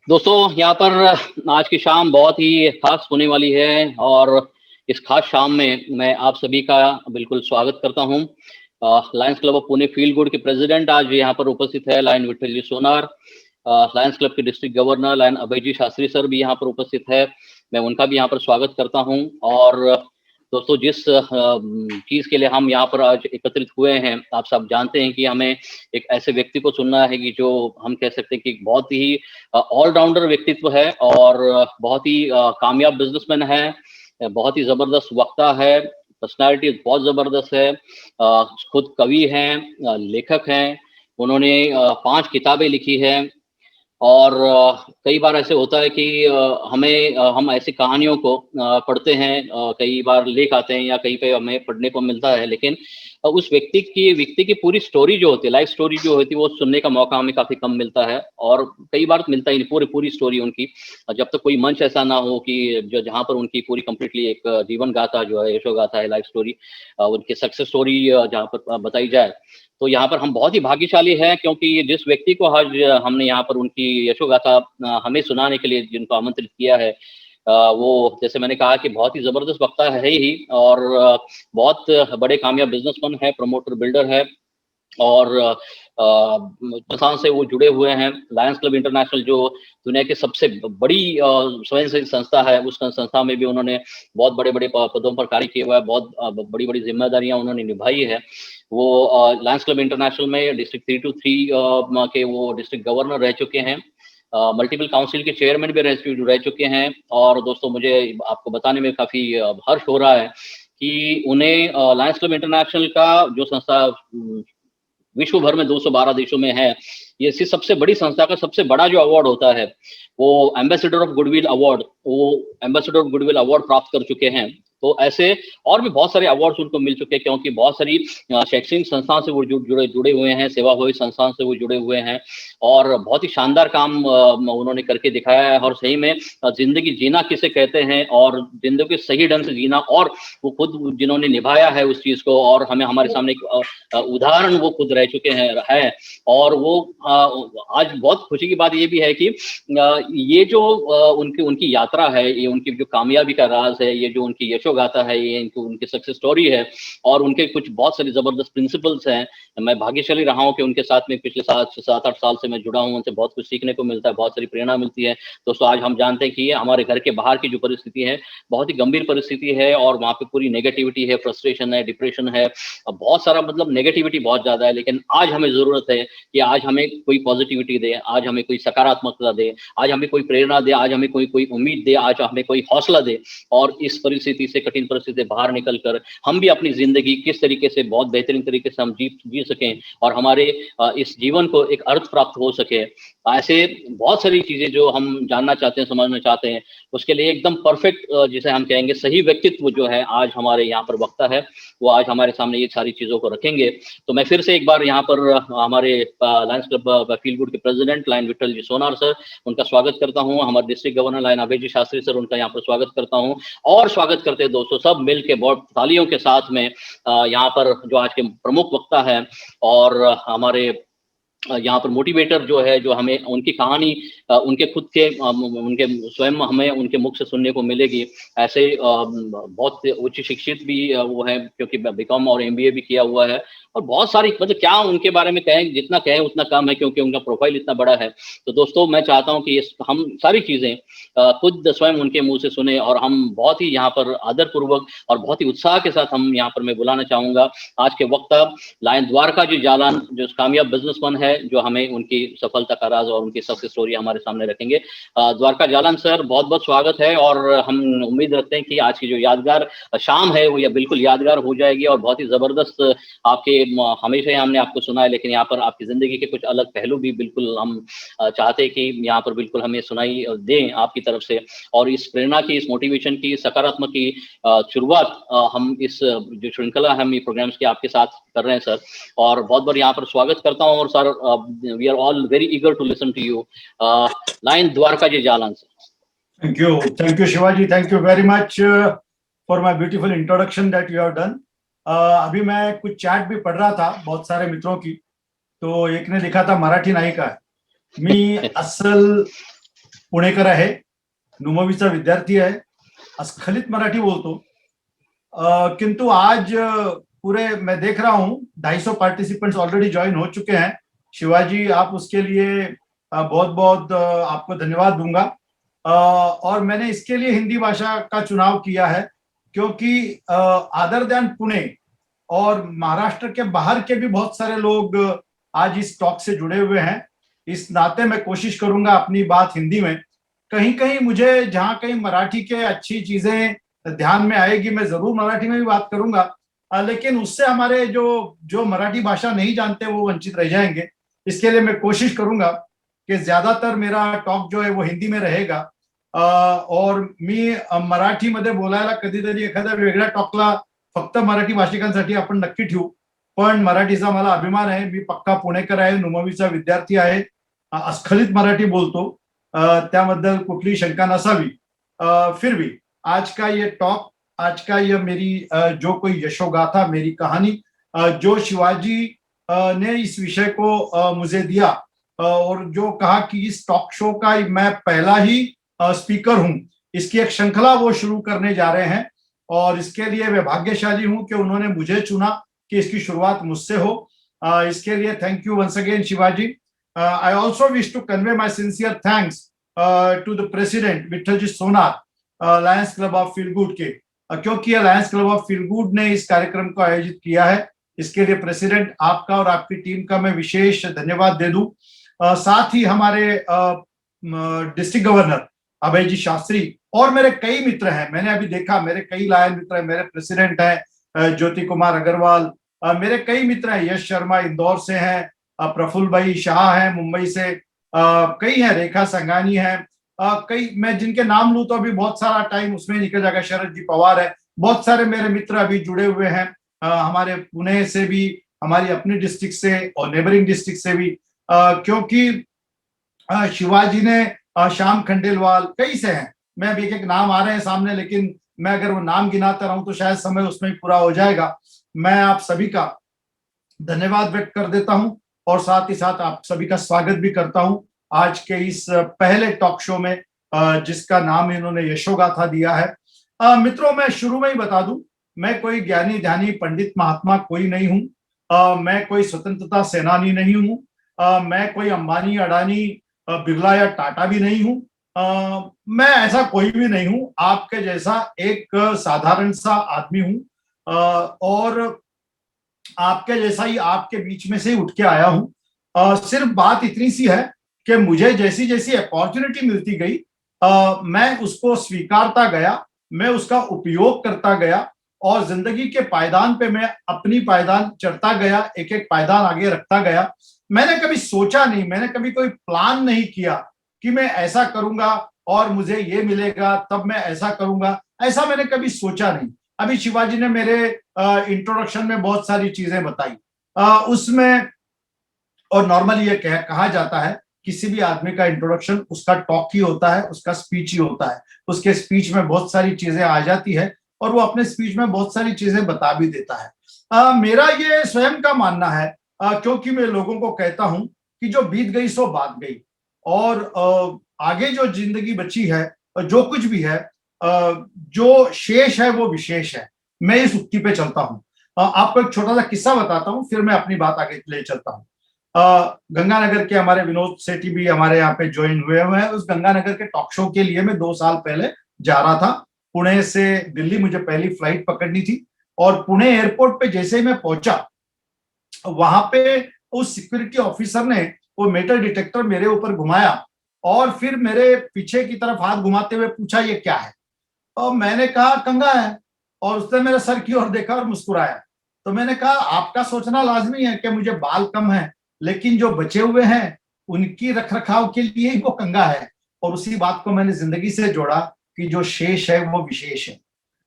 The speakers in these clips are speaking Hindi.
दोस्तों यहाँ पर आज की शाम बहुत ही खास होने वाली है और इस खास शाम में मैं आप सभी का बिल्कुल स्वागत करता हूँ। Lions Club of Pune feel Good के प्रेसिडेंट आज यहाँ पर उपस्थित है लायन विठल जी सोनार। लायंस क्लब के डिस्ट्रिक्ट गवर्नर लायन अभय जी शास्त्री सर भी यहाँ पर उपस्थित है। मैं उनका भी यहाँ पर स्वागत करता हूँ। और दोस्तों जिस चीज के लिए हम यहाँ पर आज एकत्रित हुए हैं, आप सब जानते हैं कि हमें एक ऐसे व्यक्ति को चुनना है कि जो हम कह सकते हैं कि बहुत ही ऑलराउंडर व्यक्तित्व है और बहुत ही कामयाब बिजनेसमैन है, बहुत ही जबरदस्त वक्ता है, पर्सनालिटी बहुत जबरदस्त है। खुद कवि हैं, लेखक हैं। उन्होंने 5 किताबें लिखी हैं और कई बार ऐसे होता है कि हम ऐसी कहानियों को पढ़ते हैं, कई बार लेख आते हैं या कहीं पे हमें पढ़ने को मिलता है, लेकिन उस व्यक्ति की पूरी स्टोरी जो होती है, लाइफ स्टोरी जो होती है, वो सुनने का मौका हमें काफी कम मिलता है और कई बार मिलता ही नहीं पूरी स्टोरी उनकी। जब तक कोई मंच ऐसा ना हो कि जो जहाँ पर उनकी पूरी कंप्लीटली एक जीवन गाथा जो है, यशो गाथा है, लाइफ स्टोरी, उनकी सक्सेस स्टोरी जहाँ पर बताई जाए, तो यहाँ पर हम बहुत ही भाग्यशाली हैं क्योंकि जिस व्यक्ति को आज हमने यहाँ पर उनकी यशोगाथा हमें सुनाने के लिए जिनको आमंत्रित किया है, वो जैसे मैंने कहा कि बहुत ही जबरदस्त वक्ता है ही और बहुत बड़े कामयाब बिजनेसमैन है, प्रमोटर बिल्डर है और संस्थान से वो जुड़े हुए हैं। लायंस क्लब इंटरनेशनल जो दुनिया की सबसे बड़ी स्वयंसेवी संस्था है, उस संस्था में भी उन्होंने बहुत बड़े-बड़े पदों पर कार्य किया हुआ है, बहुत बड़ी-बड़ी जिम्मेदारियां उन्होंने निभाई है। वो लायंस क्लब इंटरनेशनल में डिस्ट्रिक्ट 323 के वो डिस्ट्रिक्ट गवर्नर रह चुके हैं, मल्टीपल काउंसिल के चेयरमैन भी रह चुके हैं। और दोस्तों मुझे आपको बताने में काफ़ी हर्ष हो रहा है कि उन्हें लायंस क्लब इंटरनेशनल का जो संस्था विश्व भर में 212 देशों में है, ये ऐसी सबसे बड़ी संस्था का सबसे बड़ा जो अवार्ड होता है, वो एम्बेसडर ऑफ गुडविल अवार्ड, वो एम्बेसडर ऑफ गुडविल अवार्ड प्राप्त कर चुके हैं। तो ऐसे और भी बहुत सारे अवार्ड्स उनको मिल चुके हैं क्योंकि बहुत सारी शैक्षणिक संस्थान से वो जुड़े हुए हैं, सेवाभावी संस्थान से वो जुड़े हुए हैं और बहुत ही शानदार काम उन्होंने करके दिखाया है। और सही में जिंदगी जीना किसे कहते हैं और जिंदगी सही ढंग से जीना, और वो खुद जिन्होंने निभाया है उस चीज को, और हमें हमारे सामने एक उदाहरण वो खुद रह चुके हैं है। और वो आज बहुत खुशी की बात ये भी है कि ये जो उनकी उनकी यात्रा है, ये उनकी जो कामयाबी का राज है, ये जो उनकी यशोगाथा है, ये उनकी सक्सेस स्टोरी है और उनके कुछ बहुत सारी जबरदस्त प्रिंसिपल्स हैं। मैं भाग्यशाली रहा हूँ कि उनके साथ में पिछले 7-8 साल से मैं जुड़ा हूँ, उनसे बहुत कुछ सीखने को मिलता है, बहुत सारी प्रेरणा मिलती है। दोस्तों आज हम जानते हैं कि हमारे घर के बाहर की जो परिस्थिति है, बहुत ही गंभीर परिस्थिति है और वहाँ पे पूरी नेगेटिविटी है, फ्रस्ट्रेशन है, डिप्रेशन है, बहुत सारा मतलब नेगेटिविटी बहुत ज्यादा है। लेकिन आज हमें जरूरत है कि आज हमें कोई पॉजिटिविटी दे, आज हमें कोई सकारात्मकता दे, आज हमें कोई प्रेरणा दे, आज हमें कोई कोई उम्मीद दे, आज हमें कोई हौसला दे और इस परिस्थिति से, कठिन परिस्थिति से बाहर निकल कर हम भी अपनी जिंदगी किस तरीके से बहुत बेहतरीन तरीके से हम जी सकें और हमारे इस जीवन को एक अर्थ प्राप्त हो सके। ऐसे बहुत सारी चीजें जो हम जानना चाहते हैं, समझना चाहते हैं, उसके लिए एकदम परफेक्ट जिसे हम कहेंगे सही व्यक्तित्व जो है आज हमारे यहाँ पर वक्ता है, वो आज हमारे सामने ये सारी चीजों को रखेंगे। तो मैं फिर से एक बार यहाँ पर हमारे लायंस क्लब फील गुड के प्रेसिडेंट लायन विठल जी सोनार सर, उनका स्वागत करता हूँ। हमारे डिस्ट्रिक्ट गवर्नर लायन अभय जी शास्त्री सर, उनका यहाँ पर स्वागत करता हूँ। और स्वागत करते हैं दोस्तों सब मिल के बहुत तालियों के साथ में यहाँ पर जो आज के प्रमुख वक्ता है और हमारे यहाँ पर मोटिवेटर जो है, जो हमें उनकी कहानी उनके खुद के उनके स्वयं हमें उनके मुख से सुनने को मिलेगी। ऐसे बहुत उच्च शिक्षित भी वो है क्योंकि बीकॉम और एमबीए भी किया हुआ है और बहुत सारी मतलब क्या उनके बारे में कहें, जितना कहें उतना कम है क्योंकि उनका प्रोफाइल इतना बड़ा है। तो दोस्तों मैं चाहता हूं कि हम सारी चीजें खुद स्वयं उनके मुंह से सुने और हम बहुत ही यहाँ पर आदर पूर्वक और बहुत ही उत्साह के साथ हम यहाँ पर मैं बुलाना चाहूंगा आज के वक्ता लायन द्वारका जी जालान, जो कामयाब बिजनेसमैन है, जो हमें उनकी सफलता का राज और उनकी सक्सेस स्टोरी हमारे सामने रखेंगे। द्वारका जालान सर, बहुत बहुत स्वागत है और हम उम्मीद रखते हैं कि आज की जो यादगार शाम है वो बिल्कुल यादगार हो जाएगी और बहुत ही जबरदस्त आपके हमेशा ही हमने आपको सुना है, लेकिन यहाँ पर आपकी जिंदगी के कुछ अलग पहलू भी बिल्कुल हम चाहते हैं कि यहाँ पर बिल्कुल हमें सुनाई दें आपकी तरफ से। और इस प्रेरणा की, इस मोटिवेशन की, सकारात्मक की शुरुआत हम इस जो श्रृंखला हम ये प्रोग्राम्स की आपके साथ कर रहे हैं सर, और बहुत बार यहाँ पर स्वागत करता हूँ। और sir we are all very eager to listen to you. Lion Dwarka ji Jalan sir. Thank you Shivaji, thank you very much for my beautiful introduction that you have done. अभी मैं कुछ चैट भी पढ़ रहा था बहुत सारे मित्रों की, तो एक ने लिखा था मराठी नायिका मी अस्सल पुणेकर आहे, नुमवीचा विद्यार्थी आहे, अस्खलित मराठी बोलतो. किंतु आज पूरे मैं देख रहा हूँ 250 पार्टिसिपेंट्स ऑलरेडी ज्वाइन हो चुके हैं. शिवाजी, आप उसके लिए बहुत बहुत आपको धन्यवाद दूंगा. और मैंने इसके लिए हिंदी भाषा का चुनाव किया है क्योंकि अदर देन पुणे और महाराष्ट्र के बाहर के भी बहुत सारे लोग आज इस टॉक से जुड़े हुए हैं. इस नाते मैं कोशिश करूंगा अपनी बात हिंदी में, कहीं कहीं मुझे जहां कहीं मराठी के अच्छी चीजें ध्यान में आएगी मैं जरूर मराठी में भी बात करूंगा, लेकिन उससे हमारे जो मराठी भाषा नहीं जानते वो वंचित रह जाएंगे. इसके लिए मैं कोशिश करूंगा की ज्यादातर मेरा टॉक जो आहे वो हिंदी में रहेगा. और मी मराठीमध्ये बोलायला कधीतरी एखाद्या वेगळ्या टॉकला फक्त मराठी भाषिकांसाठी आपण नक्की ठेवू, पण मराठीचा मला अभिमान आहे. मी पक्का पुणेकर आहे, नुमवीचा विद्यार्थी आहे, अस्खलित मराठी बोलतो, त्याबद्दल कुठली शंका नसावी. फिर भी आज का ये टॉक, आज का ये मेरी जो कोई यशोगाथा, मेरी कहानी, जो शिवाजी ने इस विषय को मुझे दिया और जो कहा कि इस टॉक शो का मैं पहला ही स्पीकर हूं, इसकी एक श्रृंखला वो शुरू करने जा रहे हैं और इसके लिए मैं भाग्यशाली हूं कि उन्होंने मुझे चुना कि इसकी शुरुआत मुझसे हो. इसके लिए thank you once again Shivaji. I also wish to convey my sincere thanks to the president Vitthalji Sonar, Lions Club of Feel Good के, क्योंकि Lions Club of Feel Good ने इस कार्यक्रम को आयोजित किया है. इसके लिए प्रेसिडेंट आपका और आपकी टीम का मैं विशेष धन्यवाद दे दूं. साथ ही हमारे डिस्ट्रिक्ट गवर्नर अभय जी शास्त्री और मेरे कई मित्र हैं, मैंने अभी देखा मेरे कई लायन मित्र हैं, मेरे प्रेसिडेंट हैं ज्योति कुमार अग्रवाल, मेरे कई मित्र हैं, यश शर्मा इंदौर से हैं, प्रफुल्ल भाई शाह हैं मुंबई से, कई हैं, रेखा संगानी हैं, कई मैं जिनके नाम लूं तो अभी बहुत सारा टाइम उसमें निकल जाएगा. शरद जी पवार है, बहुत सारे मेरे मित्र अभी जुड़े हुए हैं, हमारे पुणे से भी, हमारी अपनी डिस्ट्रिक्ट से और नेबरिंग डिस्ट्रिक्ट से भी, क्योंकि शिवाजी ने, श्याम खंडेलवाल, कई से हैं. मैं अभी एक नाम आ रहे हैं सामने, लेकिन मैं अगर वो नाम गिनाता रहूं तो शायद समय उसमें ही पूरा हो जाएगा. मैं आप सभी का धन्यवाद व्यक्त कर देता हूं और साथ ही साथ आप सभी का स्वागत भी करता हूं आज के इस पहले टॉक शो में, जिसका नाम इन्होंने यशोगाथा दिया है. मित्रों, मैं शुरू में ही बता दूं, मैं कोई ज्ञानी ध्यानी पंडित महात्मा कोई नहीं हूं. मैं कोई स्वतंत्रता सेनानी नहीं हूं. मैं कोई अंबानी, अडानी, बिरला या टाटा भी नहीं हूं. मैं ऐसा कोई भी नहीं हूं. आपके जैसा एक साधारण सा आदमी हूं, और आपके जैसा ही आपके बीच में से ही उठ के आया हूं. सिर्फ बात इतनी सी है कि मुझे जैसी जैसी अपॉर्चुनिटी मिलती गई, मैं उसको स्वीकारता गया, मैं उसका उपयोग करता गया और जिंदगी के पायदान पे मैं अपनी पायदान चढ़ता गया, एक एक पायदान आगे रखता गया. मैंने कभी सोचा नहीं, मैंने कभी कोई प्लान नहीं किया कि मैं ऐसा करूंगा और मुझे ये मिलेगा, तब मैं ऐसा करूंगा, ऐसा मैंने कभी सोचा नहीं. अभी शिवाजी ने मेरे इंट्रोडक्शन में बहुत सारी चीजें बताई, उसमें, और नॉर्मली ये कहा जाता है किसी भी आदमी का इंट्रोडक्शन उसका टॉक ही होता है, उसका स्पीच ही होता है. उसके स्पीच में बहुत सारी चीजें आ जाती है और वो अपने स्पीच में बहुत सारी चीजें बता भी देता है. मेरा ये स्वयं का मानना है, क्योंकि मैं लोगों को कहता हूं कि जो बीत गई सो बात गई, और आगे जो जिंदगी बची है, जो कुछ भी है, जो शेष है वो विशेष है. मैं इस उक्ति पे चलता हूं. आपको एक छोटा सा किस्सा बताता हूं, फिर मैं अपनी बात आगे ले चलता हूं. गंगानगर के हमारे विनोद सेठी भी हमारे यहाँ पे ज्वाइन हुए हैं. उस गंगानगर के टॉक शो के लिए मैं 2 साल पहले जा रहा था. पुणे से दिल्ली मुझे पहली फ्लाइट पकड़नी थी और पुणे एयरपोर्ट पे जैसे ही मैं पहुंचा, वहां पे उस सिक्योरिटी ऑफिसर ने वो मेटल डिटेक्टर मेरे ऊपर घुमाया और फिर मेरे पीछे की तरफ हाथ घुमाते हुए पूछा ये क्या है. और मैंने कहा कंघा है, और उसने मेरे सर की ओर देखा और मुस्कुराया. तो मैंने कहा आपका सोचना लाजमी है कि मुझे बाल कम है, लेकिन जो बचे हुए हैं उनकी रखरखाव के लिए ही वो कंघा है. और उसी बात को मैंने जिंदगी से जोड़ा कि जो शेष है वो विशेष है.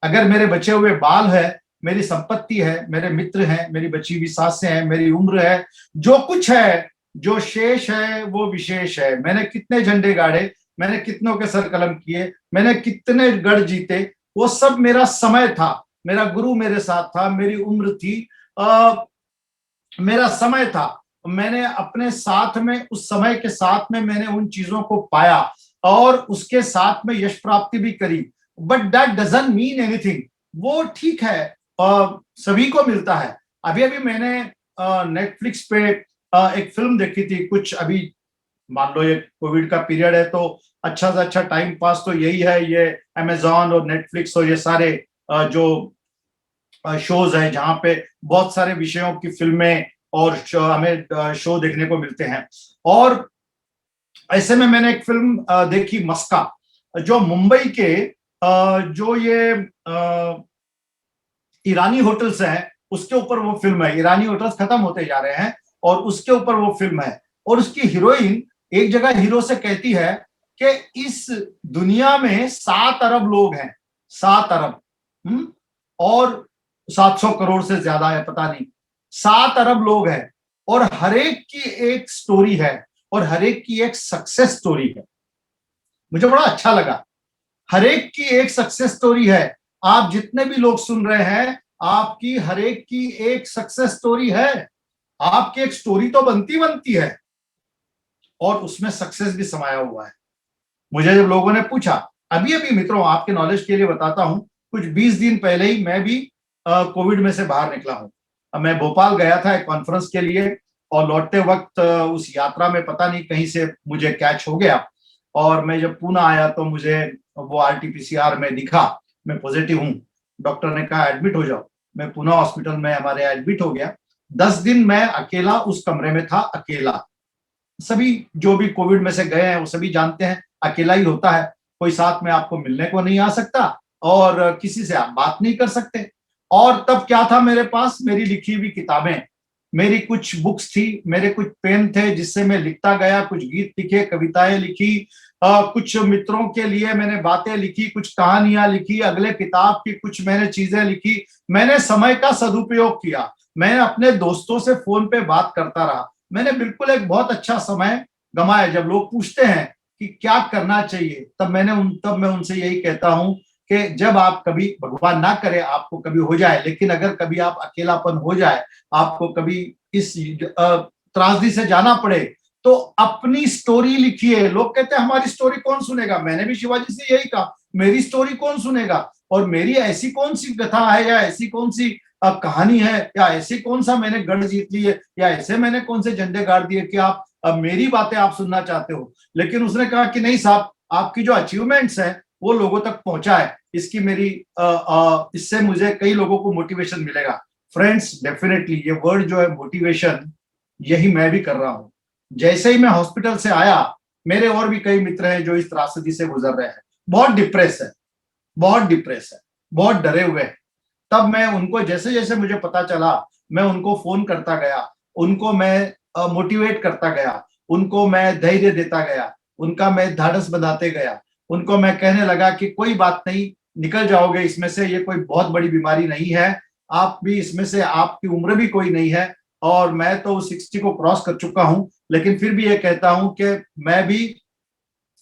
अगर मेरे बचे हुए बाल है, मेरी संपत्ति है, मेरे मित्र हैं, मेरी बची हुई सांसें हैं, मेरी उम्र है, जो कुछ है, जो शेष है वो विशेष है. मैंने कितने झंडे गाड़े, मैंने कितनों के सर कलम किए, मैंने कितने गढ़ जीते, वो सब मेरा समय था, मेरा गुरु मेरे साथ था, मेरी उम्र थी, मेरा समय था. मैंने अपने साथ में, उस समय के साथ में मैंने उन चीजों को पाया. और उसके साथ में यश प्राप्ति भी करी, but that doesn't mean anything. वो ठीक है, सभी को मिलता है। अभी अभी मैंने नेटफ्लिक्स पे एक फिल्म देखी थी कुछ, अभी मान लो ये कोविड का पीरियड है तो अच्छा से अच्छा टाइम पास तो यही है, ये अमेजॉन और नेटफ्लिक्स और ये सारे जो शोज हैं जहां पे बहुत सारे विषयों की फिल्में और हमें शो देखने को मिलते हैं। और ऐसे में मैंने एक फिल्म देखी मस्का, जो मुंबई के जो ये ईरानी होटल्स हैं उसके ऊपर वो फिल्म है। ईरानी होटल्स खत्म होते जा रहे हैं और उसके ऊपर वो फिल्म है। और उसकी हीरोइन एक जगह हीरो से कहती है कि इस दुनिया में 7 अरब लोग हैं, 7 अरब, और 700 करोड़ से ज्यादा है, पता नहीं, 7 अरब लोग हैं और हरेक की एक स्टोरी है और हरेक की एक सक्सेस स्टोरी है। मुझे बड़ा अच्छा लगा, हरेक की एक सक्सेस स्टोरी है। आप जितने भी लोग सुन रहे हैं, आपकी हरेक की एक सक्सेस स्टोरी है। आपकी एक स्टोरी तो बनती बनती है और उसमें सक्सेस भी समाया हुआ है। मुझे जब लोगों ने पूछा, अभी अभी मित्रों आपके नॉलेज के लिए बताता हूं, कुछ 20 दिन पहले ही मैं भी कोविड में से बाहर निकला हूं। मैं भोपाल गया था एक कॉन्फ्रेंस के लिए और लौटते वक्त उस यात्रा में पता नहीं कहीं से मुझे कैच हो गया और मैं जब पुणे आया तो मुझे वो आरटीपीसीआर में दिखा मैं पॉजिटिव हूँ। डॉक्टर ने कहा एडमिट हो जाओ। मैं पुणे हॉस्पिटल में हमारे एडमिट हो गया। 10 दिन मैं अकेला उस कमरे में था, अकेला। सभी जो भी कोविड में से गए हैं वो सभी जानते हैं अकेला ही होता है, कोई साथ में आपको मिलने को नहीं आ सकता और किसी से आप बात नहीं कर सकते। और तब क्या था मेरे पास, मेरी लिखी हुई किताबें, मेरी कुछ बुक्स थी, मेरे कुछ पेन थे जिससे मैं लिखता गया, कुछ गीत लिखे, कविताएं लिखी, कुछ मित्रों के लिए मैंने बातें लिखी, कुछ कहानियां लिखी, अगले किताब की कुछ मैंने चीजें लिखी। मैंने समय का सदुपयोग किया, मैं अपने दोस्तों से फोन पे बात करता रहा। मैंने बिल्कुल एक बहुत अच्छा समय गंवाया। जब लोग पूछते हैं कि क्या करना चाहिए, तब मैं उनसे यही कहता हूं कि जब आप कभी, भगवान ना करे आपको कभी हो जाए, लेकिन अगर कभी आप अकेलापन हो जाए, आपको कभी इस त्रासदी से जाना पड़े, तो अपनी स्टोरी लिखिए। लोग कहते हैं हमारी स्टोरी कौन सुनेगा, मैंने भी शिवाजी से यही कहा, मेरी स्टोरी कौन सुनेगा, और मेरी ऐसी कौन सी कथा है या ऐसी कौन सी कहानी है या ऐसे कौन सा मैंने गढ़ जीत ली है या ऐसे मैंने कौन से झंडे गाड़ दिए कि आप मेरी बातें आप सुनना चाहते हो। लेकिन उसने कहा कि नहीं साहब, आपकी जो अचीवमेंट्स है वो लोगों तक पहुंचाए, इसकी मेरी इससे मुझे कई लोगों को मोटिवेशन मिलेगा। फ्रेंड्स, डेफिनेटली ये वर्ड जो है मोटिवेशन, यही मैं भी कर रहा हूं। जैसे ही मैं हॉस्पिटल से आया, मेरे और भी कई मित्र हैं जो इस त्रासदी से गुजर रहे हैं, बहुत डिप्रेस है, बहुत डिप्रेस है, बहुत डरे हुए हैं। तब मैं उनको, जैसे जैसे मुझे पता चला, मैं उनको फोन करता गया, उनको मैं मोटिवेट करता गया, उनको मैं धैर्य देता गया, उनका मैं ढाढ़स बनाते गया, उनको मैं कहने लगा कि कोई बात नहीं, निकल जाओगे इसमें से, ये कोई बहुत बड़ी बीमारी नहीं है, आप भी इसमें से, आपकी उम्र भी कोई नहीं है और मैं तो 60 को क्रॉस कर चुका हूं। लेकिन फिर भी ये कहता हूं कि मैं भी,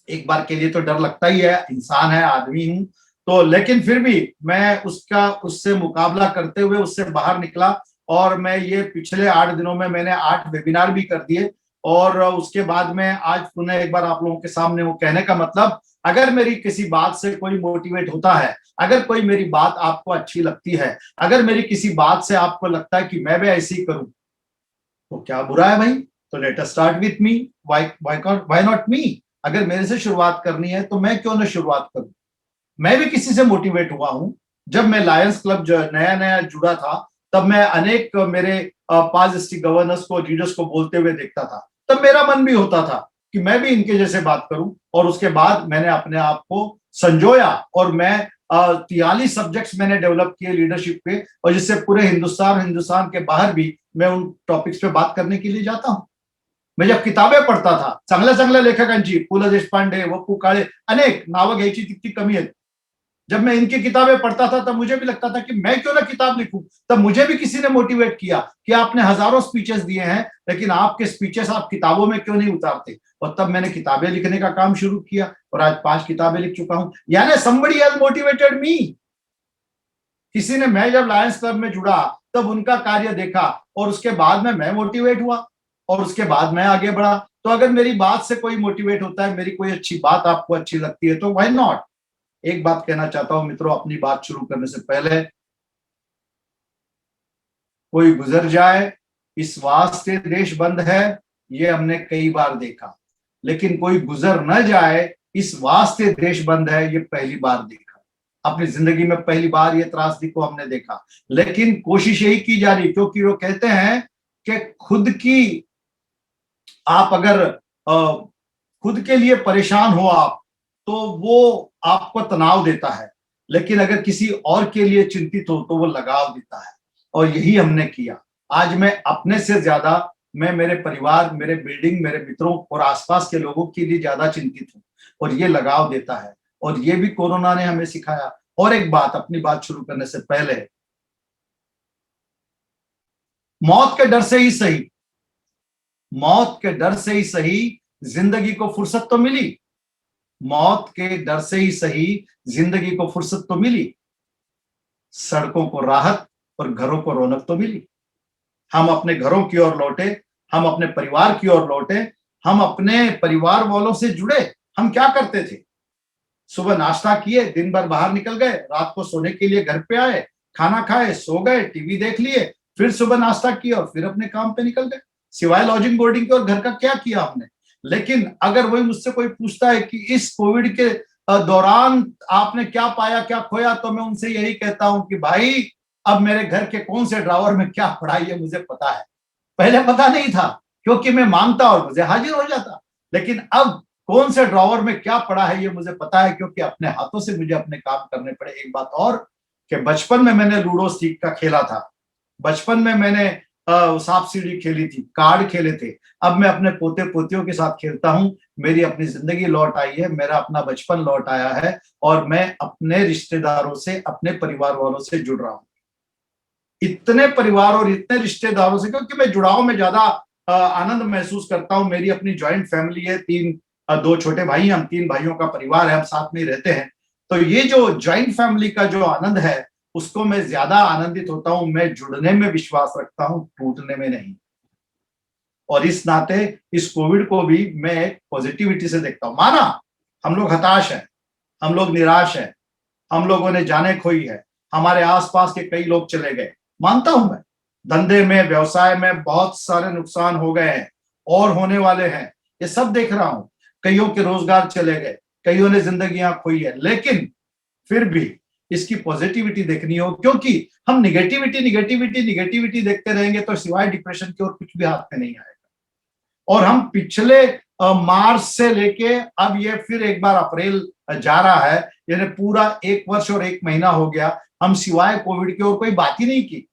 एक बार के लिए तो डर लगता ही है, इंसान है, आदमी हूं तो, लेकिन फिर भी मैं उससे मुकाबला करते हुए उससे बाहर निकला। और मैं ये पिछले 8 दिनों में मैंने 8 वेबिनार भी कर दिए और उसके बाद में आज पुनः एक बार आप लोगों के सामने वो कहने का मतलब, अगर मेरी किसी बात से कोई मोटिवेट होता है, अगर कोई मेरी बात आपको अच्छी लगती है, अगर मेरी किसी बात से आपको लगता है कि मैं भी ऐसे ही करूं, तो क्या बुरा है भाई। तो let us start with me, why not me. अगर मेरे से शुरुआत करनी है तो मैं क्यों ना शुरुआत करूं। मैं भी किसी से मोटिवेट हुआ हूं। जब मैं लायंस क्लब जो नया नया जुड़ा था, तब मैं अनेक मेरे पास डिस्ट्रिक्ट गवर्नर्स को, लीडर्स को बोलते हुए देखता था, तब मेरा मन भी होता था कि मैं भी इनके जैसे बात करूं। और उसके बाद मैंने अपने आप को संजोया और मैं 43 सब्जेक्ट्स मैंने डेवलप किए लीडरशिप पे, और जिससे पूरे हिंदुस्तान के बाहर भी मैं उन टॉपिक्स पे बात करने के लिए जाता हूं। मैं जब किताबें पढ़ता था, चांगल्या चांगल्या लेखकांची, पु ल देशपांडे, वपू काळे, अनेक नावं घ्यायची तितकी कमी आहेत। जब मैं इनकी किताबें पढ़ता था तब मुझे भी लगता था कि मैं क्यों ना किताब लिखूं। तब मुझे भी किसी ने मोटिवेट किया कि आपने हजारों स्पीचेस दिए हैं, लेकिन आपके स्पीचेस आप किताबों में क्यों नहीं उतारते। और तब मैंने किताबें लिखने का काम शुरू किया और आज 5 किताबें लिख चुका हूं। यानी somebody has motivated me। किसी ने, मैं जब लायंस क्लब में जुड़ा तब उनका कार्य देखा और उसके बाद में मैं मोटिवेट हुआ और उसके बाद मैं आगे बढ़ा। तो अगर मेरी बात से कोई मोटिवेट होता है, मेरी कोई अच्छी बात आपको अच्छी लगती है, तो व्हाई नॉट। एक बात कहना चाहता हूं मित्रों, अपनी बात शुरू करने से पहले, कोई गुजर जाए इस वास्ते देश बंद है, ये हमने कई बार देखा, लेकिन कोई गुजर न जाए इस वास्ते देश बंद है, ये पहली बार देखा। अपनी जिंदगी में पहली बार ये त्रासदी को हमने देखा, लेकिन कोशिश यही की जा रही, क्योंकि वो कहते हैं कि खुद की आप अगर खुद के लिए परेशान हो आप, तो वो आपको तनाव देता है, लेकिन अगर किसी और के लिए चिंतित हो तो वो लगाव देता है। और यही हमने किया। आज मैं अपने से ज्यादा, मैं मेरे परिवार, मेरे बिल्डिंग, मेरे मित्रों और आसपास के लोगों के लिए ज्यादा चिंतित हूं, और ये लगाव देता है। और ये भी कोरोना ने हमें सिखाया। और एक बात, अपनी बात शुरू करने से पहले, मौत के डर से ही सही, मौत के डर से ही सही जिंदगी को फुर्सत तो मिली, मौत के डर से ही सही जिंदगी को फुर्सत तो मिली, सड़कों को राहत और घरों को रौनक तो मिली। हम अपने घरों की ओर लौटे, हम अपने परिवार की ओर लौटे, हम अपने परिवार वालों से जुड़े। हम क्या करते थे? सुबह नाश्ता किए, दिन भर बाहर निकल गए, रात को सोने के लिए घर पे आए, खाना खाए, सो गए, टीवी देख लिए, फिर सुबह नाश्ता किया और फिर अपने काम पे निकल गए। सिवाय लॉजिंग बोर्डिंग के और घर का क्या किया हमने? लेकिन अगर वही मुझसे कोई पूछता है कि इस कोविड के दौरान आपने क्या पाया, क्या खोया, तो मैं उनसे यही कहता हूं कि भाई, अब मेरे घर के कौन से ड्रॉवर में क्या पड़ा है ये मुझे पता है। पहले पता नहीं था, क्योंकि मैं मांगता और मुझे हाजिर हो जाता, लेकिन अब कौन से ड्रॉवर में क्या पड़ा है ये मुझे पता है, क्योंकि अपने हाथों से मुझे अपने काम करने पड़े। एक बात और, कि बचपन में मैंने लूडो स्टिक का खेला था, बचपन में मैंने सांप सीढ़ी खेली थी, कार्ड खेले थे। अब मैं अपने पोते पोतियों के साथ खेलता हूं। मेरी अपनी जिंदगी लौट आई है, मेरा अपना बचपन लौट आया है, और मैं अपने रिश्तेदारों से, अपने परिवार वालों से जुड़ रहा हूं। इतने परिवार और इतने रिश्तेदारों से, क्योंकि मैं जुड़ाव में ज्यादा आनंद महसूस करता हूं। मेरी अपनी ज्वाइंट फैमिली है, दो छोटे भाई, हम 3 भाइयों का परिवार है, हम साथ में ही रहते हैं। तो ये जो ज्वाइंट फैमिली का जो आनंद है, उसको मैं ज्यादा आनंदित होता हूं। मैं जुड़ने में विश्वास रखता हूं, टूटने में नहीं। और इस नाते इस कोविड को भी मैं पॉजिटिविटी से देखता हूं। माना हम लोग हताश हैं, हम लोग निराश हैं, हम लोगों ने जाने खोई है, हमारे आसपास के कई लोग चले गए, मानता हूं मैं। धंधे में, व्यवसाय में बहुत सारे नुकसान हो गए हैं और होने वाले हैं, ये सब देख रहा हूं। कईयों के रोजगार चले गए, कईयों ने जिंदगियां खोई है, लेकिन फिर भी इसकी पॉजिटिविटी देखनी हो, क्योंकि हम निगेटिविटी निगेटिविटी निगेटिविटी देखते रहेंगे तो सिवाय डिप्रेशन के और कुछ भी हाथ में नहीं आएगा। और हम पिछले मार्च से लेके अब ये फिर एक बार अप्रैल जा रहा है, यानी पूरा 1 वर्ष और 1 महीना हो गया, हम सिवाय कोविड के और कोई बात ही नहीं की।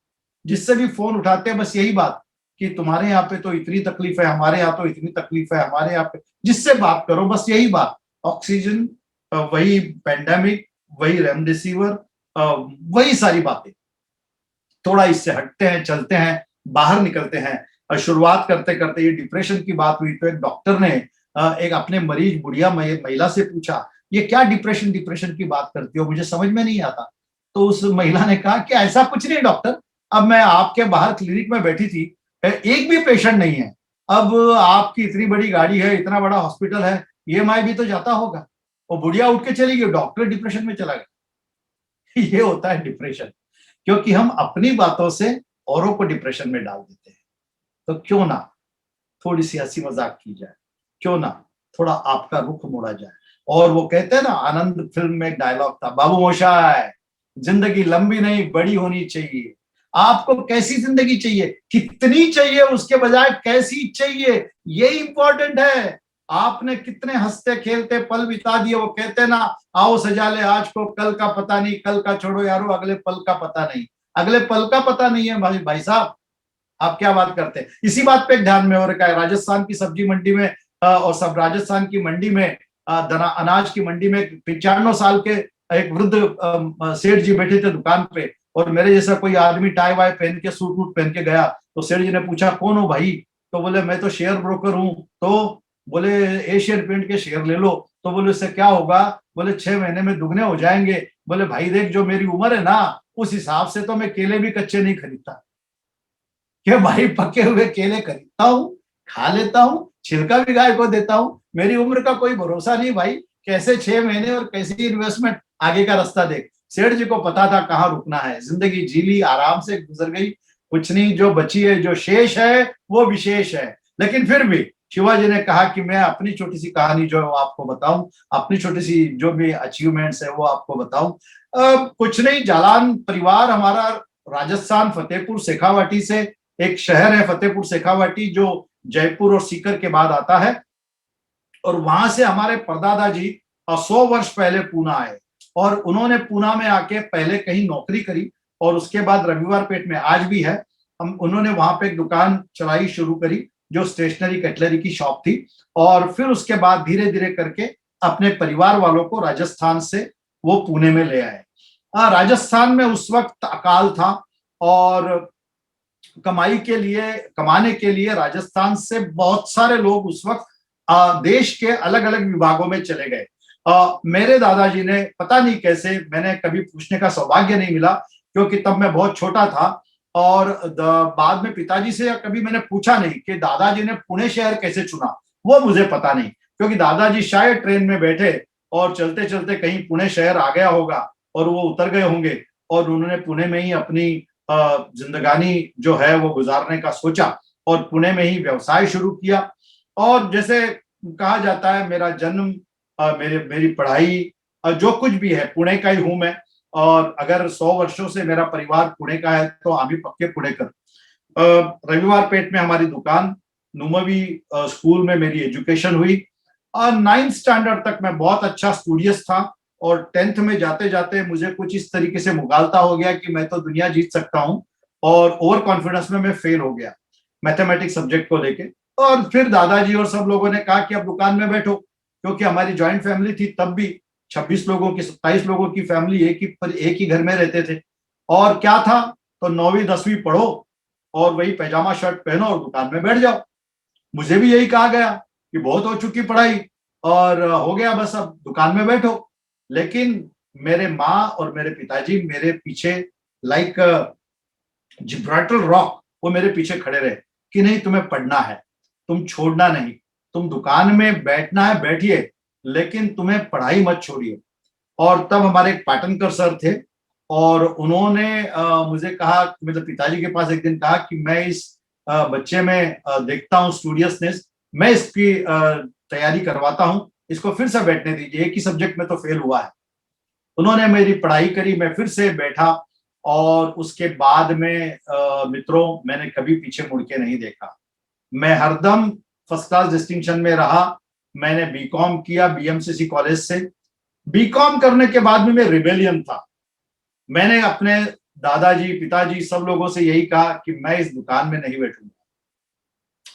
जिससे भी फोन उठाते हैं बस यही बात कि तुम्हारे यहाँ पे तो इतनी तकलीफ है, हमारे यहाँ तो इतनी तकलीफ है, हमारे यहाँ पे, जिससे बात करो बस यही बात। ऑक्सीजन, वही पेंडेमिक, वही रेमडेसिविर, वही सारी बातें। थोड़ा इससे हटते हैं, चलते हैं, बाहर निकलते हैं। शुरुआत करते करते ये डिप्रेशन की बात हुई, तो एक डॉक्टर ने एक अपने मरीज बुढ़िया महिला से पूछा, ये क्या डिप्रेशन डिप्रेशन की बात करती हो, मुझे समझ में नहीं आता। तो उस महिला ने कहा कि ऐसा कुछ नहीं डॉक्टर, अब मैं आपके बाहर क्लिनिक में बैठी थी, एक भी पेशेंट नहीं है, अब आपकी इतनी बड़ी गाड़ी है, इतना बड़ा हॉस्पिटल है, ईएमआई भी तो जाता होगा। और बुढ़िया उठ के चली गई, डॉक्टर डिप्रेशन में चला गया। ये होता है डिप्रेशन, क्योंकि हम अपनी बातों से औरों को डिप्रेशन में डाल देते हैं। तो क्यों ना थोड़ी सी हंसी मजाक की जाए, क्यों ना थोड़ा आपका रुख मोड़ा जाए। और वो कहते हैं ना, आनंद फिल्म में एक डायलॉग था, बाबू मोशाय, जिंदगी लंबी नहीं बड़ी होनी चाहिए। आपको कैसी जिंदगी चाहिए, कितनी चाहिए, उसके बजाय कैसी चाहिए, ये इंपॉर्टेंट है। आपने कितने हंसते खेलते पल बिता दिए। वो कहते ना, आओ सजा ले आज को, कल का पता नहीं, कल का छोड़ो यारो, अगले पल का पता नहीं। अगले पल का पता नहीं है भाई साहब, आप क्या बात करते हैं। इसी बात पे ध्यान में हो रखा है, राजस्थान की सब्जी मंडी में और सब राजस्थान की मंडी में, अनाज की मंडी में 95 साल के एक वृद्ध सेठ जी बैठे थे दुकान पे, और मेरे जैसा कोई आदमी टाई वाई पहन के, सूट वूट पहन के गया। तो सेठ जी ने पूछा, कौन हो भाई? तो बोले, मैं तो शेयर ब्रोकर हूँ। तो बोले, एशियन पेंट के शेयर ले लो। तो बोले, उससे क्या होगा? बोले, 6 महीने में दुगने हो जाएंगे। बोले, भाई देख, जो मेरी उम्र है ना, उस हिसाब से तो मैं केले भी कच्चे नहीं खरीदता, कि भाई पके हुए केले खरीदता हूँ, खा लेता हूँ, छिलका भी गाय को देता हूँ। मेरी उम्र का कोई भरोसा नहीं भाई, कैसे 6 महीने और कैसी इन्वेस्टमेंट, आगे का रास्ता देख। सेठ जी को पता था कहाँ रुकना है, जिंदगी जी ली, आराम से गुजर गई, कुछ नहीं, जो बची है, जो शेष है वो विशेष है। लेकिन फिर भी शिवाजी ने कहा कि मैं अपनी छोटी सी कहानी जो आपको बताऊं, अपनी छोटी सी जो भी अचीवमेंट्स है वो आपको बताऊं। कुछ नहीं, जालान परिवार हमारा राजस्थान फतेहपुर शेखावाटी से, एक शहर है फतेहपुर शेखावाटी जो जयपुर और सीकर के बाद आता है, और वहां से हमारे परदादा जी 100 वर्ष पहले पूना आए, और उन्होंने पूना में आके पहले कहीं नौकरी करी, और उसके बाद रविवार पेट में आज भी है, हम उन्होंने वहां पे एक दुकान चलाई शुरू करी जो स्टेशनरी कटलरी की शॉप थी, और फिर उसके बाद धीरे धीरे करके अपने परिवार वालों को राजस्थान से वो पुणे में ले आए। राजस्थान में उस वक्त अकाल था, और कमाने के लिए राजस्थान से बहुत सारे लोग उस वक्त देश के अलग अलग विभागों में चले गए। मेरे दादाजी ने पता नहीं कैसे, मैंने कभी पूछने का सौभाग्य नहीं मिला क्योंकि तब मैं बहुत छोटा था, और बाद में पिताजी से कभी मैंने पूछा नहीं कि दादाजी ने पुणे शहर कैसे चुना, वो मुझे पता नहीं, क्योंकि दादाजी शायद ट्रेन में बैठे और चलते चलते कहीं पुणे शहर आ गया होगा और वो उतर गए होंगे, और उन्होंने पुणे में ही अपनी जिंदगानी जो है वो गुजारने का सोचा, और पुणे में ही व्यवसाय शुरू किया। और जैसे कहा जाता है, मेरा जन्म, मेरी पढ़ाई, जो कुछ भी है, पुणे का ही हूं मैं, और अगर 100 वर्षों से मेरा परिवार पुणे का है तो हम भी पक्के पुणे कर। रविवार पेट में हमारी दुकान, नुमवी स्कूल में मेरी एजुकेशन हुई, और 9th स्टैंडर्ड तक मैं बहुत अच्छा स्टूडियस था, और 10th में जाते जाते मुझे कुछ इस तरीके से मुगालता हो गया कि मैं तो दुनिया जीत सकता हूं, और ओवर कॉन्फिडेंस में मैं फेल हो गया मैथमेटिक्स सब्जेक्ट को लेके। और फिर दादाजी और सब लोगों ने कहा कि अब दुकान में बैठो, क्योंकि हमारी ज्वाइंट फैमिली थी तब भी, 26 लोगों की, 27 लोगों की फैमिली, एक ही घर में रहते थे, और क्या था, तो 9वीं 10वीं पढ़ो और वही पैजामा शर्ट पहनो और दुकान में बैठ जाओ। मुझे भी यही कहा गया कि बहुत हो चुकी पढ़ाई और हो गया, बस अब दुकान में बैठो। लेकिन मेरे माँ और मेरे पिताजी मेरे पीछे लाइक जिब्राल्टर रॉक, वो मेरे पीछे खड़े रहे कि नहीं, तुम्हें पढ़ना है, तुम छोड़ना नहीं, तुम दुकान में बैठना है बैठिए, लेकिन तुम्हें पढ़ाई मत छोड़िए। और तब हमारे एक पाटनकर सर थे, और उन्होंने मुझे कहा, मतलब पिताजी के पास एक दिन कहा कि मैं इस बच्चे में देखता हूँ स्टूडियसनेस, मैं इसकी तैयारी करवाता हूँ, इसको फिर से बैठने दीजिए, एक ही सब्जेक्ट में तो फेल हुआ है। उन्होंने मेरी पढ़ाई करी, मैं फिर से बैठा, और उसके बाद में मित्रों, मैंने कभी पीछे मुड़ के नहीं देखा, मैं हरदम फर्स्ट क्लास डिस्टिंक्शन में रहा। मैंने बीकॉम किया बीएमसीसी कॉलेज से। बीकॉम करने के बाद में मैं रिबेलियन था, मैंने अपने दादाजी पिताजी सब लोगों से यही कहा कि मैं इस दुकान में नहीं बैठूंगा।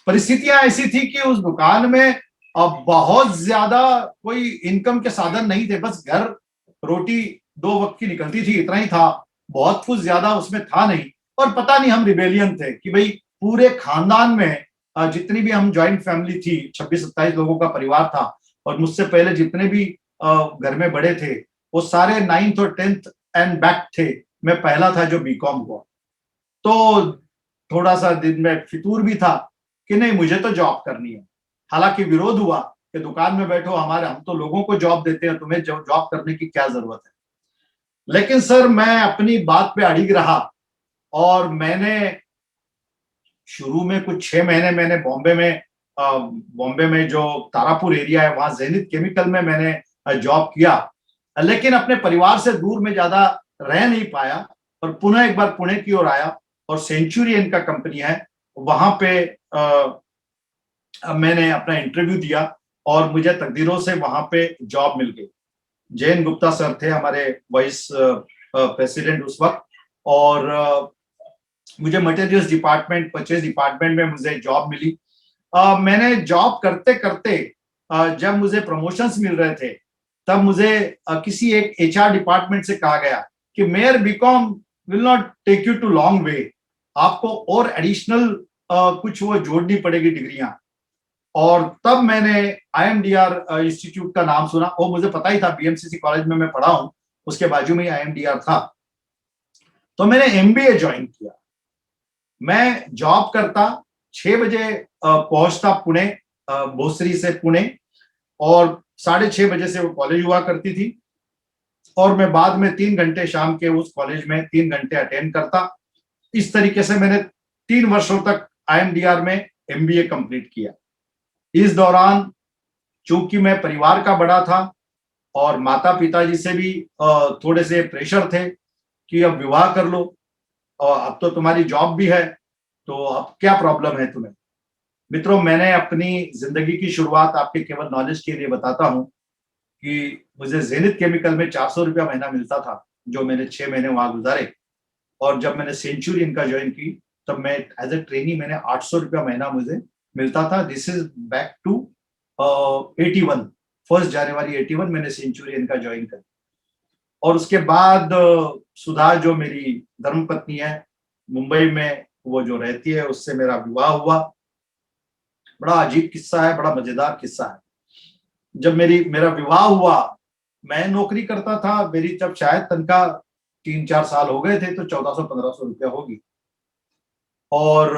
परिस्थितियां ऐसी थी कि उस दुकान में अब बहुत ज्यादा कोई इनकम के साधन नहीं थे, बस घर रोटी 2 वक्त की निकलती थी, इतना ही था, बहुत कुछ ज्यादा उसमें था नहीं। और पता नहीं, हम रिबेलियन थे कि भाई पूरे खानदान में जितनी भी हम ज्वाइंट फैमिली थी, 26-27 लोगों का परिवार था, और मुझसे पहले जितने भी घर में बड़े थे वो सारे 9th और 10th एंड बैक थे, मैं पहला था जो बीकॉम हुआ। तो थोड़ा सा दिन में फितूर भी था कि नहीं, मुझे तो जॉब करनी है। हालांकि विरोध हुआ कि दुकान में बैठो, हम तो लोगों को जॉब देते हैं, तुम्हें जॉब करने की क्या जरूरत है। लेकिन सर मैं अपनी बात पे अड़िग रहा, और मैंने शुरू में कुछ 6 महीने मैंने बॉम्बे में जो तारापुर एरिया है वहां जेनिथ केमिकल में मैंने जॉब किया, लेकिन अपने परिवार से दूर में ज्यादा रह नहीं पाया, और पुनः एक बार पुणे की ओर आया, और सेंचुरियन का कंपनी है वहां पे मैंने अपना इंटरव्यू दिया, और मुझे तकदीरों से वहां पे जॉब मिल गई। जैन गुप्ता सर थे हमारे वाइस प्रेसिडेंट उस वक्त, और मुझे मटेरियल्स डिपार्टमेंट, परचेज डिपार्टमेंट में मुझे जॉब मिली। मैंने जॉब करते करते जब मुझे प्रमोशंस मिल रहे थे, तब मुझे किसी एक एचआर डिपार्टमेंट से कहा गया कि mayor become will not take you too long way, आपको और एडिशनल कुछ वो जोड़नी पड़ेगी डिग्रियां। और तब मैंने IMDR इंस्टीट्यूट का नाम सुना, वो मुझे पता ही था, बीएमसीसी कॉलेज में मैं पढ़ा हूं, उसके बाजू में ही IMDR था। तो मैंने MBA ज्वाइन किया। मैं जॉब करता, 6 बजे पहुंचता पुणे, भोसरी से पुणे, और 6:30 बजे से वो कॉलेज हुआ करती थी, और मैं बाद में 3 घंटे शाम के उस कॉलेज में 3 घंटे अटेंड करता। इस तरीके से मैंने 3 वर्षों तक IMDR में MBA कंप्लीट किया। इस दौरान चूंकि मैं परिवार का बड़ा था और माता पिताजी से भी थोड़े से प्रेशर थे कि अब विवाह कर लो और अब तो तुम्हारी जॉब भी है, तो अब क्या प्रॉब्लम है तुम्हें। मित्रों, मैंने अपनी जिंदगी की शुरुआत आपके केवल नॉलेज के लिए बताता हूं कि मुझे जेनिथ केमिकल में 400 रुपया महीना मिलता था, जो मैंने 6 महीने वहां गुजारे। और जब मैंने सेंचुरियन का ज्वाइन की तब मैं एज ए ट्रेनी मैंने 800 रुपया महीना मुझे मिलता था। दिस इज बैक टू 81, 1 जनवरी 81 मैंने सेंचुरियन का ज्वाइन कर। और उसके बाद सुधा जो मेरी धर्मपत्नी है, मुंबई में वो जो रहती है, उससे मेरा विवाह हुआ। बड़ा अजीब किस्सा है, बड़ा मजेदार किस्सा है। जब मेरा विवाह हुआ, मैं नौकरी करता था, मेरी जब शायद तनख्वाह 3-4 साल हो गए थे, तो 1400-1500 रुपया होगी। और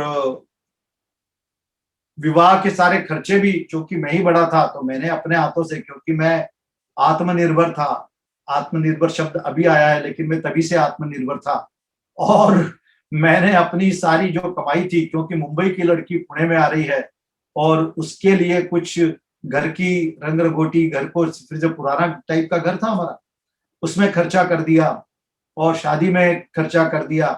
विवाह के सारे खर्चे भी चूंकि मैं ही बड़ा था, तो मैंने अपने हाथों से, क्योंकि मैं आत्मनिर्भर था, आत्मनिर्भर शब्द अभी आया है लेकिन मैं तभी से आत्मनिर्भर था, और मैंने अपनी सारी जो कमाई थी, क्योंकि मुंबई की लड़की पुणे में आ रही है और उसके लिए कुछ घर की रंग रंगोटी, घर को फिर जो पुराना टाइप का घर था हमारा, उसमें खर्चा कर दिया और शादी में खर्चा कर दिया।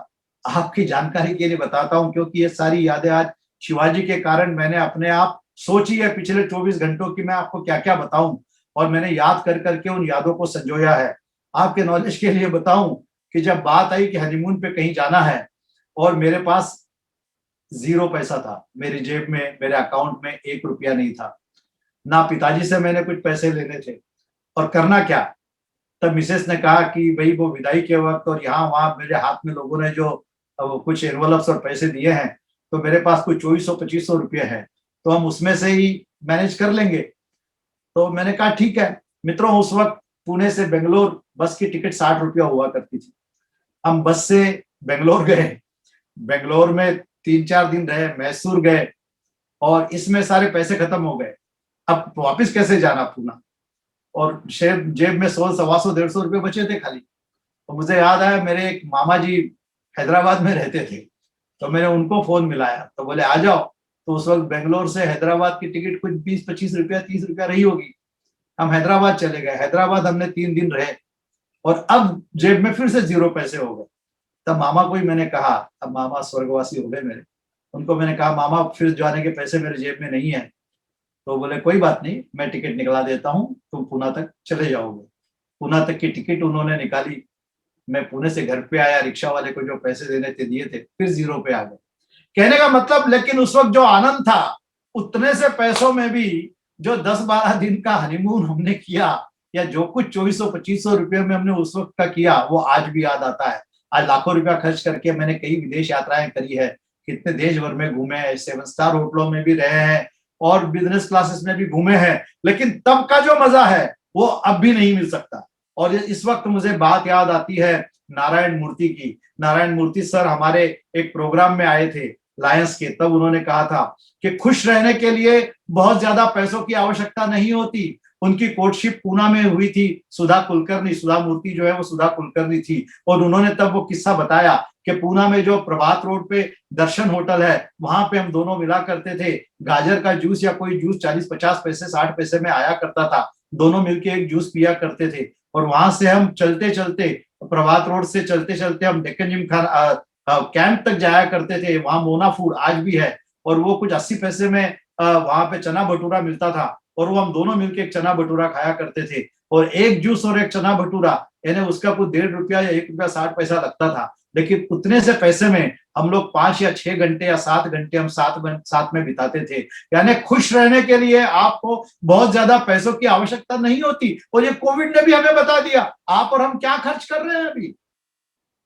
आपकी जानकारी के लिए बताता हूं, क्योंकि ये सारी यादें आज शिवाजी के कारण मैंने अपने आप सोची है पिछले 24 घंटों की, मैं आपको क्या क्या बताऊं, और मैंने याद कर करके उन यादों को संजोया है। आपके नॉलेज के लिए बताऊं कि जब बात आई कि हनीमून पे कहीं जाना है, और मेरे पास 0 पैसा था, मेरी जेब में, मेरे अकाउंट में 1 रुपया नहीं था, ना पिताजी से मैंने कुछ पैसे लेने थे, और करना क्या। तब मिसेस ने कहा कि भाई वो विदाई के वक्त और यहाँ वहां मेरे हाथ में लोगों ने जो कुछ एनवलप्स और पैसे दिए हैं, तो मेरे पास कुछ 2400-2500 रुपये है, तो हम उसमें से ही मैनेज कर लेंगे। तो मैंने कहा ठीक है। मित्रों, उस वक्त पुणे से बेंगलोर बस की टिकट 60 रुपया हुआ करती थी। हम बस से बेंगलोर गए, बेंगलोर में 3-4 दिन रहे, मैसूर गए, और इसमें सारे पैसे खत्म हो गए। अब वापस कैसे जाना पूना, और जेब में 100, 125, 150 रुपये बचे थे खाली। तो मुझे याद आया, मेरे एक मामा जी हैदराबाद में रहते थे, तो मैंने उनको फोन मिलाया, तो बोले आ जाओ। तो उस वक्त बेंगलोर से हैदराबाद की टिकट कुछ 20-25 रुपया, 30 रुपया रही होगी। हम हैदराबाद चले गए, हैदराबाद हमने 3 दिन रहे, और अब जेब में फिर से 0 पैसे हो गए। तब मामा को ही मैंने कहा, अब मामा स्वर्गवासी हो गए मेरे, उनको मैंने कहा मामा फिर जाने के पैसे मेरे जेब में नहीं है। तो बोले कोई बात नहीं, मैं टिकट निकला देता हूँ, तुम पुणे तक चले जाओगे। पुणे तक की टिकट उन्होंने निकाली, मैं पुणे से घर पे आया, रिक्शा वाले को जो पैसे देने थे दिए थे, फिर 0 पे आ गए। कहने का मतलब, लेकिन उस वक्त जो आनंद था, उतने से पैसों में भी जो 10-12 दिन का हनीमून हमने किया, या जो कुछ 2400-2500 रुपये में हमने उस वक्त का किया, वो आज भी याद आता है। आज लाखों रुपया खर्च करके मैंने कई विदेश यात्राएं करी है, कितने देश भर में घूमे हैं, 7 स्टार होटलों में भी रहे हैं और बिजनेस क्लासेस में भी घूमे हैं, लेकिन तब का जो मजा है वो अब भी नहीं मिल सकता। और इस वक्त मुझे बात याद आती है नारायण मूर्ति की। नारायण मूर्ति सर हमारे एक प्रोग्राम में आए थे लायंस के, तब उन्होंने कहा था कि खुश रहने के लिए बहुत ज्यादा पैसों की आवश्यकता नहीं होती। उनकी कोर्टशिप पूना में हुई थी, सुधा कुलकर्णी, सुधा मूर्ति जो है वो सुधा कुलकर्णी थी, और उन्होंने तब वो किस्सा बताया कि पूना में जो प्रभात रोड पे दर्शन होटल है, वहां पे हम दोनों मिला करते थे। गाजर का जूस या कोई जूस 40-50 पैसे 60 पैसे में आया करता था, दोनों मिलके एक जूस पिया करते थे। और वहां से हम चलते चलते, प्रभात रोड से चलते चलते हम डेक्कन जिमखाना कैंप तक जाया करते थे। वहां मोना फूड आज भी है, और वो कुछ 80 पैसे में वहां पे चना भटूरा मिलता था, और वो हम दोनों मिलके एक चना भटूरा खाया करते थे। और एक जूस और एक चना भटूरा, यानी उसका कुछ 1.5 रुपया या 1 रुपया 60 पैसा लगता था, लेकिन उतने से पैसे में हम लोग 5 या 6 घंटे या 7 घंटे हम साथ में बिताते थे। यानी खुश रहने के लिए आपको बहुत ज्यादा पैसों की आवश्यकता नहीं होती। और ये कोविड ने भी हमें बता दिया, आप और हम क्या खर्च कर रहे हैं अभी।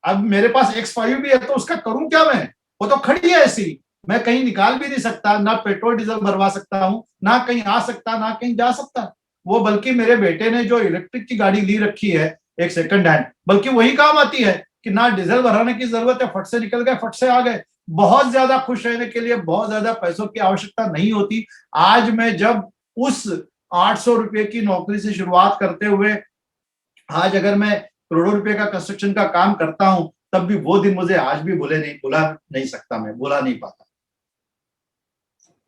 अब मेरे पास X5 भी है, तो उसका करूं क्या मैं, वो तो खड़ी है ऐसी, मैं कहीं निकाल भी नहीं सकता, ना पेट्रोल डीजल भरवा सकता हूँ, ना कहीं आ सकता, ना कहीं जा सकता। वो बल्कि मेरे बेटे ने जो इलेक्ट्रिक की गाड़ी ली रखी है, एक सेकंड हैंड, बल्कि वही काम आती है कि ना डीजल भराने की जरूरत है, फट से निकल गए, फट से आ गए। बहुत ज्यादा खुश रहने के लिए बहुत ज्यादा पैसों की आवश्यकता नहीं होती। आज मैं जब उस 800 रुपए की नौकरी से शुरुआत करते हुए आज अगर मैं करोड़ों रुपए का कंस्ट्रक्शन का काम करता हूं, तब भी वो दिन मुझे आज भी भुला नहीं सकता, मैं भुला नहीं पाता।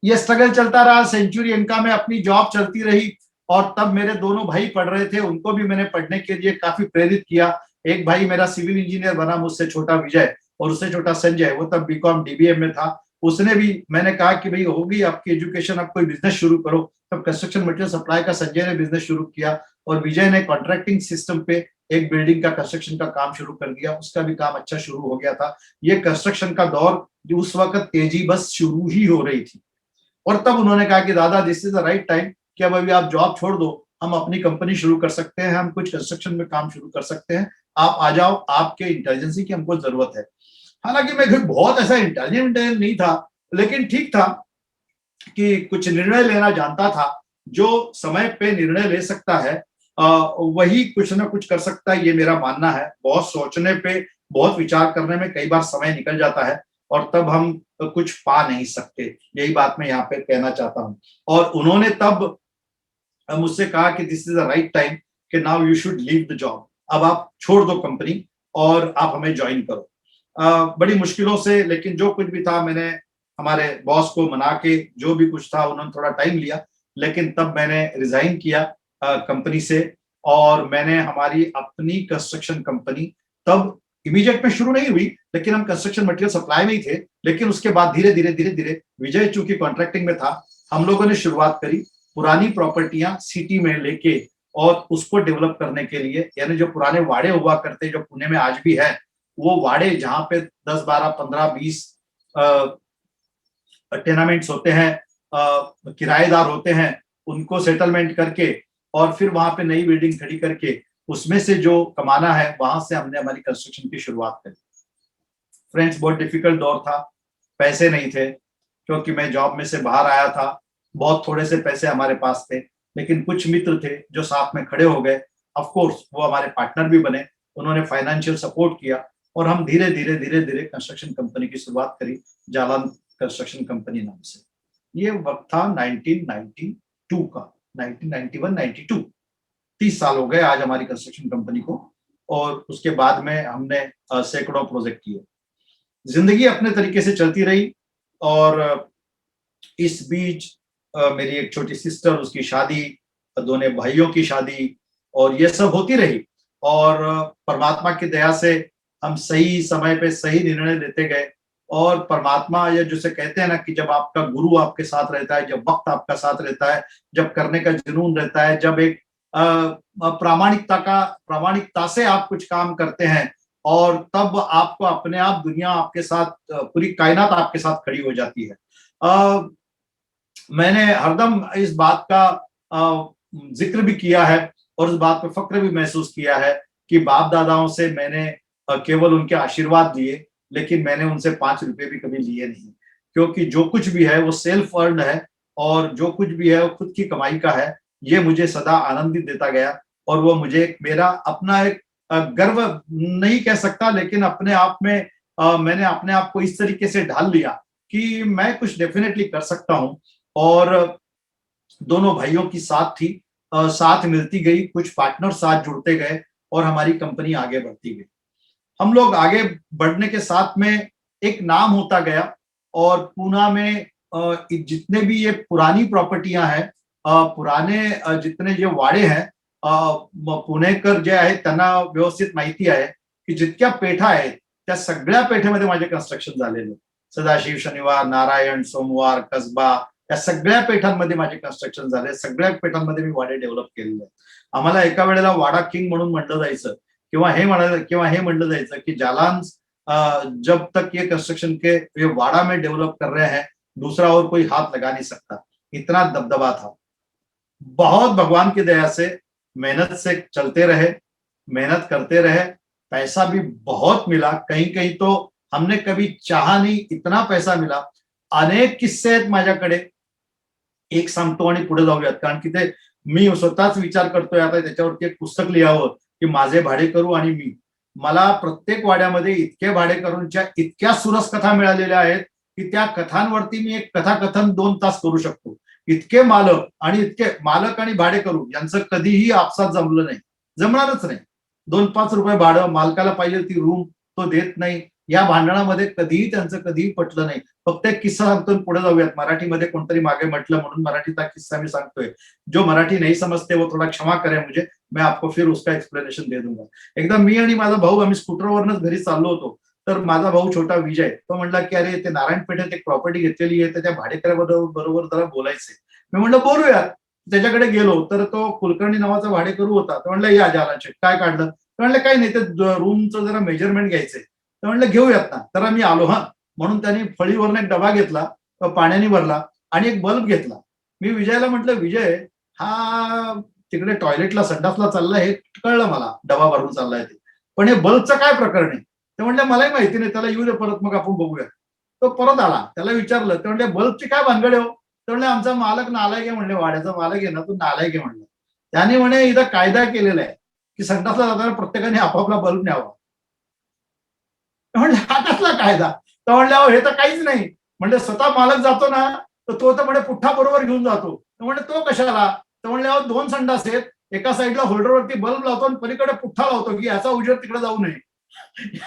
ये स्ट्रगल चलता रहा, सेंचुरी इनका में अपनी जॉब चलती रही, और तब मेरे दोनों भाई पढ़ रहे थे, उनको भी मैंने पढ़ने के लिए काफी प्रेरित किया। एक भाई मेरा सिविल इंजीनियर बना, मुझसे छोटा विजय, और उससे छोटा संजय, वो तब बीकॉम डीबीएम में था। उसने भी, मैंने कहा कि भाई होगी आपकी एजुकेशन, आप कोई बिजनेस शुरू करो। तब कंस्ट्रक्शन मटेरियल सप्लाई का संजय ने बिजनेस शुरू किया, और विजय ने कॉन्ट्रैक्टिंग सिस्टम पे एक बिल्डिंग का कंस्ट्रक्शन का काम शुरू कर दिया। उसका भी काम अच्छा शुरू हो गया था। ये कंस्ट्रक्शन का दौर जो उस वक्त तेजी बस शुरू ही हो रही थी, और तब उन्होंने कहा कि दादा this is the right time कि अब अभी आप जॉब छोड़ दो, हम अपनी कंपनी शुरू कर सकते हैं, हम कुछ कंस्ट्रक्शन में काम शुरू कर सकते हैं, आप आ जाओ, आपके इंटेलिजेंसी की हमको जरूरत है। हालांकि मैं कोई बहुत ऐसा इंटेलिजेंट नहीं था, लेकिन ठीक था कि कुछ निर्णय लेना जानता था। जो समय पे निर्णय ले सकता है वही कुछ ना कुछ कर सकता है, ये मेरा मानना है। बहुत सोचने पे, बहुत विचार करने में कई बार समय निकल जाता है, और तब हम कुछ पा नहीं सकते। यही बात मैं यहाँ पे कहना चाहता हूँ। और उन्होंने तब मुझसे कहा कि this is the right time कि now you should leave the job, अब आप छोड़ दो कंपनी और आप हमें ज्वाइन करो। बड़ी मुश्किलों से, लेकिन जो कुछ भी था, मैंने हमारे बॉस को मना के, जो भी कुछ था, उन्होंने थोड़ा टाइम लिया, लेकिन तब मैंने रिजाइन किया कंपनी से, और मैंने हमारी अपनी कंस्ट्रक्शन कंपनी तब इमीडिएट में शुरू नहीं हुई, लेकिन हम कंस्ट्रक्शन मटेरियल सप्लाई में ही थे। लेकिन उसके बाद धीरे धीरे धीरे धीरे, विजय चूंकि कॉन्ट्रैक्टिंग में था, हम लोगों ने शुरुआत करी पुरानी प्रॉपर्टियां सिटी में लेके, और उसको डेवलप करने के लिए, यानी जो पुराने वाड़े हुआ करते, जो पुणे में आज भी है, वो वाड़े जहां पे 10 12 15 20 टेनामेंट्स होते हैं, किराएदार होते हैं, उनको सेटलमेंट करके, और फिर वहां पे नई बिल्डिंग खड़ी करके उसमें से जो कमाना है, वहां से हमने हमारी कंस्ट्रक्शन की शुरुआत करी। फ्रेंड्स, बहुत डिफिकल्ट दौर था, पैसे नहीं थे, क्योंकि मैं जॉब में से बाहर आया था, बहुत थोड़े से पैसे हमारे पास थे, लेकिन कुछ मित्र थे जो साथ में खड़े हो गए। ऑफ कोर्स वो हमारे पार्टनर भी बने, उन्होंने फाइनेंशियल सपोर्ट किया, और हम धीरे धीरे धीरे धीरे कंस्ट्रक्शन कंपनी की शुरुआत करी, जालान कंस्ट्रक्शन कंपनी नाम से। ये वक्त था 1992 का, 1991-92, 30 साल हो गए आज हमारी कंस्ट्रक्शन कंपनी को। और उसके बाद में हमने सैकड़ों प्रोजेक्ट किए। जिंदगी अपने तरीके से चलती रही, और इस बीच मेरी एक छोटी सिस्टर, उसकी शादी, दोनों भाइयों की शादी, और ये सब होती रही। और परमात्मा की दया से हम सही समय पे सही निर्णय लेते गए, और परमात्मा, या जिसे कहते हैं ना कि जब आपका गुरु आपके साथ रहता है, जब वक्त आपका साथ रहता है, जब करने का जुनून रहता है, जब एक प्रामाणिकता से आप कुछ काम करते हैं, और तब आपको अपने आप दुनिया आपके साथ, पूरी कायनात आपके साथ खड़ी हो जाती है। मैंने हरदम इस बात का जिक्र भी किया है, और इस बात पे फक्र भी महसूस किया है कि बाप दादाओं से मैंने केवल उनके आशीर्वाद लिए, लेकिन मैंने उनसे 5 रुपए भी कभी लिए नहीं, क्योंकि जो कुछ भी है वो सेल्फ अर्न है, और जो कुछ भी है वो खुद की कमाई का है। ये मुझे सदा आनंदित देता गया, और वो मुझे मेरा अपना एक गर्व नहीं कह सकता, लेकिन अपने आप में मैंने अपने आप को इस तरीके से ढाल लिया कि मैं कुछ डेफिनेटली कर सकता हूँ। और दोनों भाइयों की साथ थी, साथ मिलती गई, कुछ पार्टनर साथ जुड़ते गए, और हमारी कंपनी आगे बढ़ती गई। हम लोग आगे बढ़ने के साथ में एक नाम होता गया, और पूना में जितने भी ये पुरानी प्रॉपर्टियां हैं, पुराने जितने ये वाडे हैं, पुणेकर जे आहेत त्यांना व्यवस्थित माहिती आहे की जितक्या पेठा आहेत त्या सगळ्या पेठेमध्ये माझे कन्स्ट्रक्शन झालेले, सदाशिव, शनिवार, नारायण, सोमवार, कसबा, या सगळ्या पेठांमध्ये माझे कन्स्ट्रक्शन झाले, सगळ्या पेठांमध्ये मी वाडे डेव्हलप केलेले आहेत। आम्हाला एका वेळेला वाडा किंग म्हणून म्हटलं जायचं, किंवा हे म्हणलं जायचं की जालान जब तक ये कंस्ट्रक्शन के ये वाड़ा में डेवलप कर रहे हैं, दूसरा और कोई हाथ लगा नहीं सकता, इतना दबदबा था। बहुत भगवान की दया से मेहनत से चलते रहे, मेहनत करते रहे, पैसा भी बहुत मिला, कहीं कहीं तो हमने कभी चाहा नहीं इतना पैसा मिला। अनेक किस्से आहेत माझ्याकडे, एक सांगतो आणि पुढे जाऊयात, कारण की ते मी स्वतःच विचार करतोय आता त्याच्यावरती एक पुस्तक लिहावं की माझे भाडेकरू आणि मी। मला प्रत्येक वाड्यामध्ये इतके भाडेकरूंच्या इतक्या सुरस कथा मिळालेल्या आहेत की त्या कथांवरती मी एक कथाकथन 2 तास करू शकतो. इतके मालक आणि भाडेकरू यांचं कधीही आपसात जमलं नाही, जमणारच नाही. 2-5 रुपये भाडं मालकाला पाहिजे ती रूम तो देत नाही, या भांडणामध्ये कधीही त्यांचं कधीही पटलं नाही. फक्त एक किस्सा सांगतो पुढे जाऊयात. मराठीमध्ये कोणतरी मागे म्हटलं म्हणून मराठीचा किस्सा मी सांगतोय. जो मराठी नहीं समजते वो थोड़ा क्षमा करें मुझे, मैं आपको फिर उसका एक्सप्लेनेशन दे दूंगा. एकदा मी आणि माझा भाऊ आम्ही स्कूटरवरनच घरी चाललो होतो. तर माझा भाऊ छोटा विजय तो म्हणला की अरे ते नारायणपेठेत एक प्रॉपर्टी घेतलेली आहे, त्या भाडेकऱ्याबरोबर जरा बोलायचंय. मी म्हणलं बोलूयात. त्याच्याकडे गेलो तर तो कुलकर्णी नावाचा भाडेकरू होता. तो म्हणला या जालाचे काय काढलं. तो म्हणलं काही नाही, ते रूमचं जरा मेजरमेंट घ्यायचंय. तर म्हणलं घेऊयात ना. तर मी आलो हा म्हणून त्यांनी फळीवरनं एक डबा घेतला, पाण्याने भरला आणि एक बल्ब घेतला. मी विजयला म्हटलं विजय हा तिकडे टॉयलेटला संडासला चाललाय हे कळलं मला, डबा भरून चाललाय ते, पण हे बल्बचं काय प्रकरण आहे. ते म्हणले मलाही माहिती नाही, त्याला येऊ दे परत मग आपण बघूया. तो परत आला, त्याला विचारलं. ते म्हणले बल्बची काय भानगड हो. ते म्हणले आमचा मालक नालायक आहे म्हणले, वाड्याचा मालक आहे ना तो नालायक आहे म्हणलं. त्याने म्हणे इथं कायदा केलेला आहे की संडासला जाताना प्रत्येकाने आपापला बल्ब न्यावा. म्हणले हा कसला कायदा. तर म्हणले अहो हे तर काहीच नाही. म्हणजे स्वतः मालक जातो ना तर तो तर म्हणे पुठ्ठा बरोबर घेऊन जातो. म्हणजे तो कशाला. तर म्हणले अहो 2 संडास आहेत, एका साईडला होल्डरवरती बल्ब लावतो आणि पलीकडे पुठ्ठा लावतो की याचा उजेड तिकडे जाऊ नये.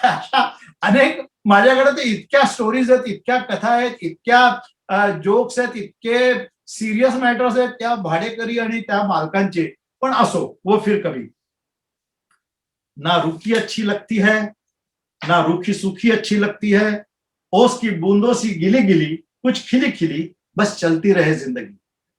अशा अनेक माझ्याकडे ते इतक्या स्टोरीज आहेत, इतक्या कथा आहेत, इतक्या जोक्स आहेत, इतके सिरियस मॅटर्स आहेत त्या भाडेकरी आणि त्या मालकांचे. पण असो वो फिर कभी. ना रुखी अच्छी लगती है ना रूखी सूखी अच्छी लगती है, ओस की बूंदों सी गिली गिली कुछ खिली खिली, बस चलती रहे जिंदगी.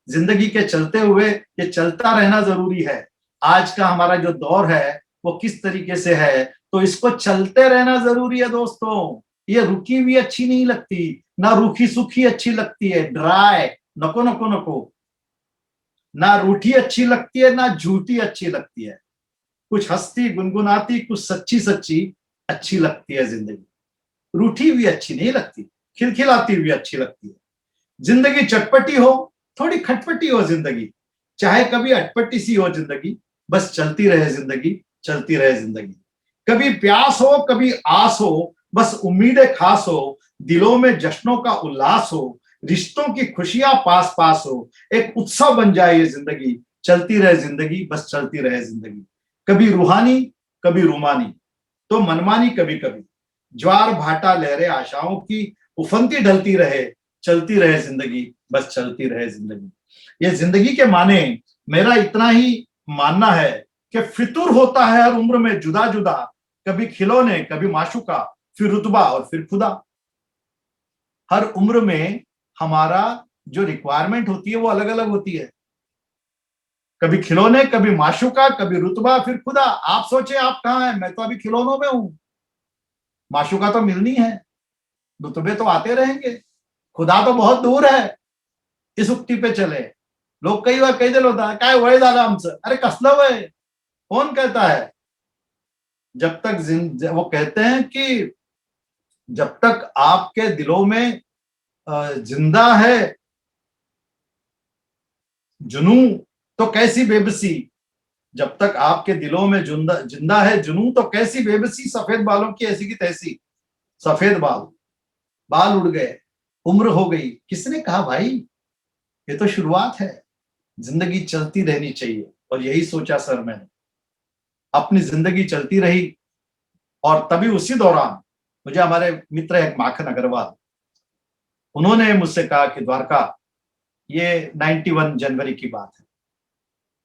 जिंदगी के चलते हुए ये चलता रहना जरूरी है. आज का हमारा जो दौर है वो किस तरीके से है, तो इसको चलते रहना जरूरी है दोस्तों. ये रुकी हुई अच्छी नहीं लगती, ना रूखी सूखी अच्छी लगती है, ड्राई नको नको नको. ना रूठी अच्छी लगती है ना झूठी अच्छी लगती है. कुछ हंसती गुनगुनाती कुछ सच्ची सच्ची अच्छी लगती है जिंदगी. रूठी हुई अच्छी नहीं लगती, खिलखिलाती हुई अच्छी लगती है. जिंदगी चटपटी हो थोड़ी खटपटी हो जिंदगी, चाहे कभी अटपटी सी हो जिंदगी, बस चलती रहे जिंदगी, चलती रहे जिंदगी. कभी प्यास हो कभी आस हो, बस उम्मीदें खास हो, दिलों में जश्नों का उल्लास हो, रिश्तों की खुशियां पास पास हो, एक उत्सव बन जाए ये जिंदगी, चलती रहे जिंदगी, बस चलती रहे जिंदगी. कभी रूहानी कभी रूमानी तो मनमानी कभी कभी, ज्वार भाटा लहरें आशाओं की उफनती ढलती रहे, चलती रहे जिंदगी, बस चलती रहे जिंदगी. ये जिंदगी के माने मेरा इतना ही मानना है कि फितूर होता है हर उम्र में जुदा जुदा, कभी खिलौने कभी माशुका फिर रुतबा और फिर खुदा. हर उम्र में हमारा जो रिक्वायरमेंट होती है वो अलग अलग होती है. कभी खिलौने कभी माशुका कभी रुतबा फिर खुदा. आप सोचे आप कहाँ हैं, मैं तो अभी खिलौनों में हूं. माशुका तो मिलनी है, रुतबे तो आते रहेंगे, खुदा तो बहुत दूर है. इस उक्ति पे चले. लोग कई बार कही दिल होता है काय वय झालं आमचं. अरे कसलं वय, कौन कहता है. जब तक वो कहते हैं कि जब तक आपके दिलों में जिंदा है जुनू तो कैसी बेबसी, जब तक आपके दिलों में जिंदा है जुनू तो कैसी बेबसी, सफेद बालों की ऐसी की तैसी. सफेद बाल उड़ गए, उम्र हो गई. किसने कहा भाई, ये तो शुरुआत है. जिंदगी चलती रहनी चाहिए और यही सोचा सर मैंने. अपनी जिंदगी चलती रही और तभी उसी दौरान मुझे हमारे मित्र एक माखन अग्रवाल, उन्होंने मुझसे कहा कि द्वारका ये 91 जनवरी की बात है.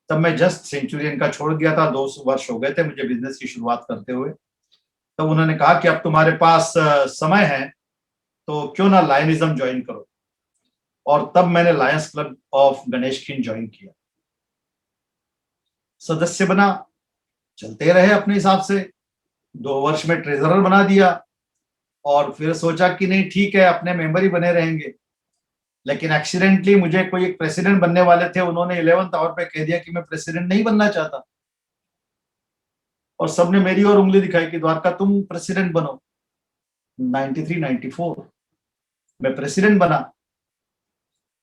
तब मैं जस्ट सेंचुरियन का छोड़ दिया था, 2 वर्ष हो गए थे मुझे बिजनेस की शुरुआत करते हुए. तब उन्होंने कहा कि अब तुम्हारे पास समय है तो क्यों ना लायनिज्म ज्वाइन करो. और तब मैंने Lions Club of Ganesh Khind join किया, सदस्य बना, चलते रहे अपने हिसाब से. 2 वर्ष में ट्रेजरर बना दिया और फिर सोचा कि नहीं ठीक है अपने मेंबर ही बने रहेंगे. लेकिन एक्सीडेंटली मुझे कोई एक प्रेसिडेंट बनने वाले थे, उन्होंने 11th आवर पे कह दिया कि मैं प्रेसिडेंट नहीं बनना चाहता. और सबने मेरी ओर उंगली दिखाई कि द्वारका तुम प्रेसिडेंट बनो. 93-94 मैं प्रेसिडेंट बना.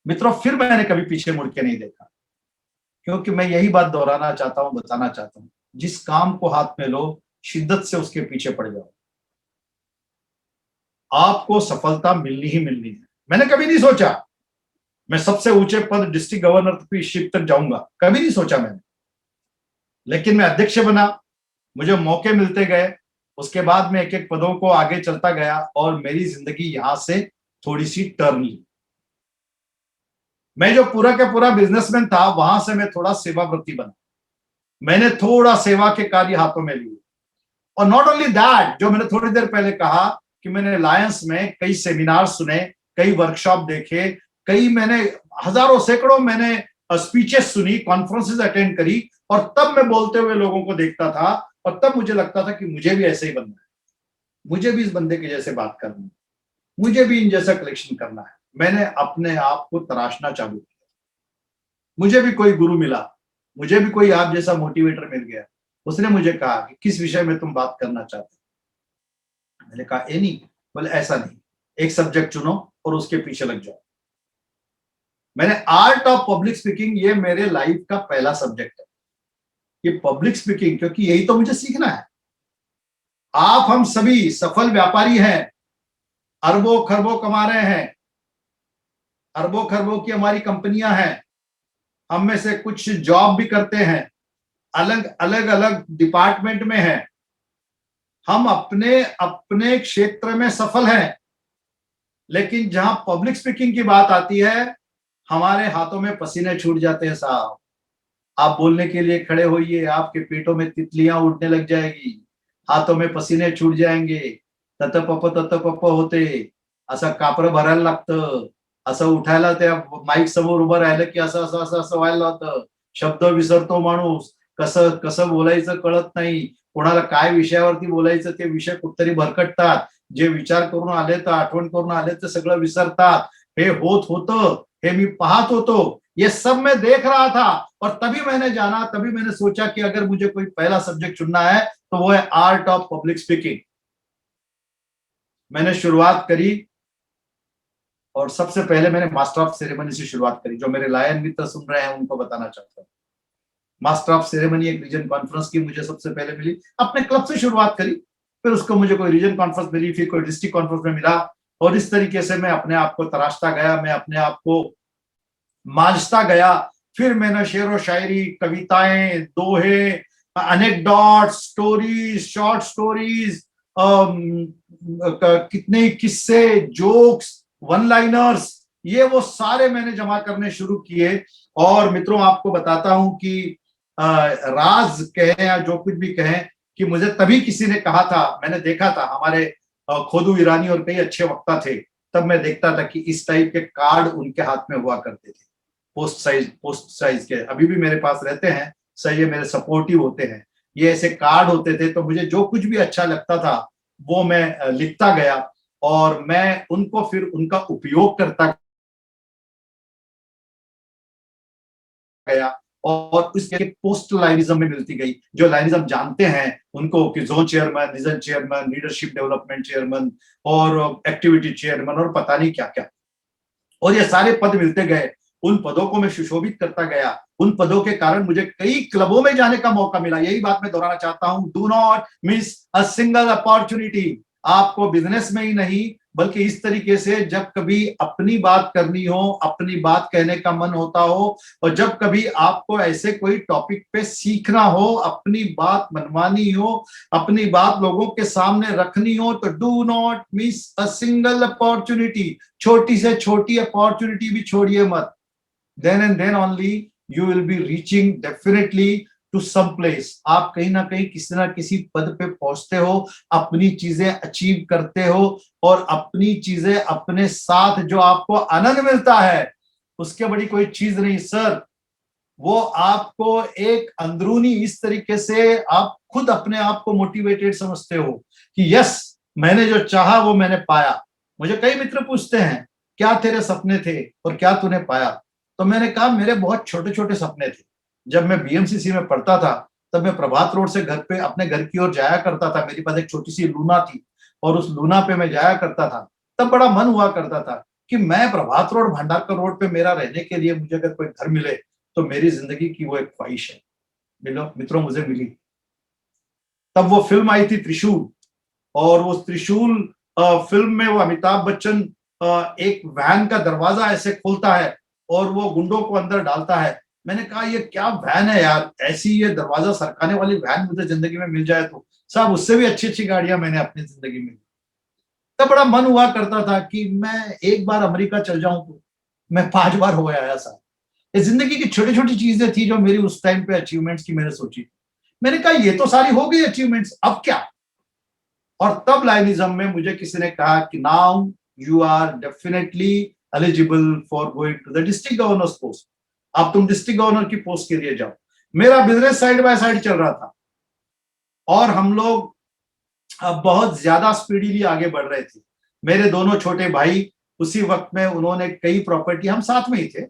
मित्रों फिर मैंने कभी पीछे मुड़ के नहीं देखा, क्योंकि मैं यही बात दोहराना चाहता हूं, बताना चाहता हूं. जिस काम को हाथ में लो शिद्दत से उसके पीछे पड़ जाओ, आपको सफलता मिलनी ही मिलनी है। मैंने कभी नहीं सोचा मैं सबसे ऊंचे पद डिस्ट्रिक्ट गवर्नरशिप तक जाऊंगा, कभी नहीं सोचा मैंने, लेकिन मैं अध्यक्ष बना, मुझे मौके मिलते गए, उसके बाद में एक एक पदों को आगे चलता गया और मेरी जिंदगी यहां से थोड़ी सी टर्न ली। मैं जो पूरा का पूरा बिजनेसमैन था, वहां से मैं थोड़ा सेवाव्रती बना, मैंने थोड़ा सेवा के कार्य हाथों में लिए। और नॉट ओनली दैट, जो मैंने थोड़ी देर पहले कहा कि मैंने लायंस में कई सेमिनार सुने, कई वर्कशॉप देखे, कई मैंने हजारों सैकड़ों मैंने स्पीचेस सुनी, कॉन्फ्रेंसेस अटेंड करी, और तब मैं बोलते हुए लोगों को देखता था और तब मुझे लगता था कि मुझे भी ऐसे ही बनना है, मुझे भी इस बंदे के जैसे बात करनी है, मुझे भी इन जैसा कलेक्शन करना है। मैंने अपने आप को तराशना चालू किया, मुझे भी कोई गुरु मिला, मुझे भी कोई आप जैसा मोटिवेटर मिल गया, उसने मुझे कहा कि किस विषय में तुम बात करना चाहते हो। मैंने कहा ए नहीं, बोले ऐसा नहीं, एक सब्जेक्ट चुनो और उसके पीछे लग जाओ। मैंने आर्ट ऑफ पब्लिक स्पीकिंग, ये मेरे लाइफ का पहला सब्जेक्ट है, ये पब्लिक स्पीकिंग, क्योंकि यही तो मुझे सीखना है। आप हम सभी सफल व्यापारी हैं, अरबों खरबों कमा रहे हैं, अरबों खरबों की हमारी कंपनियां हैं, हम में से कुछ जॉब भी करते हैं, अलग अलग अलग डिपार्टमेंट में हैं, हम अपने अपने क्षेत्र में सफल हैं, लेकिन जहां पब्लिक स्पीकिंग की बात आती है, हमारे हाथों में पसीने छूट जाते हैं साहब। आप बोलने के लिए खड़े होइए, आपके पेटों में तितलियां उड़ने लग जाएगी, हाथों में पसीने छूट जाएंगे, तत पप होते, असं कापर भरायला लागतं, असं उठायला त्या माईक समोर उभं राहिलं की असं असं असं असं व्हायला होतं, शब्द विसरतो माणूस, कसं कसं बोलायचं कळत नाही, कोणाला काय विषयावरती बोलायचं ते विषय कुठतरी भरकटतात, जे विचार करून आले तर आठवण करून आले तर सगळं विसरतात, हे होत होतं, हे मी पाहत होतो, ये सब मैं देख रहा था। और तभी मैंने जाना, तभी मैंने सोचा कि अगर मुझे कोई पहला सब्जेक्ट चुनना है तो वो है आर्ट ऑफ पब्लिक स्पीकिंग। मैंने शुरुआत करी और सबसे पहले मैंने मास्टर ऑफ सेरेमनी से शुरुआत करी। जो मेरे लायन मित्र सुन रहे हैं उनको बताना चाहता हूँ, मास्टर ऑफ सेरेमनी एक रीजन कॉन्फ्रेंस की मुझे सबसे पहले मिली, अपने क्लब से शुरुआत करी, फिर उसको मुझे कोई रीजन कॉन्फ्रेंस मिली, फिर कोई डिस्ट्रिक्ट कॉन्फ्रेंस में मिला, और इस तरीके से मैं अपने आप को तराशता गया, मैं अपने आप को मांझता गया। फिर मैंने शेर व शायरी, कविताएं, दोहे, अनेक्डोट्स, स्टोरीज, शॉर्ट स्टोरीज, कितने किस्से, जोक्स, वन लाइनर्स, ये वो सारे मैंने जमा करने शुरू किए। और मित्रों, आपको बताता हूं कि राज कहें या जो कुछ भी कहें, कि मुझे तभी किसी ने कहा था, मैंने देखा था हमारे खोदू ईरानी और कई अच्छे वक्ता थे, तब मैं देखता था कि इस टाइप के कार्ड उनके हाथ में हुआ करते थे, पोस्ट साइज के, अभी भी मेरे पास रहते हैं, सही है, मेरे सपोर्टिव होते हैं, ये ऐसे कार्ड होते थे। तो मुझे जो कुछ भी अच्छा लगता था वो मैं लिखता गया और मैं उनको फिर उनका उपयोग करता गया, और उसके पोस्ट लाइनिज्म में मिलती गई। जो लाइनिज्म जानते हैं उनको, कि zone chairman, region chairman, leadership development chairman और एक्टिविटी चेयरमैन और पता नहीं क्या क्या, और ये सारे पद मिलते गए। उन पदों को मैं सुशोभित करता गया, उन पदों के कारण मुझे कई क्लबों में जाने का मौका मिला। यही बात मैं दोहराना चाहता हूं, do not miss a single opportunity. आपको बिजनेस में ही नहीं बल्कि इस तरीके से जब कभी अपनी बात करनी हो, अपनी बात कहने का मन होता हो, और जब कभी आपको ऐसे कोई टॉपिक पे सीखना हो, अपनी बात मनवानी हो, अपनी बात लोगों के सामने रखनी हो, तो do not miss a single opportunity. छोटी से छोटी अपॉर्चुनिटी भी छोड़िए मत। then and then only you will be reaching definitely to some place। आप कहीं ना कहीं किसी ना किसी पद पे पहुंचते हो, अपनी चीजें अचीव करते हो, और अपनी चीजें अपने साथ जो आपको आनंद मिलता है उसके बड़ी कोई चीज नहीं सर। वो आपको एक अंदरूनी इस तरीके से आप खुद अपने आप को मोटिवेटेड समझते हो कि यस, मैंने जो चाहा वो मैंने पाया। मुझे कई मित्र पूछते हैं क्या तेरे सपने थे और क्या तूने पाया, तो मैंने कहा मेरे बहुत छोटे छोटे सपने थे। जब मैं बीएमसीसी में पढ़ता था तब मैं प्रभात रोड से घर पे अपने घर की ओर जाया करता था, मेरे पास एक छोटी सी लूना थी और उस लूना पे मैं जाया करता था। तब बड़ा मन हुआ करता था कि मैं प्रभात रोड, भंडारकर रोड पे मेरा रहने के लिए मुझे अगर कोई घर मिले तो मेरी जिंदगी की वो एक ख्वाहिश है। मिलो मित्रों, मुझे मिली। तब वो फिल्म आई थी त्रिशूल, और वो त्रिशूल फिल्म में वो अमिताभ बच्चन एक वैन का दरवाजा ऐसे खोलता है और वो गुंडों को अंदर डालता है। मैंने कहा ये क्या वैन है यार, ऐसी ये दरवाजा सरकाने वाली वैन मुझे जिंदगी में मिल जाए तो साहब, उससे भी अच्छी अच्छी गाड़ियां मैंने अपनी जिंदगी में। तब बड़ा मन हुआ करता था कि मैं एक बार अमेरिका चल जाऊं, तो मैं 5 बार हो आया साहब। ये जिंदगी की छोटी छोटी चीजें थी जो मेरी उस टाइम पे अचीवमेंट्स की मैंने सोची। मैंने कहा ये तो सारी हो गई अचीवमेंट्स, अब क्या। और तब लाइनिज्म में मुझे किसी ने कहा कि now you are definitely eligible for going to the district governor's post, अब तुम डिस्ट्रिक्ट गवर्नर की पोस्ट के लिए जाओ। मेरा बिजनेस साइड बाय साइड चल रहा था और हम लोग अब बहुत ज्यादा स्पीडीली आगे बढ़ रहे थे। मेरे दोनों छोटे भाई उसी वक्त में उन्होंने कई प्रॉपर्टी, हम साथ में ही थे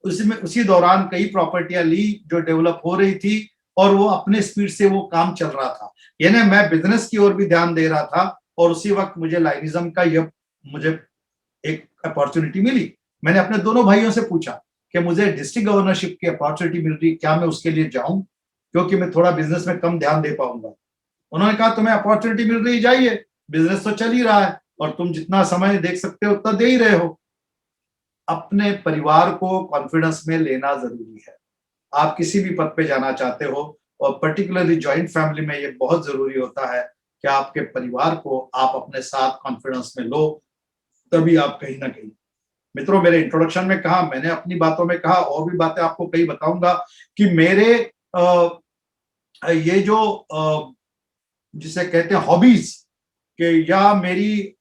उसी दौरान कई प्रॉपर्टियां ली जो डेवलप हो रही थी, और वो अपने स्पीड से वो काम चल रहा था। यानी मैं बिजनेस की ओर भी ध्यान दे रहा था और उसी वक्त मुझे लाइनिज्म का यह मुझे एक अपॉर्चुनिटी मिली। मैंने अपने दोनों भाइयों से पूछा कि मुझे डिस्ट्रिक्ट गवर्नरशिप की अपॉर्चुनिटी मिल रही, क्या मैं उसके लिए जाऊं, क्योंकि मैं थोड़ा बिजनेस में कम ध्यान दे पाऊंगा। उन्होंने कहा तुम्हें अपॉर्चुनिटी मिल रही, जाइए, बिजनेस तो चल ही रहा है और तुम जितना समय देख सकते हो उतना दे ही रहे हो। अपने परिवार को कॉन्फिडेंस में लेना जरूरी है। आप किसी भी पद पे जाना चाहते हो, और पर्टिकुलरली जॉइंट फैमिली में ये बहुत जरूरी होता है कि आपके परिवार को आप अपने साथ कॉन्फिडेंस में लो, तभी आप कहीं ना कहीं। मित्रों, मेरे इंट्रोडक्शन में कहा, मैंने अपनी बातों में कहा, और भी बातें आपको कई बताऊंगा कि मेरे ये जो जिसे कहते हैं हॉबीज के, या मेरी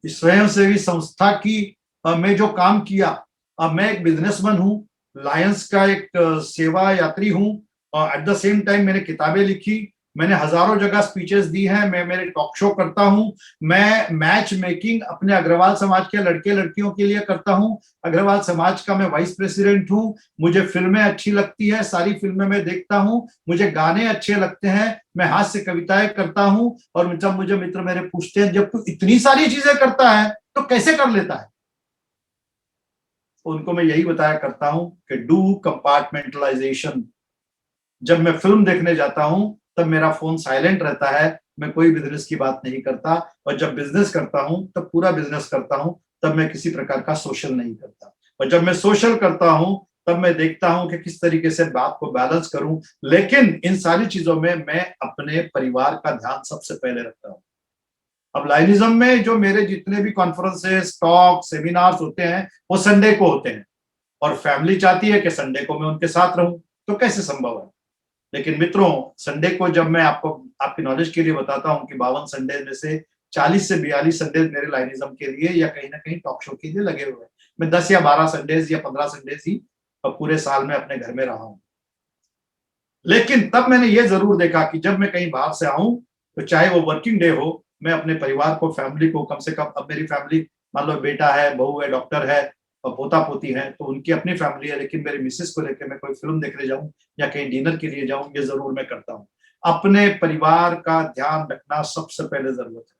स्वयंसेवी संस्था की में जो काम किया, मैं एक बिजनेसमैन हूँ, लायंस का एक सेवा यात्री हूँ, एट द सेम टाइम मैंने किताबें लिखी, मैंने हजारों जगह स्पीचेस दी हैं, मैं मेरे टॉक शो करता हूं, मैं मैच मेकिंग अपने अग्रवाल समाज के लड़के लड़कियों के लिए करता हूं, अग्रवाल समाज का मैं वाइस प्रेसिडेंट हूं, मुझे फिल्में अच्छी लगती है, सारी फिल्में मैं देखता हूं, मुझे गाने अच्छे लगते हैं, मैं हास्य कविताएं करता हूं। और जब मुझे मित्र मेरे पूछते हैं जब तू इतनी सारी चीजें करता है तो कैसे कर लेता है, उनको मैं यही बताया करता हूं कि डू कंपार्टमेंटलाइजेशन। जब मैं फिल्म देखने जाता हूं तब मेरा फोन साइलेंट रहता है, मैं कोई बिजनेस की बात नहीं करता, और जब बिजनेस करता हूं तब पूरा बिजनेस करता हूं, तब मैं किसी प्रकार का सोशल नहीं करता। और जब मैं सोशल करता हूं तब मैं देखता हूं कि किस तरीके से बात को बैलेंस करूं, लेकिन इन सारी चीजों में मैं अपने परिवार का ध्यान सबसे पहले रखता हूं। अब लाइनिज्म में जो मेरे जितने भी कॉन्फ्रेंसेस, टॉक, सेमिनार्स होते हैं वो संडे को होते हैं, और फैमिली चाहती है कि संडे को मैं उनके साथ रहूं, तो कैसे संभव है। लेकिन मित्रों, संडे को जब मैं आपको आपकी नॉलेज के लिए बताता हूं कि 52 संडे में से 40 से 42 संडे मेरे लाइनिज्म के लिए या कहीं ना कहीं टॉक शो के लिए लगे हुए हैं। मैं 10 या 12 संडेज या 15 संडेज ही पूरे साल में अपने घर में रहा हूं। लेकिन तब मैंने ये जरूर देखा कि जब मैं कहीं बाहर से आऊं तो चाहे वो वर्किंग डे हो, मैं अपने परिवार को, फैमिली को कम से कम, अब मेरी फैमिली मान लो बेटा है, बहू है, डॉक्टर है और पोता पोती है, तो उनकी अपनी फैमिली है, लेकिन मेरे मिसेस को लेकर मैं कोई फिल्म देखने जाऊं या कहीं डिनर के लिए जाऊं, ये जरूर मैं करता हूं। अपने परिवार का ध्यान रखना सबसे पहले जरूरत है।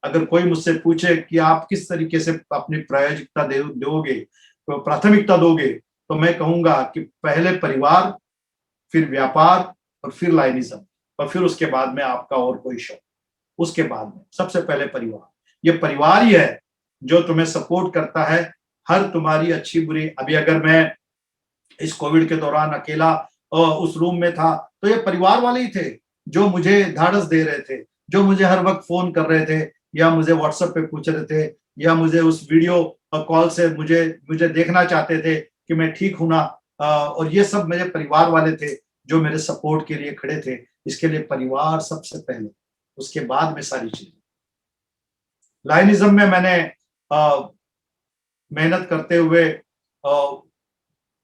अगर कोई मुझसे पूछे कि आप किस तरीके से अपनी प्रायोगिकता दोगे, तो प्राथमिकता दोगे, तो मैं कहूंगा कि पहले परिवार, फिर व्यापार, और फिर लाइनिज्म, और फिर उसके बाद में आपका और कोई शौक। उसके बाद में सबसे पहले परिवार। ये परिवार ही है जो तुम्हें सपोर्ट करता है हर तुम्हारी अच्छी बुरी। अभी अगर मैं इस कोविड के दौरान अकेला उस रूम में था, तो ये परिवार वाले ही थे जो मुझे धाड़स दे रहे थे, जो मुझे हर वक्त फोन कर रहे थे, या मुझे व्हाट्सएप पे पूछ रहे थे, या मुझे उस वीडियो कॉल से मुझे मुझे देखना चाहते थे कि मैं ठीक हूं ना। और ये सब मेरे परिवार वाले थे जो मेरे सपोर्ट के लिए खड़े थे। इसके लिए परिवार सबसे पहले, उसके बाद में सारी चीजें। लाइनिज्म में मैंने मेहनत करते हुए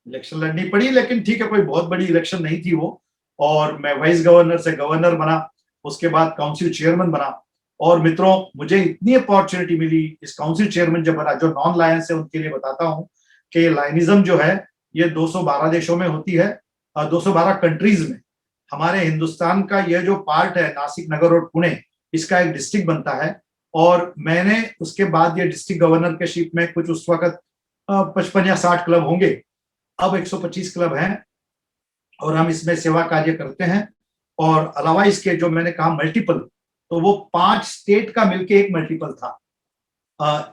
इलेक्शन लड़नी पड़ी, लेकिन ठीक है, कोई बहुत बड़ी इलेक्शन नहीं थी वो, और मैं वाइस गवर्नर से गवर्नर बना, उसके बाद काउंसिल चेयरमैन बना। और मित्रों, मुझे इतनी अपॉर्चुनिटी मिली इस काउंसिल चेयरमैन जब बना, जो नॉन लायंस है उनके लिए बताता हूँ कि लाइनिज्म जो है ये 212 देशों में होती है, 212 कंट्रीज में। हमारे हिंदुस्तान का यह जो पार्ट है, नासिक, नगर और पुणे, इसका एक डिस्ट्रिक्ट बनता है। और मैंने उसके बाद ये डिस्ट्रिक्ट गवर्नर के शिप में कुछ उस वक्त 55 या 60 क्लब होंगे, अब 125 क्लब हैं, और हम इसमें सेवा कार्य करते हैं। और अलावा इसके जो मैंने कहा मल्टीपल, तो वो 5 स्टेट का मिलके एक मल्टीपल था।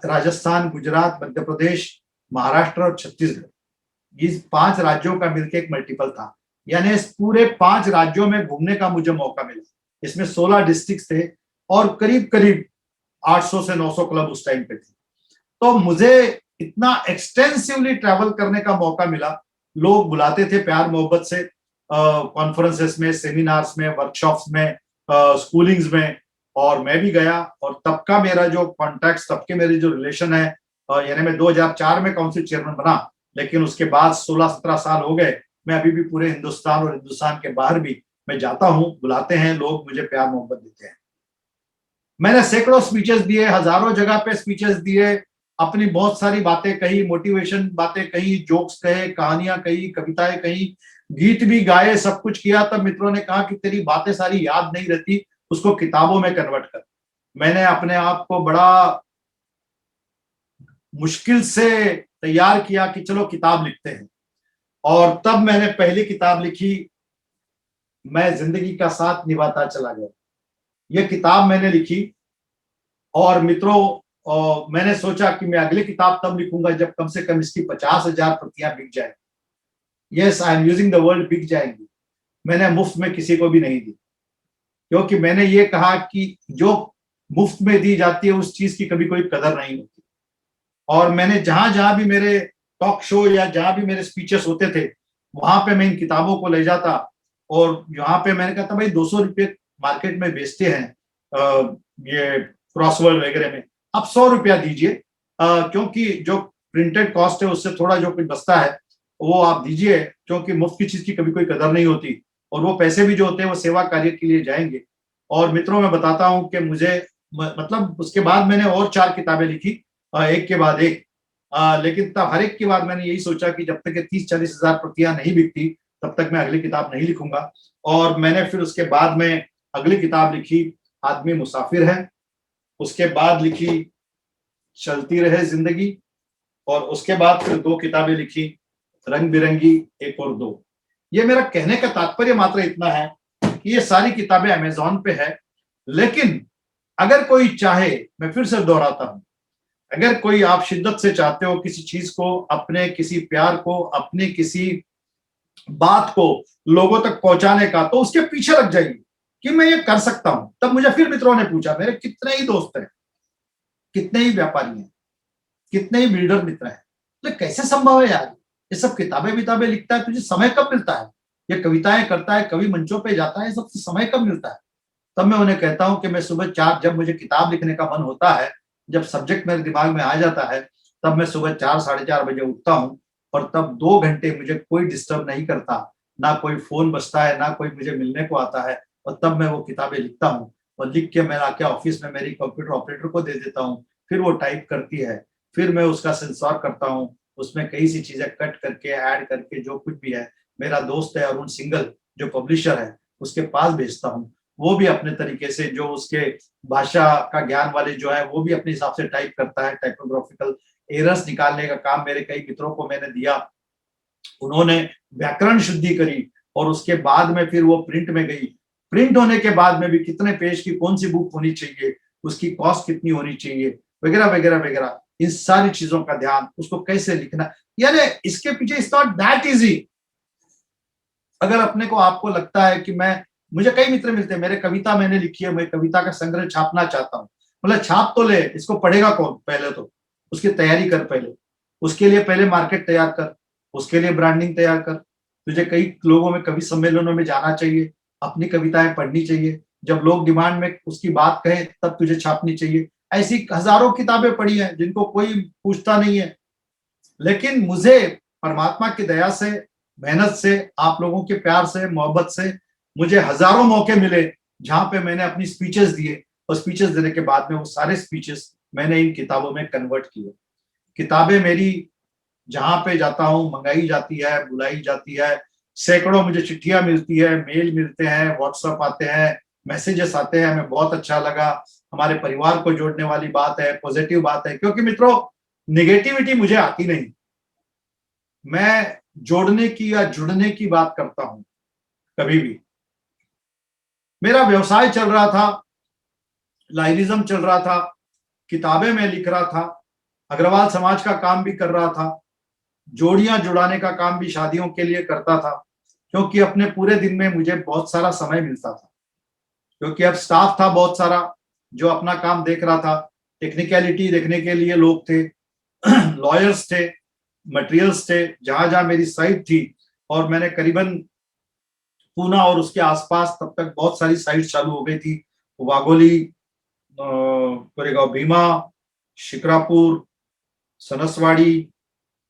राजस्थान, गुजरात, मध्य प्रदेश, महाराष्ट्र और छत्तीसगढ़, इस 5 राज्यों का मिलके एक मल्टीपल था। यानी इस पूरे 5 राज्यों में घूमने का मुझे मौका मिला। इसमें 16 डिस्ट्रिक्ट थे और करीब करीब 800 से 900 क्लब उस टाइम पे थे। तो मुझे इतना एक्सटेंसिवली ट्रैवल करने का मौका मिला। लोग बुलाते थे प्यार मोहब्बत से, कॉन्फ्रेंसेस में, सेमिनार्स में, वर्कशॉप्स में, स्कूलिंग्स में, और मैं भी गया। और तब का मेरा जो कॉन्टैक्ट, तब के मेरे जो रिलेशन है, यानी मैं 2004 में काउंसिल चेयरमैन बना, लेकिन उसके बाद 16-17 साल हो गए। मैं अभी भी पूरे हिंदुस्तान और हिंदुस्तान के बाहर भी मैं जाता हूँ, बुलाते हैं लोग, मुझे प्यार मोहब्बत देते हैं। मैंने सैकड़ों स्पीचेस दिए, हजारों जगह पे स्पीचेस दिए, अपनी बहुत सारी बातें कही, मोटिवेशन बातें कही, जोक्स कहे, कहानियां कही, कविताएं कही, गीत भी गाए, सब कुछ किया। तब मित्रों ने कहा कि तेरी बातें सारी याद नहीं रहती, उसको किताबों में कन्वर्ट कर। मैंने अपने आप को बड़ा मुश्किल से तैयार किया कि चलो किताब लिखते हैं। और तब मैंने पहली किताब लिखी, मैं जिंदगी का साथ निभाता चला गया। ये किताब मैंने लिखी और मित्रों, मैंने सोचा कि मैं अगली किताब तब लिखूंगा जब कम से कम इसकी 50,000 प्रतियां बिक जाए। Yes, I am using the word बिक जाएंगी। मैंने मुफ्त में किसी को भी नहीं दी, क्योंकि मैंने ये कहा कि जो मुफ्त में दी जाती है उस चीज की कभी कोई कदर नहीं होती। और मैंने जहां जहां भी मेरे टॉक शो या जहां भी मेरे स्पीचेस होते थे, वहां पे मैं इन किताबों को ले जाता। और यहाँ पे मैंने कहा था भाई 200 रुपये मार्केट में बेचते हैं ये क्रॉसवर्ड वगैरह में, आप 100 रुपया दीजिए, क्योंकि जो प्रिंटेड कॉस्ट है उससे थोड़ा जो कुछ बचता है वो आप दीजिए, क्योंकि मुफ्त की चीज की कभी कोई कदर नहीं होती। और वो पैसे भी जो होते हैं वो सेवा कार्य के लिए जाएंगे। और मित्रों, मैं बताता हूँ कि मुझे मतलब उसके बाद मैंने और 4 किताबें लिखी, एक के बाद एक। लेकिन तब हर एक के बाद मैंने यही सोचा कि जब तक 30-40 हजार प्रतियां नहीं बिकती तब तक मैं अगली किताब नहीं लिखूंगा। और मैंने फिर उसके बाद में अगली किताब लिखी, आदमी मुसाफिर है। उसके बाद लिखी चलती रहे जिंदगी। और उसके बाद फिर 2 किताबें लिखी, रंग बिरंगी 1 और 2। ये मेरा कहने का तात्पर्य मात्र इतना है कि ये सारी किताबें अमेजोन पे है। लेकिन अगर कोई चाहे, मैं फिर से दोहराता हूं, अगर कोई आप शिद्दत से चाहते हो किसी चीज को, अपने किसी प्यार को, अपने किसी बात को लोगों तक पहुंचाने का, तो उसके पीछे लग जाइए कि मैं ये कर सकता हूं। तब मुझे फिर मित्रों ने पूछा, मेरे कितने ही दोस्त हैं, कितने ही व्यापारी हैं, कितने ही बिल्डर मित्र हैं, तो कैसे संभव है यार, ये सब किताबें विताबें लिखता है, तुझे समय कब मिलता है, ये कविताएं करता है, कवि मंचों पे जाता है, सबसे समय कब मिलता है। तब मैं उन्हें कहता हूं कि मैं सुबह 4, जब मुझे किताब लिखने का मन होता है, जब सब्जेक्ट मेरे दिमाग में आ जाता है, तब मैं सुबह 4-4:30 बजे उठता हूं। और तब 2 घंटे मुझे कोई डिस्टर्ब नहीं करता, ना कोई फोन बजता है, ना कोई मुझे मिलने को आता है। और तब मैं वो किताबें लिखता हूँ, और लिख के मैं आके ऑफिस में मेरी कंप्यूटर ऑपरेटर को दे देता हूँ, फिर वो टाइप करती है, फिर मैं उसका सेंसर करता हूँ, उसमें कई सी चीजें कट करके, ऐड करके, जो कुछ भी है, मेरा दोस्त है अरुण सिंगल जो पब्लिशर है, उसके पास भेजता हूँ। वो भी अपने तरीके से, जो उसके भाषा का ज्ञान वाले जो है, वो भी अपने हिसाब से टाइप करता है। टाइपोग्राफिकल एरर्स निकालने का काम मेरे कई मित्रों को मैंने दिया, उन्होंने व्याकरण शुद्धि करी, और उसके बाद में फिर वो प्रिंट में गई। प्रिंट होने के बाद में भी कितने पेज की कौन सी बुक होनी चाहिए, उसकी कॉस्ट कितनी होनी चाहिए, वगैरह वगैरह वगैरह, इन सारी चीजों का ध्यान, उसको कैसे लिखना, यानी इसके पीछे इट्स नॉट दैट इजी। अगर अपने को, आपको लगता है कि मैं, मुझे कई मित्र मिलते हैं, मेरे कविता मैंने लिखी है, मैं कविता का संग्रह छापना चाहता हूँ, मतलब छाप तो ले, इसको पढ़ेगा कौन, पहले तो उसकी तैयारी कर, पहले उसके लिए पहले मार्केट तैयार कर, उसके लिए ब्रांडिंग तैयार कर, तुझे कई लोगों में, कवि सम्मेलनों में जाना चाहिए, अपनी कविताएं पढ़नी चाहिए, जब लोग डिमांड में उसकी बात कहें तब तुझे छापनी चाहिए। ऐसी हजारों किताबें पढ़ी हैं जिनको कोई पूछता नहीं है। लेकिन मुझे परमात्मा की दया से, मेहनत से, आप लोगों के प्यार से, मोहब्बत से, मुझे हजारों मौके मिले जहां पे मैंने अपनी स्पीचेस दिए, और स्पीचेस देने के बाद में वो सारे स्पीचेस मैंने इन किताबों में कन्वर्ट किए। किताबें मेरी जहां पे जाता हूं मंगाई जाती है, बुलाई जाती है, सैकड़ों मुझे चिट्ठियां मिलती है, मेल मिलते हैं, व्हाट्सएप आते हैं, मैसेजेस आते हैं, हमें बहुत अच्छा लगा, हमारे परिवार को जोड़ने वाली बात है, पॉजिटिव बात है। क्योंकि मित्रों, निगेटिविटी मुझे आती नहीं, मैं जोड़ने की या जुड़ने की बात करता हूं कभी भी। मेरा व्यवसाय चल रहा था, लाइनिज्म चल रहा था, किताबें मैं लिख रहा था, अग्रवाल समाज का काम भी कर रहा था, जोड़ियां जुड़ाने का काम भी शादियों के लिए करता था, क्योंकि अपने पूरे दिन में मुझे बहुत सारा समय मिलता था, क्योंकि अब स्टाफ था बहुत सारा जो अपना काम देख रहा था, टेक्निकलिटी देखने के लिए लोग थे, लॉयर्स थे, मटेरियल्स थे, जहां जहां मेरी साइट थी। और मैंने करीबन पूना और उसके आसपास तब तक बहुत सारी साइट चालू हो गई थी, वाघोली, कोरेगांव भीमा, शिक्रापुर, सनसवाड़ी,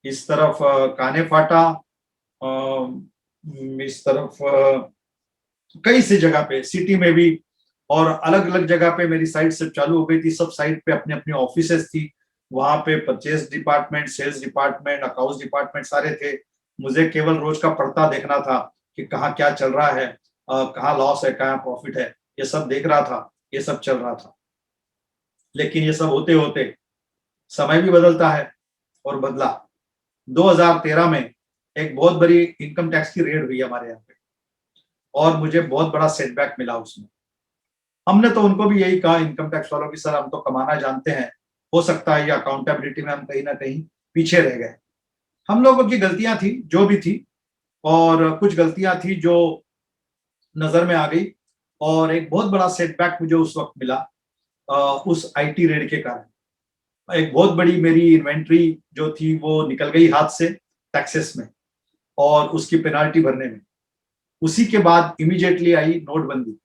इस तरफ काने फाटा, इस तरफ कई सी जगह पे सिटी में भी, और अलग अलग जगह पे मेरी साइट सब चालू हो गई थी। सब साइट पे अपने अपने ऑफिसेस थी, वहां पे purchase department, sales department, accounts department सारे थे। मुझे केवल रोज का पड़ता देखना था कि कहाँ क्या चल रहा है, कहाँ लॉस है, कहाँ प्रॉफिट है, ये सब देख रहा था, ये सब चल रहा था। लेकिन ये सब होते होते समय भी बदलता है, और बदला। 2013 में एक बहुत बड़ी इनकम टैक्स की रेड हुई हमारे यहाँ पे, और मुझे बहुत बड़ा सेटबैक मिला उसमें। हमने तो उनको भी यही कहा, इनकम टैक्स वालों की, सर हम तो कमाना जानते हैं, हो सकता है ये अकाउंटेबिलिटी में हम कहीं ना कहीं पीछे रह गए। हम लोगों की गलतियां थी जो भी थी, और कुछ गलतियां थी जो नजर में आ गई, और एक बहुत बड़ा सेटबैक मुझे उस वक्त मिला उस आईटी रेड के कारण। एक बहुत बड़ी मेरी इन्वेंट्री जो थी वो निकल गई हाथ से टैक्सेस में, और उसकी पेनाल्टी भरने में। उसी के बाद इमीडिएटली आई नोटबंदी।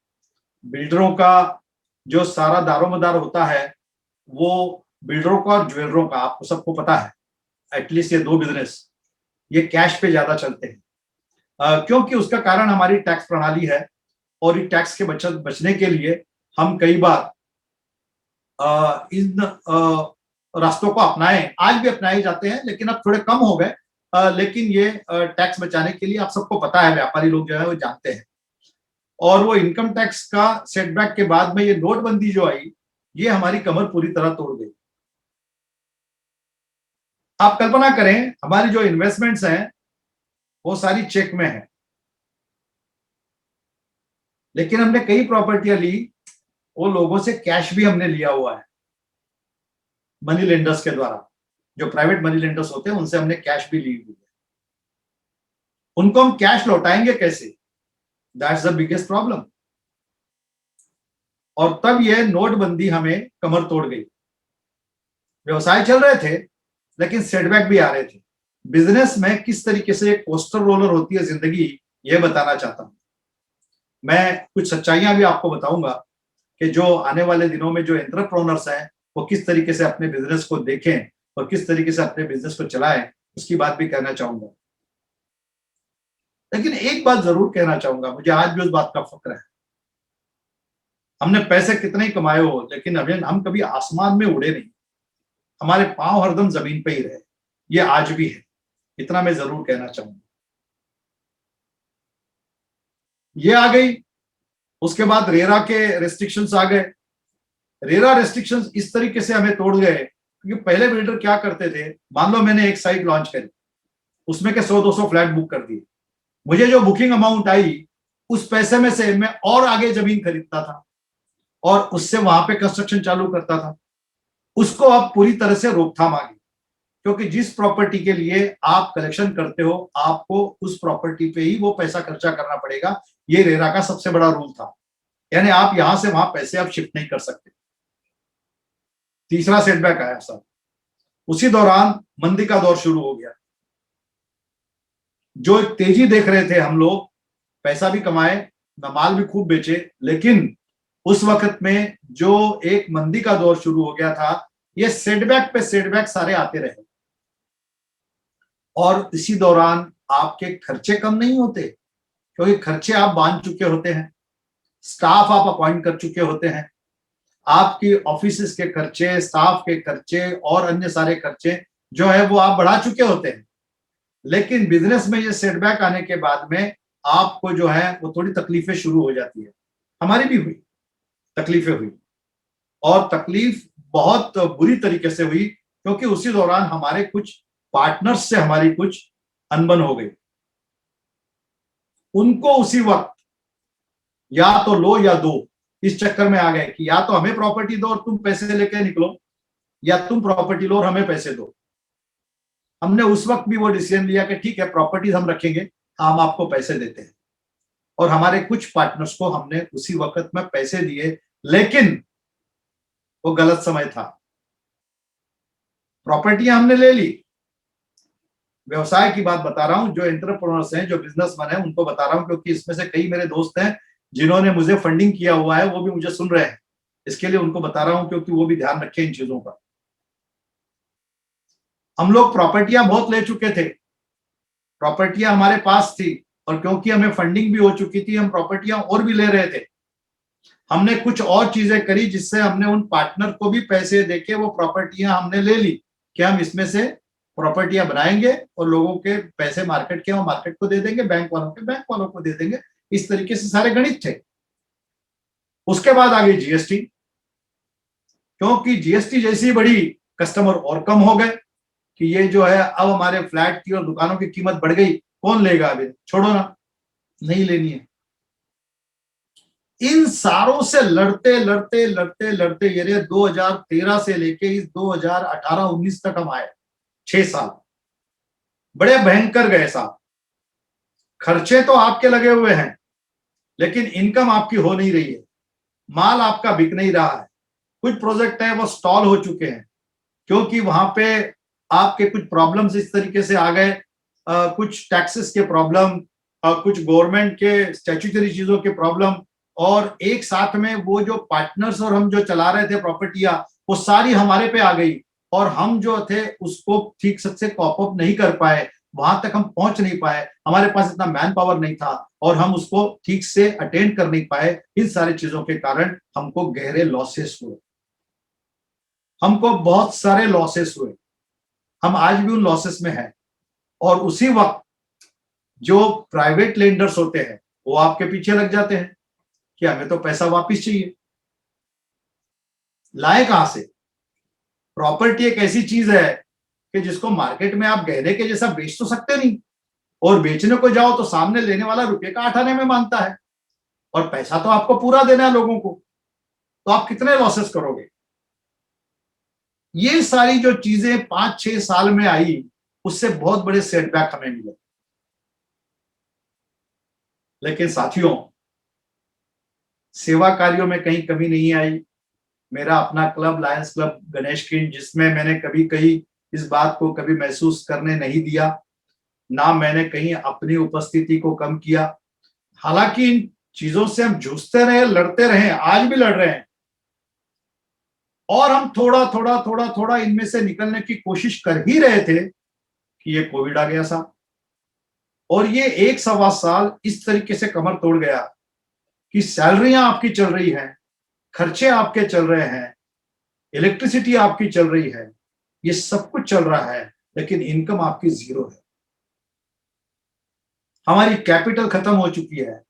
बिल्डरों का जो सारा दारोमदार होता है वो बिल्डरों का और ज्वेलरों का, आपको सबको पता है, एटलीस्ट ये दो बिजनेस ये कैश पे ज्यादा चलते हैं, क्योंकि उसका कारण हमारी टैक्स प्रणाली है। और ये टैक्स के बचने के लिए हम कई बार इन रास्तों को अपनाए, आज भी अपनाए जाते हैं, लेकिन अब थोड़े कम हो गए। लेकिन ये टैक्स बचाने के लिए, आप सबको पता है, व्यापारी लोग जो है वो जानते हैं। और वो इनकम टैक्स का सेटबैक के बाद में ये नोटबंदी जो आई, ये हमारी कमर पूरी तरह तोड़ गई। आप कल्पना करें, हमारी जो इन्वेस्टमेंट्स हैं वो सारी चेक में है, लेकिन हमने कई प्रॉपर्टियां ली, वो लोगों से कैश भी हमने लिया हुआ है, मनी लेंडर्स के द्वारा। जो प्राइवेट मनी लेंडर्स होते हैं उनसे हमने कैश भी ली हुई है। उनको हम कैश लौटाएंगे कैसे? That's the biggest problem. और तब ये नोटबंदी हमें कमर तोड़ गई। व्यवसाय चल रहे थे, लेकिन सेटबैक भी आ रहे थे। बिजनेस में किस तरीके से एक कोस्टर रोलर होती है जिंदगी, ये बताना चाहता हूं। मैं कुछ सच्चाइयां भी आपको बताऊंगा कि जो आने वाले दिनों में जो एंटरप्रेन्योर्स हैं वो किस तरीके से अपने बिजनेस को देखें और किस तरीके से अपने बिजनेस को चलाएं, उसकी बात भी कहना चाहूंगा। लेकिन एक बात जरूर कहना चाहूंगा, मुझे आज भी उस बात का फक्र है। हमने पैसे कितने ही कमाए हो, लेकिन अभी हम कभी आसमान में उड़े नहीं, हमारे पांव हरदम जमीन पे ही रहे। ये आज भी है, इतना मैं जरूर कहना चाहूंगा। ये आ गई, उसके बाद रेरा के रेस्ट्रिक्शंस आ गए। रेरा रेस्ट्रिक्शंस इस तरीके से हमें तोड़ गए, क्योंकि पहले बिल्डर क्या करते थे, मान लो मैंने एक साइट लॉन्च करी, उसमें के 100-200 फ्लैट बुक कर दिए, मुझे जो बुकिंग अमाउंट आई उस पैसे में से मैं और आगे जमीन खरीदता था और उससे वहां पे कंस्ट्रक्शन चालू करता था। उसको अब पूरी तरह से रोकथाम आ गई, क्योंकि जिस प्रॉपर्टी के लिए आप कलेक्शन करते हो आपको उस प्रॉपर्टी पे ही वो पैसा खर्चा करना पड़ेगा। ये रेरा का सबसे बड़ा रूल था, यानी आप यहां से वहां पैसे आप शिफ्ट नहीं कर सकते। तीसरा सेटबैक आया सर, उसी दौरान मंदी का दौर शुरू हो गया। जो एक तेजी देख रहे थे हम लोग, पैसा भी कमाए, माल भी खूब बेचे, लेकिन उस वक्त में जो एक मंदी का दौर शुरू हो गया था, ये सेटबैक पे सेटबैक सारे आते रहे। और इसी दौरान आपके खर्चे कम नहीं होते, क्योंकि खर्चे आप बांध चुके होते हैं, स्टाफ आप अपॉइंट कर चुके होते हैं, आपकी ऑफिस के खर्चे, स्टाफ के खर्चे और अन्य सारे खर्चे जो है वो आप बढ़ा चुके होते हैं। लेकिन बिजनेस में ये सेटबैक आने के बाद में आपको जो है वो थोड़ी तकलीफें शुरू हो जाती है। हमारी भी हुई, तकलीफें हुई, और तकलीफ बहुत बुरी तरीके से हुई, क्योंकि उसी दौरान हमारे कुछ पार्टनर्स से हमारी कुछ अनबन हो गई। उनको उसी वक्त या तो लो या दो, इस चक्कर में आ गए कि या तो हमें प्रॉपर्टी दो और तुम पैसे लेके निकलो, या तुम प्रॉपर्टी लो और हमें पैसे दो। हमने उस वक्त भी वो डिसीजन लिया कि ठीक है, प्रॉपर्टीज हम रखेंगे, हम आपको पैसे देते हैं। और हमारे कुछ पार्टनर्स को हमने उसी वक्त में पैसे दिए, लेकिन वो गलत समय था। प्रॉपर्टियां हमने ले ली। व्यवसाय की बात बता रहा हूं, जो एंटरप्रेन्योर्स हैं, जो बिजनेसमैन हैं, उनको बता रहा हूं, क्योंकि इसमें से कई मेरे दोस्त हैं जिन्होंने मुझे फंडिंग किया हुआ है, वो भी मुझे सुन रहे हैं। इसके लिए उनको बता रहा हूं, क्योंकि वो भी ध्यान रखें इन चीजों का। हम लोग प्रॉपर्टियां बहुत ले चुके थे, प्रॉपर्टियां हमारे पास थी, और क्योंकि हमें फंडिंग भी हो चुकी थी, हम प्रॉपर्टियां और भी ले रहे थे। हमने कुछ और चीजें करी जिससे हमने उन पार्टनर को भी पैसे देके वो प्रॉपर्टियां हमने ले ली कि हम इसमें से प्रॉपर्टियां बनाएंगे और लोगों के पैसे मार्केट के वो मार्केट को दे देंगे, बैंक वालों के बैंक वालों को दे देंगे। इस तरीके से सारे गणित थे। उसके बाद आ गई जीएसटी, क्योंकि जीएसटी जैसी बढ़ी, कस्टमर और कम हो गए कि ये जो है, अब हमारे फ्लैट की और दुकानों की कीमत बढ़ गई, कौन लेगा, अभी छोड़ो ना, नहीं लेनी है। इन सारों से लड़ते लड़ते लड़ते लड़ते ये 2013 से लेके इस 2018-19 तक हम आए, 6 साल बड़े भयंकर गए साहब। खर्चे तो आपके लगे हुए हैं, लेकिन इनकम आपकी हो नहीं रही है, माल आपका बिक नहीं रहा है। कुछ प्रोजेक्ट है वो स्टॉल हो चुके हैं, क्योंकि वहां पे आपके कुछ प्रॉब्लम्स इस तरीके से आ गए, कुछ टैक्सेस के प्रॉब्लम, कुछ गवर्नमेंट के स्टैट्यूटरी चीजों के प्रॉब्लम, और एक साथ में वो जो पार्टनर्स और हम जो चला रहे थे प्रॉपर्टियां, वो सारी हमारे पे आ गई, और हम जो थे उसको ठीक से कॉप अप नहीं कर पाए, वहां तक हम पहुंच नहीं पाए, हमारे पास इतना मैन पावर नहीं था, और हम उसको ठीक से अटेंड कर नहीं पाए। इन सारी चीजों के कारण हमको गहरे लॉसेस हुए, हमको बहुत सारे लॉसेस हुए। हम आज भी उन लॉसेस में हैं। और उसी वक्त जो प्राइवेट लेंडर्स होते हैं वो आपके पीछे लग जाते हैं कि हमें तो पैसा वापस चाहिए। लाए कहां से? प्रॉपर्टी एक ऐसी चीज है कि जिसको मार्केट में आप गहने के जैसा बेच तो सकते नहीं, और बेचने को जाओ तो सामने लेने वाला रुपये का 8 आने में मानता है, और पैसा तो आपको पूरा देना है लोगों को, तो आप कितने लॉसेस करोगे? ये सारी जो चीजें 5-6 साल में आई, उससे बहुत बड़े सेटबैक हमें मिले। लेकिन साथियों, सेवा कार्यों में कहीं कमी नहीं आई। मेरा अपना club Lions club Ganesh kind, जिसमें मैंने कभी कहीं इस बात को कभी महसूस करने नहीं दिया, ना मैंने कहीं अपनी उपस्थिति को कम किया। हालांकि इन चीजों से हम जूझते रहे, लड़ते रहे, आज भी लड़ रहे हैं, और हम थोड़ा थोड़ा थोड़ा थोड़ा इनमें से निकलने की कोशिश कर ही रहे थे कि ये कोविड आ गया साहब, और ये 1-1.25 साल इस तरीके से कमर तोड़ गया कि सैलरियां आपकी चल रही हैं, खर्चे आपके चल रहे हैं, इलेक्ट्रिसिटी आपकी चल रही है, ये सब कुछ चल रहा है, लेकिन इनकम आपकी जीरो है। हमारी कैपिटल खत्म हो चुकी है,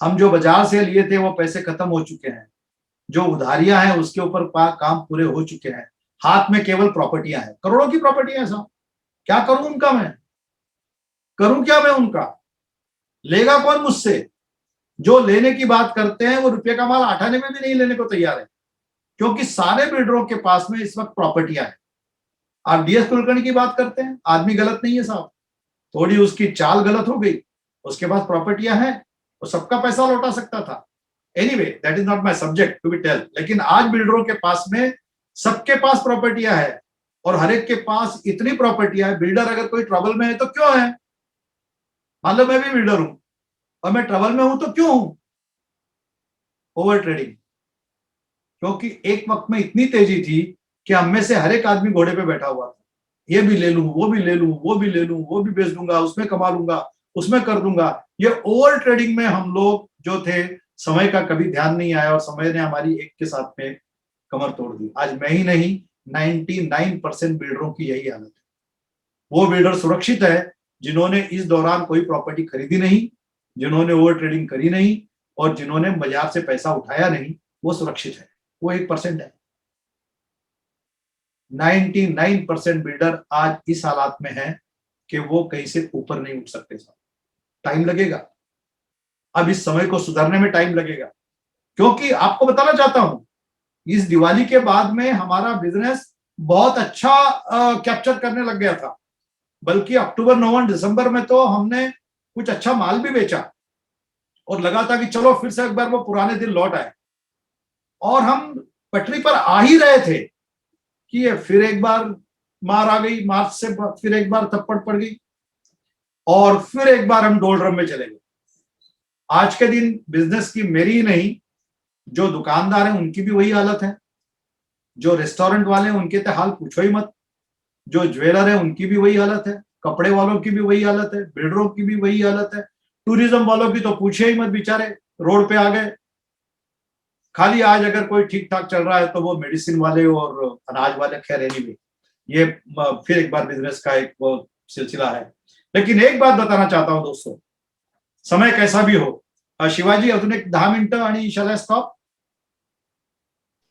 हम जो बाजार से लिए थे वो पैसे खत्म हो चुके हैं, जो उधारियां हैं उसके ऊपर काम पूरे हो चुके हैं, हाथ में केवल प्रॉपर्टियां हैं, करोड़ों की प्रॉपर्टियां हैं साहब। क्या करूं उनका मैं? करूं क्या मैं उनका? लेगा कौन मुझसे? जो लेने की बात करते हैं वो रुपये का माल 8 आने में भी नहीं लेने को तैयार है, क्योंकि सारे बिल्डरों के पास में इस वक्त प्रॉपर्टियां हैं। आप डीएस कुलकर्णी की बात करते हैं, आदमी गलत नहीं है साहब, थोड़ी उसकी चाल गलत हो गई, उसके पास प्रॉपर्टियां हैं, वो सबका पैसा लौटा सकता था। Anyway, that is not my subject to be tell. लेकिन आज बिल्डरों के पास में सबके पास प्रॉपर्टियां है, और हर एक के पास इतनी प्रॉपर्टियां है। बिल्डर अगर कोई ट्रबल में है तो क्यों है? मान लो मैं भी बिल्डर हूं और मैं ट्रबल में हूं तो क्यों हूं? Over trading. क्योंकि एक वक्त में इतनी तेजी थी कि हम में से हर एक आदमी घोड़े पे बैठा हुआ था, ये भी ले लूं, वो भी ले लूं, वो भी ले लूं, वो भी बेच दूंगा, उसमें कमा लूंगा, उसमें कर दूंगा। ये ओवर ट्रेडिंग में हम लोग जो थे, समय का कभी ध्यान नहीं आया, और समय ने हमारी एक के साथ में कमर तोड़ दी। आज मैं ही नहीं, 99% बिल्डरों की यही हालत है। वो बिल्डर सुरक्षित है जिन्होंने इस दौरान कोई प्रॉपर्टी खरीदी नहीं, जिन्होंने ओवर ट्रेडिंग करी नहीं, और जिन्होंने बाजार से पैसा उठाया नहीं, वो सुरक्षित है। वो 1% है। 99% बिल्डर आज इस हालात में है कि वो कहीं से ऊपर नहीं उठ सकते साहब। टाइम लगेगा, अब इस समय को सुधारने में टाइम लगेगा, क्योंकि आपको बताना चाहता हूं इस दिवाली के बाद में हमारा बिजनेस बहुत अच्छा कैप्चर करने लग गया था। बल्कि अक्टूबर, नवंबर, दिसंबर में तो हमने कुछ अच्छा माल भी बेचा और लगा था कि चलो फिर से एक बार वो पुराने दिन लौट आए। और हम पटरी पर आ ही रहे थे कि ये फिर एक बार मार आ गई, मार्च से फिर एक बार थप्पड़ पड़ गई और फिर एक बार हम डोलड्रम में चले गए। आज के दिन बिजनेस की मेरी ही नहीं, जो दुकानदार हैं उनकी भी वही हालत है, जो रेस्टोरेंट वाले हैं उनके तो हाल पूछो ही मत, जो ज्वेलर है उनकी भी वही हालत है, कपड़े वालों की भी वही हालत है, बिल्डरों की भी वही हालत है, टूरिज्म वालों की तो पूछे ही मत, बेचारे रोड पे आ गए। खाली आज अगर कोई ठीक ठाक चल रहा है तो वो मेडिसिन वाले और अनाज वाले, खैर एनीवे ये फिर एक बार बिजनेस का एक वो सिलसिला है। लेकिन एक बात बताना चाहता हूं दोस्तों, समय कैसा भी हो, शिवाजी अजून एक 10 मिनिटं आणि shall I stop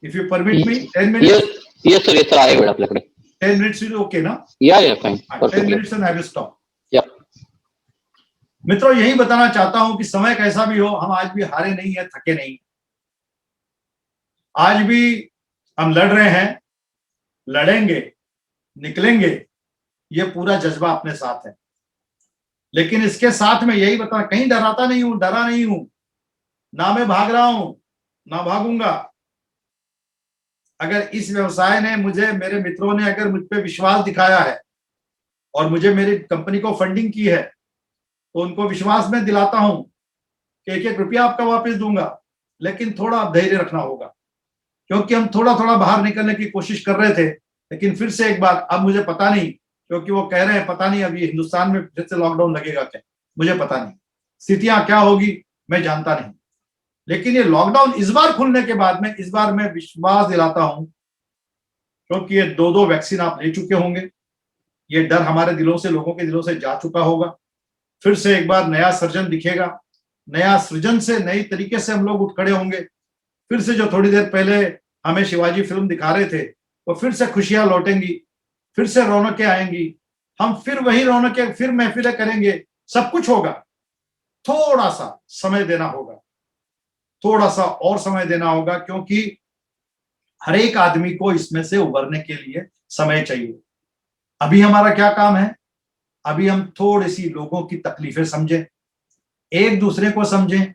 if you permit me 10 minutes? Yes sir आहे वेळ आपल्याकडे. 10 मिनट्स इज ओके ना? या fine, 10 minutes and I will stop. या मित्रों यही बताना चाहता हूं कि समय कैसा भी हो, हम आज भी हारे नहीं है, थके नहीं। आज भी हम लड़ रहे हैं, लड़ेंगे, निकलेंगे, ये पूरा जज्बा अपने साथ है। लेकिन इसके साथ में यही बता, कहीं डराता नहीं हूं, डरा नहीं हूं, ना मैं भाग रहा हूं, ना भागूंगा। अगर इस व्यवसाय ने मुझे, मेरे मित्रों ने अगर मुझ पे विश्वास दिखाया है और मुझे मेरी कंपनी को फंडिंग की है, तो उनको विश्वास में दिलाता हूं कि एक एक रुपया आपका वापस दूंगा, लेकिन थोड़ा धैर्य रखना होगा, क्योंकि हम थोड़ा थोड़ा बाहर निकलने की कोशिश कर रहे थे। लेकिन फिर से एक बार, अब मुझे पता नहीं, क्योंकि वो कह रहे हैं पता नहीं अभी हिंदुस्तान में फिर से लॉकडाउन लगेगा क्या, मुझे पता नहीं, स्थितियां क्या होगी मैं जानता नहीं। लेकिन ये लॉकडाउन इस बार खुलने के बाद में, इस बार मैं विश्वास दिलाता हूं, क्योंकि ये 2 वैक्सीन आप ले चुके होंगे, ये डर हमारे दिलों से, लोगों के दिलों से जा चुका होगा। फिर से एक बार नया सर्जन दिखेगा, नया सृजन से, नई तरीके से हम लोग उठ खड़े होंगे। फिर से जो थोड़ी देर पहले हमें शिवाजी फिल्म दिखा रहे थे, वो फिर से खुशियां लौटेंगी, फिर से रौनकें आएंगी, हम फिर वही रौनकें, फिर महफिलें करेंगे, सब कुछ होगा। थोड़ा सा समय देना होगा, थोड़ा सा और समय देना होगा, क्योंकि हर एक आदमी को इसमें से उभरने के लिए समय चाहिए। अभी हमारा क्या काम है? अभी हम थोड़ी सी लोगों की तकलीफें समझें, एक दूसरे को समझें।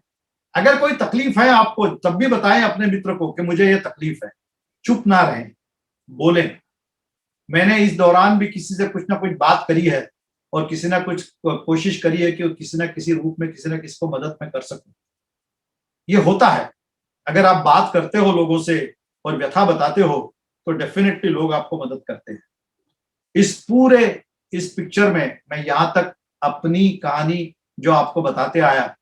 अगर कोई तकलीफ है आपको, तब भी बताएं अपने मित्र को कि मुझे ये तकलीफ है, चुप ना रहें, बोलें। मैंने इस दौरान भी किसी से कुछ ना कुछ बात करी है और किसी ना कुछ कोशिश करी है कि किसी ना किसी रूप में किसी ना किसी को मदद में कर सकूं। ये होता है, अगर आप बात करते हो लोगों से और व्यथा बताते हो तो डेफिनेटली लोग आपको मदद करते हैं। इस पिक्चर में मैं यहां तक अपनी कहानी जो आपको बताते आया,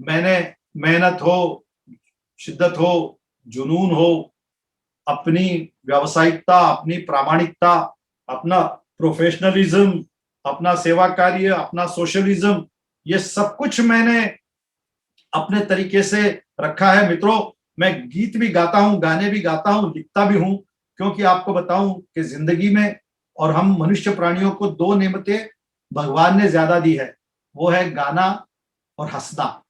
मैंने मेहनत हो, शिद्दत हो, जुनून हो, अपनी व्यावसायिकता, अपनी प्रामाणिकता, अपना प्रोफेशनलिज्म, अपना सेवा कार्य, अपना सोशलिज्म, ये सब कुछ मैंने अपने तरीके से रखा है। मित्रों, मैं गीत भी गाता हूं, गाने भी गाता हूं, लिखता भी हूं, क्योंकि आपको बताऊं कि जिंदगी में और हम मनुष्य प्राणियों को 2 नेमतें भगवान ने ज्यादा दी है, वो है गाना और हंसना।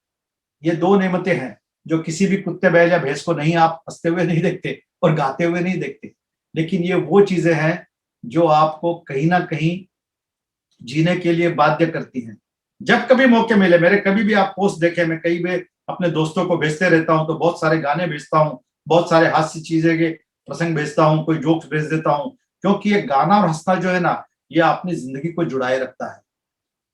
ये 2 नेमतें हैं जो किसी भी कुत्ते, बैल या भैंस को नहीं, आप हंसते हुए नहीं देखते और गाते हुए नहीं देखते। लेकिन ये वो चीजें हैं जो आपको कहीं ना कहीं जीने के लिए बाध्य करती हैं। जब कभी मौके मिले, मेरे कभी भी आप पोस्ट देखें, मैं कई बार अपने दोस्तों को भेजते रहता हूं, तो बहुत सारे गाने भेजता हूं, बहुत सारे हास्य चीजें के प्रसंग भेजता हूं, कोई जोक्स भेज देता हूं, क्योंकि ये गाना और हंसना जो है ना, ये अपनी जिंदगी को जुड़ाए रखता है।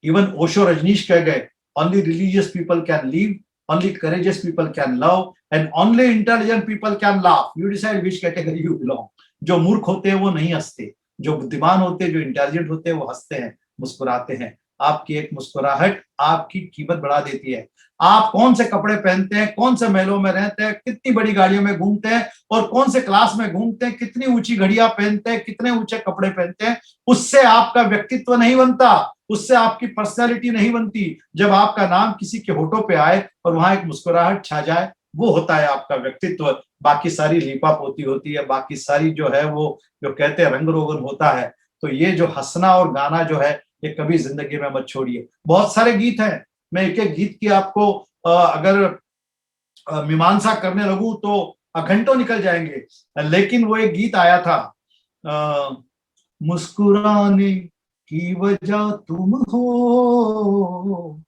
इवन ओशो रजनीश कह गए, only religious people can leave, only courageous people can love, and only intelligent people can laugh, you decide which category you belong. जो मूर्ख होते हैं वो नहीं हंसते, जो बुद्धिमान होते हैं, जो इंटेलिजेंट होते हैं, वो हंसते हैं, मुस्कुराते हैं। आपकी एक मुस्कुराहट आपकी कीमत बढ़ा देती है। आप कौन से कपड़े पहनते हैं, कौन से महलों में रहते हैं, कितनी बड़ी गाड़ियों में घूमते हैं और कौन से क्लास में घूमते हैं, कितनी ऊंची घड़ियां पहनते हैं, कितने ऊंचे कपड़े पहनते हैं, उससे आपका व्यक्तित्व नहीं बनता, उससे आपकी पर्सनैलिटी नहीं बनती। जब आपका नाम किसी के होठों पे आए और वहां एक मुस्कुराहट छा जाए, वो होता है आपका व्यक्तित्व। बाकी सारी लीपा पोती होती है, बाकी सारी जो है वो जो कहते हैं रंग रोगन होता है। तो ये जो हंसना और गाना जो है, ये कभी जिंदगी में मत छोड़िए। बहुत सारे गीत हैं, मैं एक एक गीत की आपको अगर मीमांसा करने लगूं तो घंटों निकल जाएंगे। लेकिन वो एक गीत आया था, मुस्कुराने की वजह तुम हो,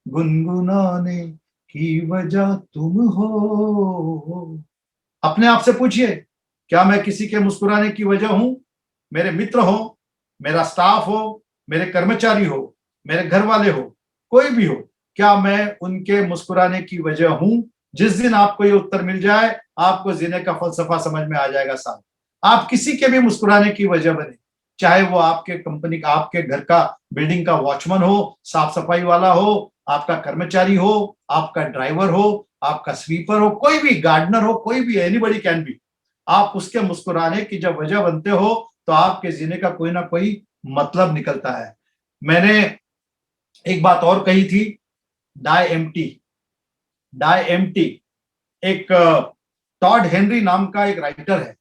गुनगुनाने की वजह तुम हो। अपने आप से पूछिए, क्या मैं किसी के मुस्कुराने की वजह हूं? मेरे मित्र हो, मेरा स्टाफ हो, मेरे कर्मचारी हो, मेरे घर वाले हो, कोई भी हो, क्या मैं उनके मुस्कुराने की वजह हूं? जिस दिन आपको ये उत्तर मिल जाए, आपको जीने का फलसफा समझ में आ जाएगा साहब। आप किसी के भी मुस्कुराने की वजह बने, चाहे वो आपके कंपनी का, आपके घर का, बिल्डिंग का वॉचमैन हो, साफ सफाई वाला हो, आपका कर्मचारी हो, आपका ड्राइवर हो, आपका स्वीपर हो, कोई भी गार्डनर हो, कोई भी, एनीबॉडी कैन बी। आप उसके मुस्कुराने की जब वजह बनते हो तो आपके जीने का कोई ना कोई मतलब निकलता है। मैंने एक बात और कही थी, डाई एम्प्टी। डाई एम्प्टी, एक टॉड हेनरी नाम का एक राइटर है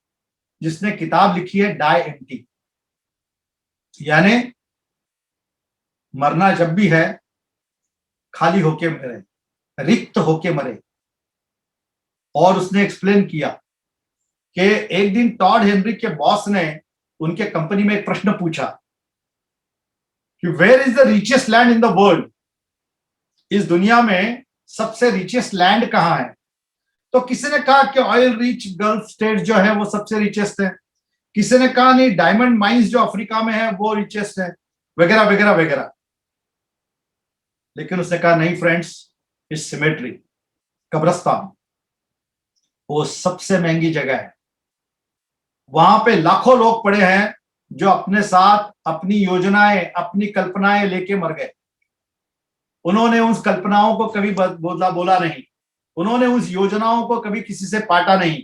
जिसने किताब लिखी है डाई एम्प्टी, यानी मरना जब भी है खाली होके मरे, रिक्त होके मरे। और उसने एक्सप्लेन किया कि एक दिन टॉड हेनरी के बॉस ने उनके कंपनी में एक प्रश्न पूछा कि where is the richest land in the world, इस दुनिया में सबसे रिचेस्ट लैंड कहां है? तो किसी ने कहा कि ऑयल रिच गल्फ स्टेट जो है वो सबसे रिचेस्ट है, किसी ने कहा नहीं डायमंड माइंस जो अफ्रीका में है वो रिचेस्ट है, वगैरह वगैरह वगैरह। लेकिन उसने कहा नहीं फ्रेंड्स, इस सिमेट्री, कब्रिस्तान, वो सबसे महंगी जगह है। वहां पे लाखों लोग पड़े हैं जो अपने साथ अपनी योजनाएं, अपनी कल्पनाएं लेके मर गए। उन्होंने उस कल्पनाओं को कभी बोला नहीं, उन्होंने उस योजनाओं को कभी किसी से पाटा नहीं,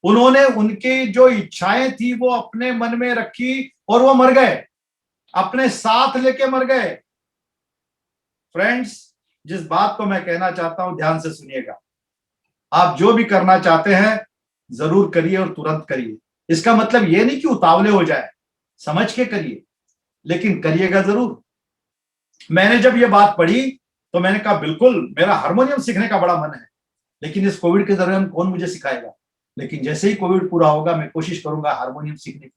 उन्होंने उनकी जो इच्छाएं थी वो अपने मन में रखी और वो मर गए, अपने साथ लेके मर गए। फ्रेंड्स, जिस बात को मैं कहना चाहता हूं ध्यान से सुनिएगा। आप जो भी करना चाहते हैं जरूर करिए और तुरंत करिए। इसका मतलब ये नहीं कि उतावले हो जाए, समझ के करिए, लेकिन करिएगा जरूर। मैंने जब ये बात पढ़ी तो मैंने कहा बिल्कुल, मेरा हारमोनियम सीखने का बड़ा मन है, लेकिन इस कोविड के दौरान कौन मुझे सिखाएगा। लेकिन जैसे ही कोविड पूरा होगा मैं कोशिश करूंगा हारमोनियम सीखने की।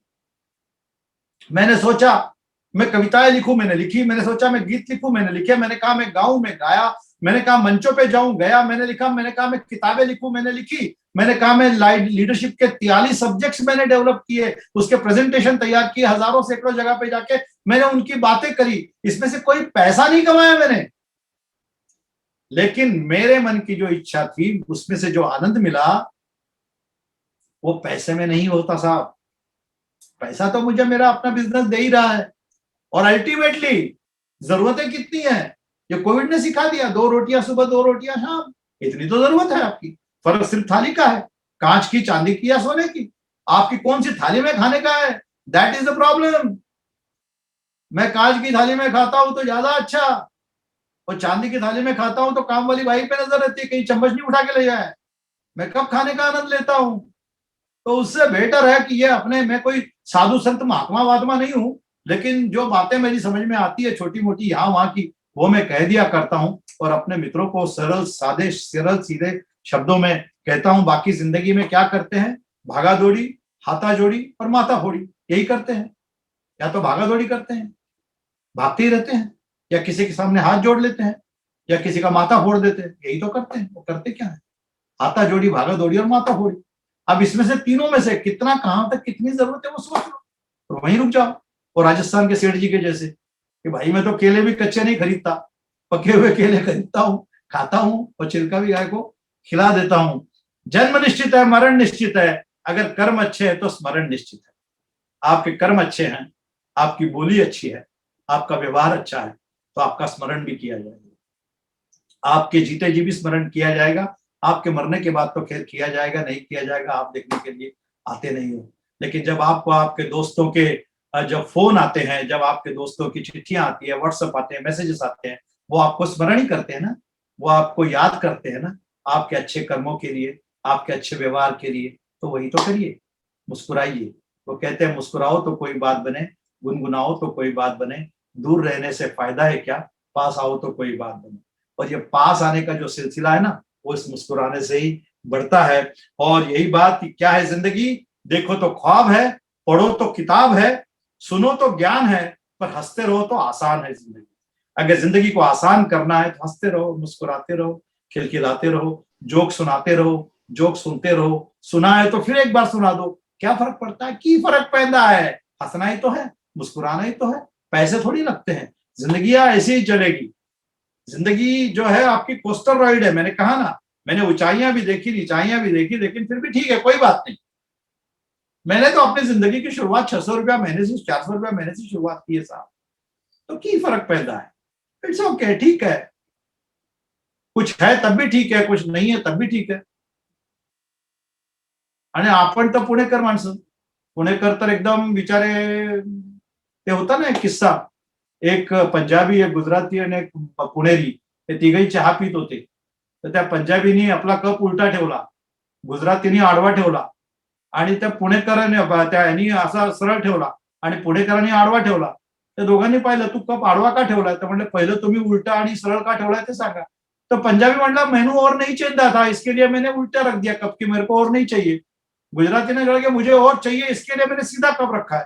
मैंने सोचा मैं कविताएं लिखूं, मैंने लिखी। मैंने सोचा मैं गीत लिखूं, मैंने लिखे। मैंने कहा मैं गाऊं, मैं गाया। मैंने कहा मंचों पे जाऊं, गया, मैंने लिखा। मैंने कहा मैं किताबें लिखूं, मैंने लिखी। मैंने कहा मैं लीडरशिप के 43 सब्जेक्ट्स मैंने डेवलप किए, उसके प्रेजेंटेशन तैयार किए, हजारों सैकड़ों जगह पे जाके मैंने उनकी बातें करी। इसमें से कोई पैसा नहीं कमाया मैंने, लेकिन मेरे मन की जो इच्छा थी, उसमें से जो आनंद मिला वो पैसे में नहीं होता साहब। पैसा तो मुझे मेरा अपना बिजनेस दे ही रहा है। और अल्टीमेटली जरूरतें कितनी है ये कोविड ने सिखा दिया। 2 रोटियां सुबह, 2 रोटियां शाम, इतनी तो जरूरत है आपकी। फर्क सिर्फ थाली का है, कांच की, चांदी की या सोने की। आपकी कौन सी थाली में खाने का है, दैट इज द प्रॉब्लम। मैं कांच की थाली में खाता हूं तो ज्यादा अच्छा, और चांदी की थाली में खाता हूं तो काम वाली भाई पे नजर रहती है, कहीं चम्मच नहीं उठा के ले जाए। मैं कब खाने का आनंद लेता हूं। तो उससे बेटर है कि ये अपने, मैं कोई साधु संत महात्मा वात्मा नहीं हूं, लेकिन जो बातें मेरी समझ में आती है छोटी मोटी यहाँ वहां की, वो मैं कह दिया करता हूं। और अपने मित्रों को सरल सादे, सरल सीधे शब्दों में कहता हूं। बाकी जिंदगी में क्या करते हैं? भागा दौड़ी, हाथा जोड़ी और माथा फोड़ी, यही करते हैं। या तो भागा दौड़ी करते हैं, भागते ही रहते हैं, या किसी के सामने हाथ जोड़ लेते हैं, या किसी का माथा फोड़ देते हैं। यही तो करते हैं। वो करते क्या है? हाथा जोड़ी, भागा दौड़ी और माथा फोड़ी। अब इसमें से तीनों में से कितना, कहां तक कितनी जरूरत है वो सोच लो और वहीं रुक जाओ। और राजस्थान के सेठ जी के जैसे कि भाई मैं तो केले भी कच्चे नहीं खरीदता, पके हुए केले खरीदता हूँ, खाता हूँ और छिलका भी गाय को खिला देता हूँ। जन्म निश्चित है, मरण निश्चित है। अगर कर्म अच्छे हैं तो स्मरण निश्चित है। आपके कर्म अच्छे हैं, आपकी बोली अच्छी है, आपका व्यवहार अच्छा है, तो आपका स्मरण भी किया जाएगा। आपके जीते जी भी स्मरण किया जाएगा। आपके मरने के बाद तो खैर किया जाएगा, नहीं किया जाएगा आप देखने के लिए आते नहीं हो। लेकिन जब आपको आपके दोस्तों के जब फोन आते हैं, जब आपके दोस्तों की चिट्ठियां आती है, व्हाट्सएप आते हैं, मैसेजेस आते हैं, वो आपको स्मरण ही करते हैं ना, वो आपको याद करते हैं ना, आपके अच्छे कर्मों के लिए, आपके अच्छे व्यवहार के लिए। तो वही तो करिए, मुस्कुराइए। वो कहते हैं मुस्कुराओ तो कोई बात बने, गुनगुनाओ तो कोई बात बने, दूर रहने से फायदा है क्या, पास आओ तो कोई बात बने। और ये पास आने का जो सिलसिला है ना, वो इस मुस्कुराने से ही बढ़ता है। और यही बात कि क्या है जिंदगी, देखो तो ख्वाब है, पढ़ो तो किताब है, सुनो तो ज्ञान है, पर हंसते रहो तो आसान है जिंदगी। अगर जिंदगी को आसान करना है तो हंसते रहो, मुस्कुराते रहो, खिलखिलाते रहो, जोक सुनाते रहो, जोक सुनते रहो। सुना है तो फिर एक बार सुना दो, क्या फर्क पड़ता है, की फर्क पैदा है, हंसना ही तो है, मुस्कुराना ही तो है, पैसे थोड़ी लगते हैं। जिंदगी ऐसे ही चलेगी। जिंदगी जो है आपकी कोस्टर राइड है। मैंने कहा ना, मैंने ऊंचाइयां भी देखी, नीचाइयां भी देखी, लेकिन फिर भी ठीक है, कोई बात नहीं। मैंने तो अपनी जिंदगी की शुरुआत 600 रुपया महीने से, 400 रुपया महीने से शुरुआत की है साहब। तो की फर्क पैदा है, इट्स ओके, ठीक है। कुछ है तब भी ठीक है, कुछ नहीं है तब भी ठीक है। आणि आपण तर पुणेकर माणसं, पुणेकर तर एकदम बिचारे, ते होता ना एक किस्सा, एक पंजाबी, एक गुजराती आणि एक पुणेरी, ते तिघही चहा पित होते. तर त्या पंजाबीनी आपला कप उलटा ठेवला, गुजरातीने आडवा ठेवला आणि त्या पुणेकरांनी त्या यांनी असा सरळ ठेवला आणि पुणेकरांनी आडवा ठेवला. त्या दोघांनी पाहिलं, तू कप आडवा का ठेवलाय? तर म्हणले, पहिलं तुम्ही उलटा आणि सरळ का ठेवलाय ते सांगा. तो पंजाबी म्हणला, मेनू और नहीं चेंजा था, इसके लिए मैंने उल्टा रख दिया कप की, मेरे को और नहीं चाहिए. गुजराती ने कहा कि मुझे और चाहिए, इसके लिए मैंने सीधा कप रखा है.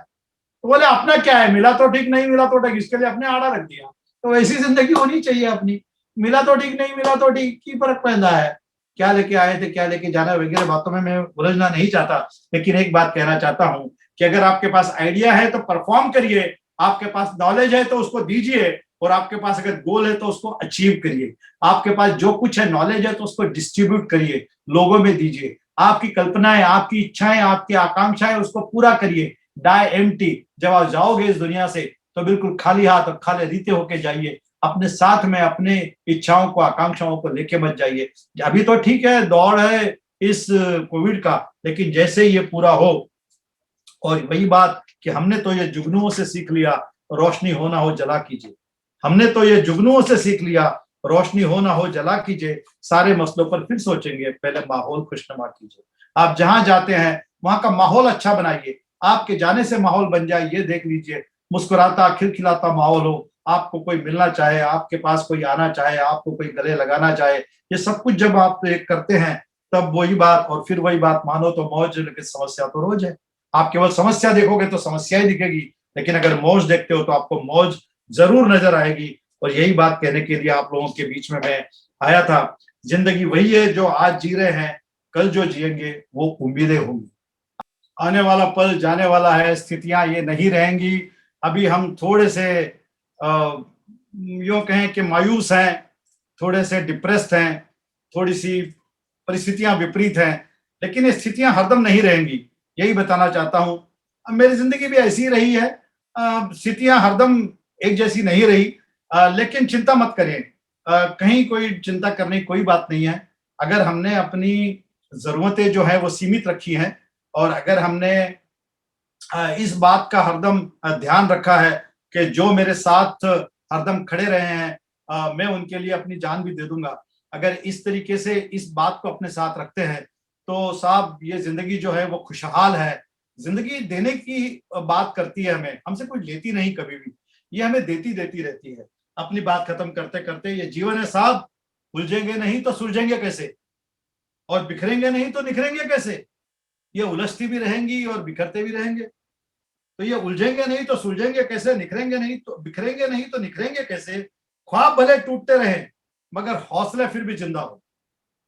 तो बोले, अपना क्या है, मिला तो ठीक, नहीं मिला तो ठीक, इसके लिए अपने आड़ा रख दिया. तो वैसी जिंदगी होनी चाहिए अपनी, मिला तो ठीक, नहीं मिला तो ठीक, की फर्क पैदा है. क्या लेके आए थे, क्या लेके जाना, वगैरह बातों में मैं उलझना नहीं चाहता. लेकिन एक बात कहना चाहता हूं कि अगर आपके पास आइडिया है तो परफॉर्म करिए, आपके पास नॉलेज है तो उसको दीजिए, और आपके पास अगर गोल है तो उसको अचीव करिए. आपके पास जो कुछ है, नॉलेज है, तो उसको डिस्ट्रीब्यूट करिए, लोगों में दीजिए. आपकी कल्पनाएं, आपकी इच्छाएं, आपकी आकांक्षाएं, उसको पूरा करिए. Die empty. जब आप जाओगे इस दुनिया से तो बिल्कुल खाली हाथ और खाली रीते होके जाइए. अपने साथ में अपने इच्छाओं को, आकांक्षाओं को लेके मत जाइए. अभी तो ठीक है, दौड़ है इस कोविड का, लेकिन जैसे ही ये पूरा हो, और वही बात कि हमने तो ये जुगनुओं से सीख लिया, रोशनी हो ना हो जला कीजिए. हमने तो ये जुगनुओं से सीख लिया, रोशनी हो ना हो जला कीजिए. सारे मसलों पर फिर सोचेंगे, पहले माहौल खुशनुमा कीजिए. आप जहां जाते हैं वहां का माहौल अच्छा बनाइए. आपके जाने से माहौल बन जाए, ये देख लीजिए. मुस्कुराता, खिलखिलाता माहौल हो. आपको कोई मिलना चाहे, आपके पास कोई आना चाहे, आपको कोई गले लगाना चाहे, ये सब कुछ जब आप एक करते हैं, तब वही बात, और फिर वही बात, मानो तो मौज, लेकिन समस्या तो रोज है. आप केवल समस्या देखोगे तो समस्या ही दिखेगी, लेकिन अगर मौज देखते हो तो आपको मौज जरूर नजर आएगी. और यही बात कहने के लिए आप लोगों के बीच में मैं आया था. जिंदगी वही है जो आज जी रहे हैं, कल जो जिएंगे वो उम्मीदें होंगी. आने वाला पल जाने वाला है, स्थितियां ये नहीं रहेंगी. अभी हम थोड़े से यूं कहें कि मायूस हैं, थोड़े से डिप्रेस्ड हैं, थोड़ी सी परिस्थितियां विपरीत हैं, लेकिन ये स्थितियां हरदम नहीं रहेंगी, यही बताना चाहता हूं. अब मेरी जिंदगी भी ऐसी रही है, स्थितियां हरदम एक जैसी नहीं रही, लेकिन चिंता मत करें. कहीं कोई चिंता करने की कोई बात नहीं है. अगर हमने अपनी जरूरतें जो है वो सीमित रखी हैं, और अगर हमने इस बात का हरदम ध्यान रखा है कि जो मेरे साथ हरदम खड़े रहे हैं, मैं उनके लिए अपनी जान भी दे दूंगा. अगर इस तरीके से इस बात को अपने साथ रखते हैं तो साहब ये जिंदगी जो है वो खुशहाल है. जिंदगी देने की बात करती है हमें, हमसे कुछ लेती नहीं कभी भी, ये हमें देती देती रहती है. अपनी बात खत्म करते करते, ये जीवन है साहब, उलझेंगे नहीं तो सुलझेंगे कैसे, और बिखरेंगे नहीं तो निखरेंगे कैसे. ये उलझती भी रहेंगी और बिखरते भी रहेंगे. तो ये उलझेंगे नहीं तो सुलझेंगे कैसे, निखरेंगे नहीं तो बिखरेंगे नहीं तो निखरेंगे कैसे. ख्वाब भले टूटते रहे मगर हौसले फिर भी जिंदा हो.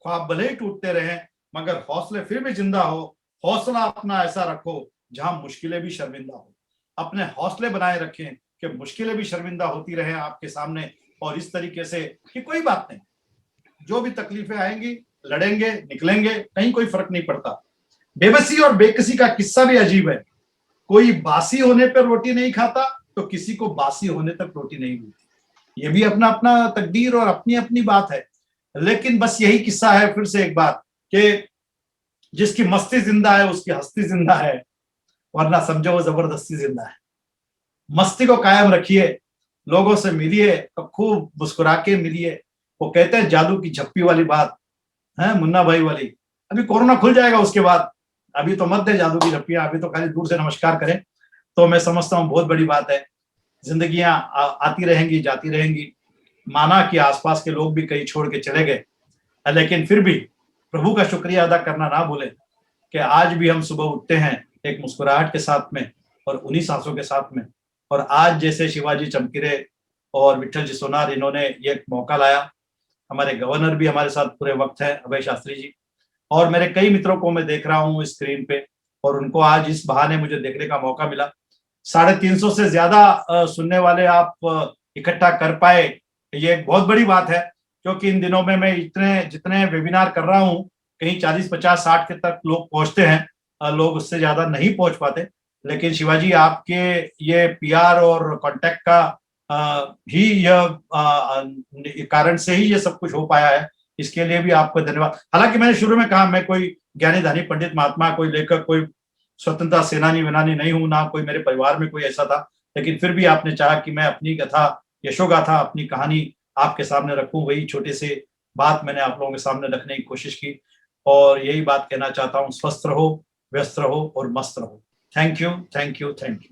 ख्वाब भले ही टूटते रहे मगर हौसले फिर भी जिंदा हो. हौसला अपना ऐसा रखो जहां मुश्किलें भी शर्मिंदा हो. अपने हौसले बनाए रखें कि मुश्किलें भी शर्मिंदा होती रहे आपके सामने, और इस तरीके से कि कोई बात नहीं, जो भी तकलीफें आएंगी लड़ेंगे, निकलेंगे, कहीं कोई फर्क नहीं पड़ता. बेबसी और बेकसी का किस्सा भी अजीब है. कोई बासी होने पर रोटी नहीं खाता तो किसी को बासी होने तक रोटी नहीं मिलती. ये भी अपना अपना तकदीर और अपनी अपनी बात है. लेकिन बस यही किस्सा है, फिर से एक बात, कि जिसकी मस्ती जिंदा है उसकी हस्ती जिंदा है, वरना समझो वो जबरदस्ती जिंदा है. मस्ती को कायम रखिए, लोगों से मिलिए तो खूब मुस्कुरा के मिलिए. वो कहते हैं जादू की झप्पी वाली बात है, मुन्ना भाई वाली. अभी कोरोना खुल जाएगा उसके बाद, अभी तो मत दे जादू की झप्पियां, अभी तो खाली दूर से नमस्कार करें. तो मैं समझता हूँ बहुत बड़ी बात है. जिंदगियां आती रहेंगी, जाती रहेंगी. माना कि आसपास के लोग भी कहीं छोड़ के चले गए, लेकिन फिर भी प्रभु का शुक्रिया अदा करना ना भूलें कि आज भी हम सुबह उठते हैं एक मुस्कुराहट के साथ में और उन्हीं सांसों के साथ में। और आज जैसे शिवाजी चमकीरे और विट्ठल जी सोनार इन्होंने ये मौका लाया, हमारे गवर्नर भी हमारे साथ पूरे वक्त है, अभय शास्त्री जी, और मेरे कई मित्रों को मैं देख रहा हूँ स्क्रीन पे, और उनको आज इस बहाने मुझे देखने का मौका मिला। 350 से ज्यादा सुनने वाले आप इकट्ठा कर पाए, ये एक बहुत बड़ी बात है, क्योंकि इन दिनों में मैं जितने वेबिनार कर रहा हूँ, कहीं 40, 50, 60 के तक लोग पहुंचते हैं, लोग उससे ज्यादा नहीं पहुंच पाते। लेकिन शिवाजी आपके ये पीआर और कांटेक्ट का ही यह कारण से ही ये सब कुछ हो पाया है, इसके लिए भी आपको धन्यवाद। हालांकि मैंने शुरू में कहा मैं कोई ज्ञानी धनी पंडित महात्मा, कोई लेखक, कोई स्वतंत्रता सेनानी वेनानी नहीं हूं, ना कोई मेरे परिवार में कोई ऐसा था, लेकिन फिर भी आपने चाहा कि मैं अपनी कथा, यशोगाथा, अपनी कहानी आपके सामने रखूं। वही छोटी सी बात मैंने आप लोगों के सामने रखने की कोशिश की, और यही बात कहना चाहता हूं, स्वस्थ रहो, व्यस्त रहो और मस्त रहो। Thank you, thank you, thank you.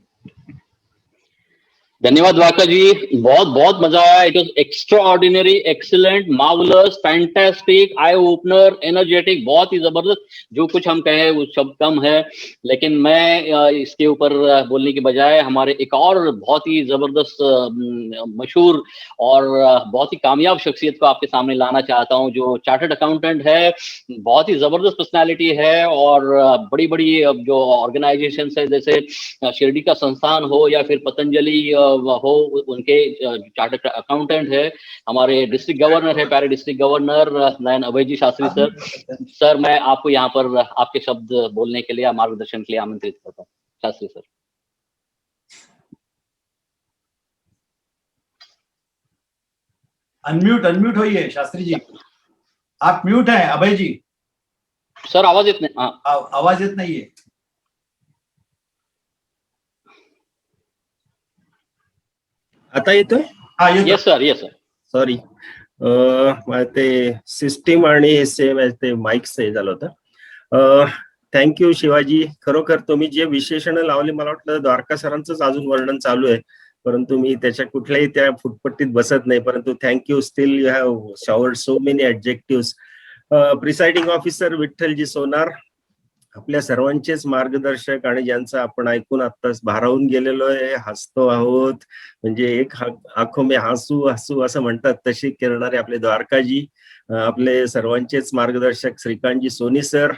धन्यवाद द्वारका जी, बहुत बहुत मजा आया। It was extra ordinary, excellent, marvellous, fantastic, eye opener, energetic, बहुत ही जबरदस्त। जो कुछ हम कहें वो शब्द कम है, लेकिन मैं इसके ऊपर बोलने के बजाय हमारे एक और बहुत ही जबरदस्त, मशहूर और बहुत ही कामयाब शख्सियत को आपके सामने लाना चाहता हूं, जो चार्टर्ड अकाउंटेंट है, बहुत ही जबरदस्त पर्सनैलिटी है, और बड़ी बड़ी जो ऑर्गेनाइजेशन है, जैसे शिरडी का संस्थान हो या फिर पतंजलि हो, उनके चार्टर्ड अकाउंटेंट है, हमारे डिस्ट्रिक्ट गवर्नर है, पैरा डिस्ट्रिक्ट गवर्नर नयन अभय जी शास्त्री सर। सर मैं आपको यहाँ पर आपके शब्द बोलने के लिए, मार्गदर्शन के लिए आमंत्रित करता हूँ। शास्त्री सर। अनम्यूट होइए शास्त्री जी, आप म्यूट हैं। अभय जी सर आवाज येत नाही, आवाज येत नाहीये। आता येतोय? हा येतो। Yes sir, yes sir. Sorry, ते सिस्टीम आणि ते माइक्स हे झालं होतं। थँक्यू शिवाजी, खरोखर तुम्ही जे विशेषण लावले, मला वाटलं द्वारका सरांचंच अजून वर्णन चालू आहे, परंतु मी त्याच्या कुठल्याही त्या फुटपट्टीत बसत नाही, परंतु thank you, still you have showered so many adjectives. Presiding officer Vitthalji Sonar, आपल्या सर्वांचेच मार्गदर्शक आणि ज्यांचं आपण ऐकून आत्ताच भारावून गेलेलो आहे, हसतो आहोत, म्हणजे एक आंखों में हसू हसू असं म्हणतात तसे करणारे आपले द्वारकाजी, आपले सर्वांचेच मार्गदर्शक श्रीकांतजी सोनी सर,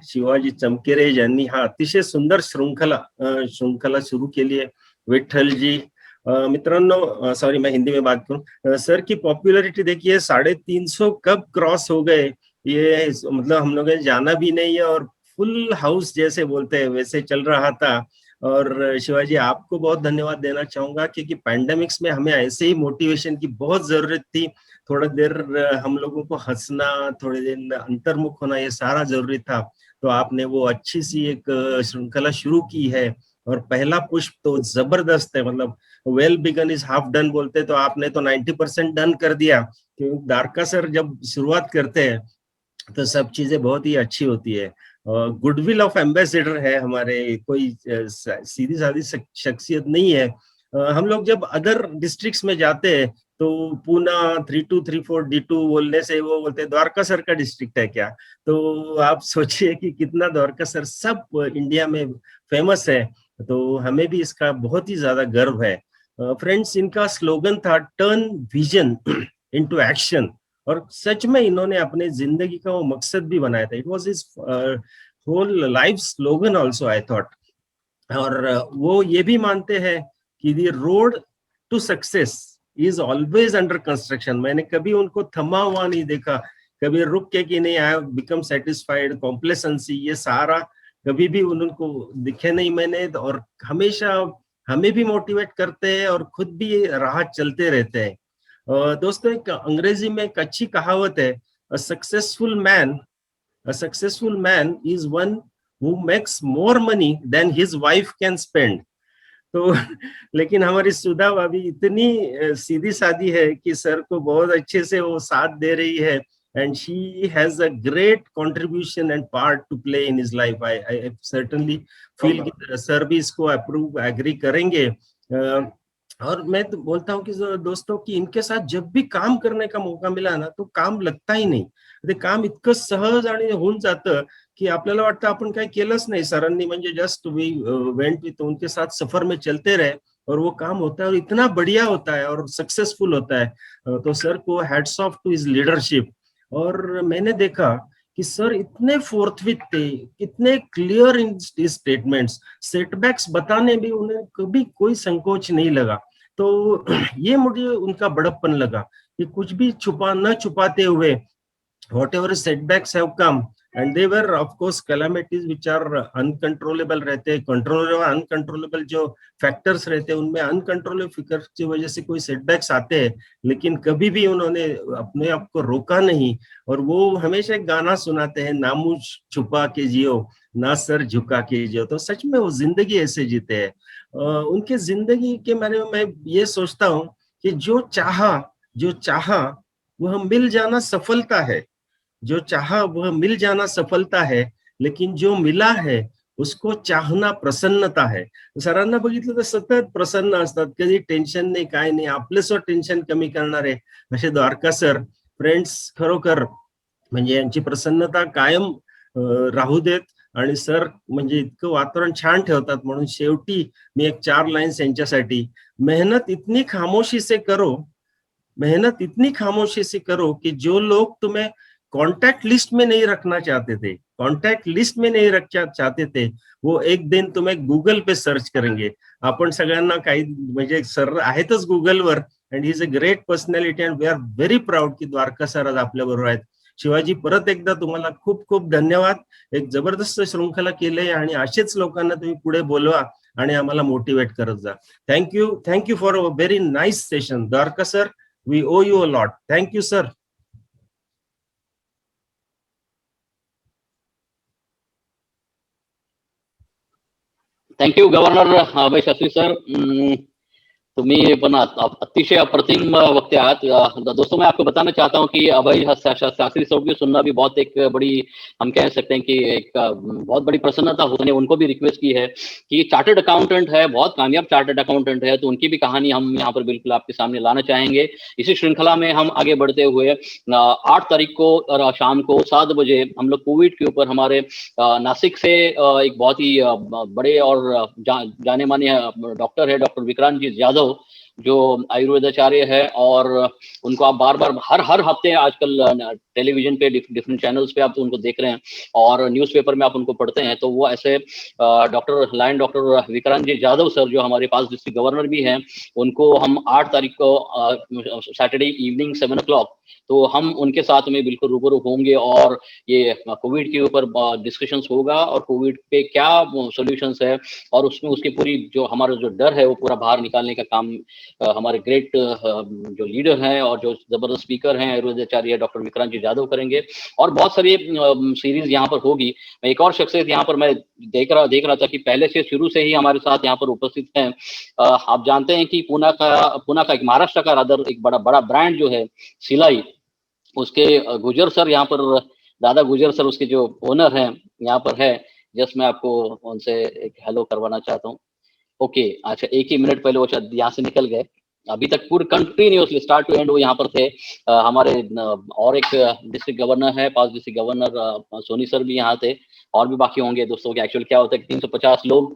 शिवाजी चमकेरे ज्यांनी हा अतिशय सुंदर श्रृंखला सुरू केली है, विठ्ठल जी। मित्रांनो, सॉरी मैं हिंदी में बात करूं, सर की पॉपुलैरिटी देखिए 350 कब क्रॉस हो गए, ये मतलब हम लोग ने जाना भी नहीं है, और फुल हाउस जैसे बोलते हैं वैसे चल रहा था। और शिवाजी आपको बहुत धन्यवाद देना चाहूंगा, क्योंकि पैंडेमिक्स में हमें ऐसे ही मोटिवेशन की बहुत जरूरत थी। थोड़ा देर हम लोगों को हंसना, थोड़ी देर अंतर्मुख होना, ये सारा जरूरी था। तो आपने वो अच्छी सी एक श्रृंखला शुरू की है, और पहला पुष्प तो जबरदस्त है, मतलब well begun is half done बोलते, तो आपने तो 90% डन कर दिया। क्योंकि द्वारका सर जब शुरुआत करते हैं तो सब चीजें बहुत ही अच्छी होती है। गुडविल ऑफ एम्बेसडर है हमारे, कोई सीधी सादी शख्सियत नहीं है। हम लोग जब अदर डिस्ट्रिक्ट्स में जाते हैं तो पूना 3234 D2 बोलने से वो बोलते हैं द्वारका सर का डिस्ट्रिक्ट है क्या, तो आप सोचिए कि कितना द्वारका सर सब इंडिया में फेमस है। तो हमें भी इसका बहुत ही ज्यादा गर्व है। फ्रेंड्स, इनका स्लोगन था टर्न विजन इनटू एक्शन, और सच में इन्होंने अपने जिंदगी का वो मकसद भी बनाया था। It was his whole life slogan also, I thought. और वो ये भी मानते हैं कि the road to success is always under construction. मैंने कभी उनको थमा हुआ नहीं देखा, कभी रुक के कि नहीं I have become satisfied, complacency, ये सारा कभी भी उनको दिखे नहीं मैंने। और हमेशा हमें भी मोटिवेट करते हैं और खुद भी राह चलते रहते हैं। दोस्तों, एक अंग्रेजी में एक अच्छी कहावत है, a successful man is one who makes more money than his wife can spend. तो लेकिन हमारी सुधा भाभी इतनी सीधी सादी है कि सर को बहुत अच्छे से वो साथ दे रही है, and she has a great contribution and part to play in his life. I certainly feel कि सर भी इसको अप्रूव एग्री करेंगे। और मैं तो बोलता हूँ कि दोस्तों की इनके साथ जब भी काम करने का मौका मिला ना तो काम लगता ही नाही. ते काम इतकं सहज आणि होऊन जातं की आपल्याला वाटतं आपण काही केलंच नाही. सरांनी म्हणजे जस्ट वी वेंट विथ उनके साथ सफर में चलते रहे और वो काम होता है और इतना बढ़िया होता है और सक्सेसफुल होता है. तो सर को hats off to his leadership. और मैंने देखा कि सर इतने फोर्थविथ थे, कितने क्लियर इन स्टेटमेंट्स, सेटबैक्स बताने में उन्हें कभी कोई संकोच नहीं लगा. तो ये मुझे उनका बड़प्पन लगा कि कुछ भी न छुपाते हुए whatever setbacks have come and they were of course calamities which are uncontrollable रहते हैं. कंट्रोलेबल अनकंट्रोलेबल जो फैक्टर्स रहते हैं उनमें अनकंट्रोलेबल फिकर की वजह से कोई सेटबैक्स आते हैं, लेकिन कभी भी उन्होंने अपने आप को रोका नहीं. और वो हमेशा एक गाना सुनाते हैं, ना मुंह छुपा के जियो ना सर झुका के जियो. तो सच में वो जिंदगी ऐसे जीते हैं. उनके जिंदगी के बारे में मैं ये सोचता हूँ कि जो चाहा वह मिल जाना सफलता है. जो चाहा वह मिल जाना सफलता है, लेकिन जो मिला है उसको चाहना प्रसन्नता है. सरांना बघितलं तर सतत प्रसन्न असतात, कधी टेन्शन नाही, काय नाही, आपलं स्व टेन्शन कमी करणारे असे द्वारका सर. फ्रेंड्स, खरोखर म्हणजे यांची प्रसन्नता कायम राहू देत. आणि सर म्हणजे इतकं वातावरण छान ठेवतात. म्हणून शेवटी मी एक 4 लाईन्स यांच्यासाठी. मेहनत इतनी खामोशी से करो कि जो लोग तुम्हें कॉन्टैक्ट लिस्ट में नहीं रखना चाहते थे वो एक दिन तुम्हें गूगल पे सर्च करेंगे. आपण सगळ्यांना काही म्हणजे सर आहेतच गुगलवर and he is a great personality and we are very proud की द्वारका सर आज आपल्या बरोबर आहेत. शिवाजी, परत एकदा तुम्हाला खूप खूप धन्यवाद. एक जबरदस्त शृंखला केली आणि असेच लोकांना तुम्ही पुढे बोलवा आणि आम्हाला मोटिवेट करत जा. Thank you for a very nice session. Dwarka sir, we owe you a lot. Thank you, sir. Thank you governor Abhay Shastri sir. तुम्ही पण अतिशय अप्रतिम वक्ते आहात. दोस्तों, मैं आपको बताना चाहता हूं कि अभय शास्त्री सर की सुनना भी बहुत एक बड़ी, हम कह सकते हैं कि एक बहुत बड़ी प्रसन्नता होने. उनको भी रिक्वेस्ट की है कि चार्टर्ड अकाउंटेंट है, बहुत कामयाब चार्टर्ड अकाउंटेंट है, तो उनकी भी कहानी हम यहाँ पर बिल्कुल आपके सामने लाना चाहेंगे. इसी श्रृंखला में हम आगे बढ़ते हुए 8 तारीख को शाम को 7 बजे हम लोग कोविड के ऊपर हमारे नासिक से एक बहुत ही बड़े और जाने माने डॉक्टर है, डॉक्टर विक्रांत जी यादव, जो आयुर्वेदाचार्य है, और उनको आप बार बार हर हफ्ते आजकल टेलीविजन पे डिफरेंट चैनल्स पे आप उनको देख रहे हैं और न्यूज़पेपर में आप उनको पढ़ते हैं. तो वो ऐसे डॉक्टर विक्रांत जी यादव सर, जो हमारे पास डिस्ट्रिक्ट गवर्नर भी हैं, उनको हम 8 तारीख को सैटरडे इवनिंग 7 o'clock, तो हम उनके साथ में बिल्कुल रूबरू होंगे और ये कोविड के ऊपर डिस्कशंस होगा और कोविड पे क्या सॉल्यूशंस है और उसमें उसकी पूरी जो हमारा जो डर है वो पूरा बाहर निकालने का काम हमारे ग्रेट जो लीडर हैं और जो जबरदस्त स्पीकर हैं आयुर्वेदाचार्य डॉक्टर विक्रांत जी यादव करेंगे. और बहुत सारी सीरीज यहाँ पर होगी. मैं एक और शख्सियत यहाँ पर मैं देख रहा था कि पहले से शुरू से ही हमारे साथ यहाँ पर उपस्थित हैं. आप जानते हैं कि पुणे का एक महाराष्ट्र का रादर एक बड़ा ब्रांड जो है सिलाई, उसके गुजर सर यहाँ पर, दादा गुजर सर उसके जो ओनर हैं यहाँ पर है. जस्ट मैं आपको उनसे एक हेलो करवाना चाहता हूँ. ओके, अच्छा, 1 ही मिनट पहले वो शायद यहाँ से निकल गए. अभी तक पूरे कंटिन्यूअसली स्टार्ट टू एंड वो यहाँ पर थे. हमारे और एक डिस्ट्रिक्ट गवर्नर है, पास डिस्ट्रिक्ट गवर्नर सोनी सर भी यहाँ थे, और भी बाकी होंगे. दोस्तों, एक्चुअल क्या होता है कि 350 लोग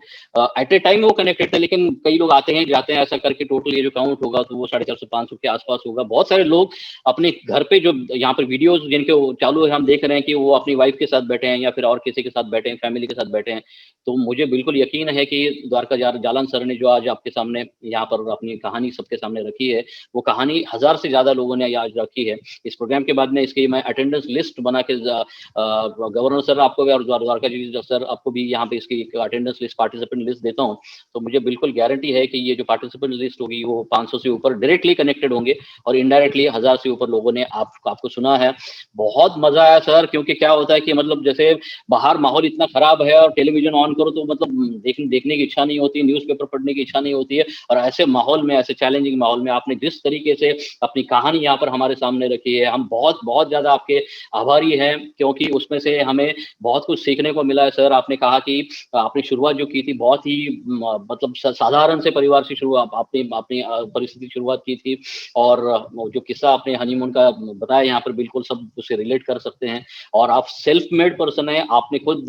एट ए टाइम वो कनेक्टेड थे, लेकिन कई लोग आते हैं जाते हैं, ऐसा करके टोटल ये जो काउंट होगा तो वो 450-500 के आसपास होगा. बहुत सारे लोग अपने घर पे जो यहाँ पर वीडियोज जिनके चालू है, हम देख रहे हैं कि वो अपनी वाइफ के साथ बैठे हैं या फिर और किसी के साथ बैठे हैं, फैमिली के साथ बैठे हैं. तो मुझे बिल्कुल यकीन है कि द्वारका जालन सर ने जो आज आपके सामने यहाँ पर अपनी कहानी सबके सामने रखी है, वो कहानी 1000 से ज्यादा लोगों ने आज रखी है. इस प्रोग्राम के बाद में इसकी मैं अटेंडेंस लिस्ट बना के गवर्नर सर आपको भी और द्वारका जी सर आपको भी यहाँ पे इसकी अटेंडेंस लिस्ट, पार्टिसिपेंट लिस्ट देता हूँ. तो मुझे बिल्कुल गारंटी है कि ये जो पार्टिसिपेंट लिस्ट होगी वो 500 से ऊपर डायरेक्टली कनेक्टेड होंगे और इनडायरेक्टली 1000 से ऊपर लोगों ने आपको सुना है. बहुत मजा आया सर, क्योंकि क्या होता है कि मतलब जैसे बाहर माहौल इतना खराब है और टेलीविजन ऑन करो तो मतलब देखने की इच्छा नहीं होती, न्यूज़पेपर पढ़ने की इच्छा नहीं होती है, और ऐसे माहौल में, ऐसे चैलेंजिंग चैलेंजिंग माहौल में आपने जिस तरीके से अपनी कहानी यहाँ पर हमारे सामने रखी है, हम बहुत बहुत ज्यादा आपके आभारी हैं, क्योंकि उसमें से हमें बहुत कुछ सीखने को मिला है। सर, आपने कहा कि आपने शुरुआत जो की थी बहुत ही मतलब साधारण से परिवार से शुरुआत आपने अपनी परिस्थिति शुरुआत की थी, और वो जो किस्सा आपने हनीमून का बताया यहाँ पर बिल्कुल सब उससे रिलेट कर सकते हैं। और आप सेल्फ मेड पर्सन है, आपने खुद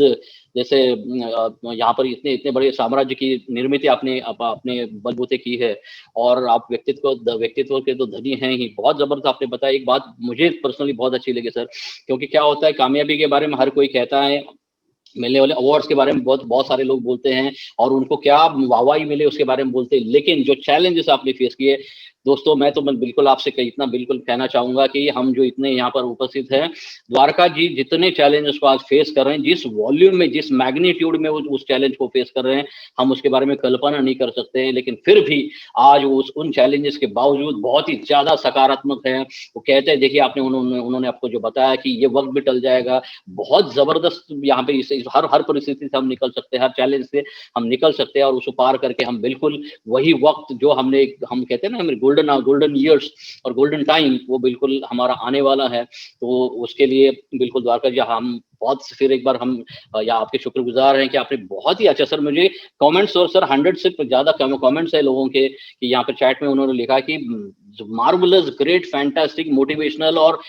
जैसे यहाँ पर इतने इतने बड़े साम्राज्य की निर्मित आपने अपने बलबूते की है, और आप व्यक्तित्व के तो धनी हैं ही। बहुत जबरदस्त आपने बताया। एक बात मुझे पर्सनली बहुत अच्छी लगी सर, क्योंकि क्या होता है, कामयाबी के बारे में हर कोई कहता है, मिलने वाले अवार्ड्स के बारे में बहुत बहुत सारे लोग बोलते हैं, और उनको क्या वाहवाही मिले उसके बारे में बोलते हैं, लेकिन जो चैलेंजेस आपने फेस किए दोस्तों, मैं बिल्कुल आपसे इतना बिल्कुल कहना चाहूंगा कि हम जो इतने यहाँ पर उपस्थित हैं, द्वारका जी जितने चैलेंजेस को आज फेस कर रहे हैं, जिस वॉल्यूम में, जिस मैग्नीट्यूड में उस चैलेंज को फेस कर रहे हैं, हम उसके बारे में कल्पना नहीं कर सकते हैं। लेकिन फिर भी आज उन चैलेंजेस के बावजूद बहुत ही ज्यादा सकारात्मक है। वो कहते हैं, देखिए आपने उन्होंने आपको जो बताया कि ये वक्त भी टल जाएगा, बहुत जबरदस्त यहाँ पे हर परिस्थिति से हम निकल सकते हैं, हर चैलेंज से हम निकल सकते हैं, और उसको पार करके हम बिल्कुल वही वक्त जो हम कहते हैं ना, हमारे गोल्डन ईयर्स और गोल्डन टाइम, वो बिल्कुल हमारा आने वाला है। तो उसके लिए बिल्कुल द्वारका जी हम बहुत फिर एक बार हम या आपके शुक्रगुजार हैं कि आपने बहुत ही अच्छा, सर मुझे कमेंट्स, और सर 100 से ज्यादा कमेंट्स है लोगों के कि यहाँ पे चैट में उन्होंने लिखा कि मार्वलस, ग्रेट, फैंटास्टिक, मोटिवेशनल, और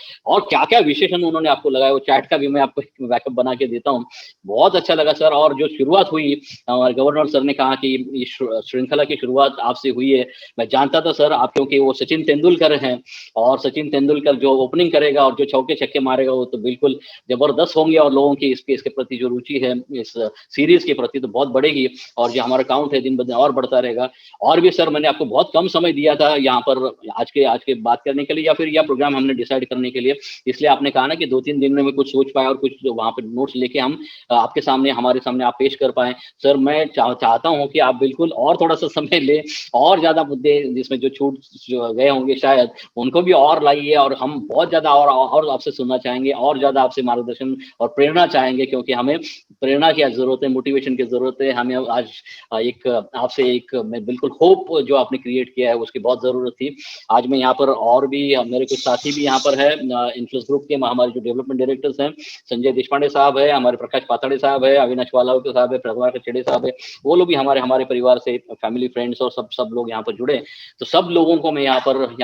क्या क्या विशेषण उन्होंने आपको लगाया, वो चैट का भी मैं आपको बैकअप बना के देता हूँ। बहुत अच्छा लगा सर। और जो शुरुआत हुई, हमारे गवर्नर सर ने कहा कि इस श्रृंखला की शुरुआत आपसे हुई है। मैं जानता था सर आप, क्योंकि वो सचिन तेंदुलकर हैं, और सचिन तेंदुलकर जो ओपनिंग करेगा और जो चौके छक्के मारेगा, वो तो बिल्कुल जबरदस्त होंगे, और लोगों की इसके प्रति जो रुचि है इस सीरीज के प्रति तो बहुत बढ़ेगी, और जो हमारा काउंट है दिन ब दिन और बढ़ता रहेगा। और भी सर, मैंने आपको बहुत कम समय दिया था यहाँ पर आज के बात करने के लिए, या फिर यह प्रोग्राम हमने डिसाइड करने के लिए, इसलिए आपने कहा ना कि 2-3 दिन में मैं कुछ सोच पाया, और कुछ वहाँ पर नोट्स लेके हम आपके सामने, हमारे सामने आप पेश कर पाए। सर, मैं चाहता हूँ कि आप बिल्कुल और थोड़ा सा समय ले, और ज्यादा मुद्दे जिसमें जो छूट गए होंगे शायद, उनको भी और लाइए, और हम बहुत ज्यादा और आपसे सुनना चाहेंगे, और ज्यादा आपसे मार्गदर्शन और प्रेरणा चाहेंगे, क्योंकि हमें प्रेरणा की जरूरत है, मोटिवेशन की जरूरत है। हमें आज एक आपसे मैं बिल्कुल होप जो आपने क्रिएट किया है उसकी बहुत जरूरत थी। आज मैं यहाँ पर, और भी मेरे कुछ साथी भी यहाँ पर है, इन्फ्लुएंस ग्रुप के हमारे जो डेवलपमेंट डायरेक्टर्स हैं, संजय देशपांडे साहब है, हमारे प्रकाश पाताड़े साहब है, अविनाश वालावकर साहब है, प्रभाकर चेड़े साहब है, वो लोग भी हमारे परिवार से, फैमिली फ्रेंड्स, और सब लोग यहाँ पर जुड़े। तो सब लोगों को मैं यहाँ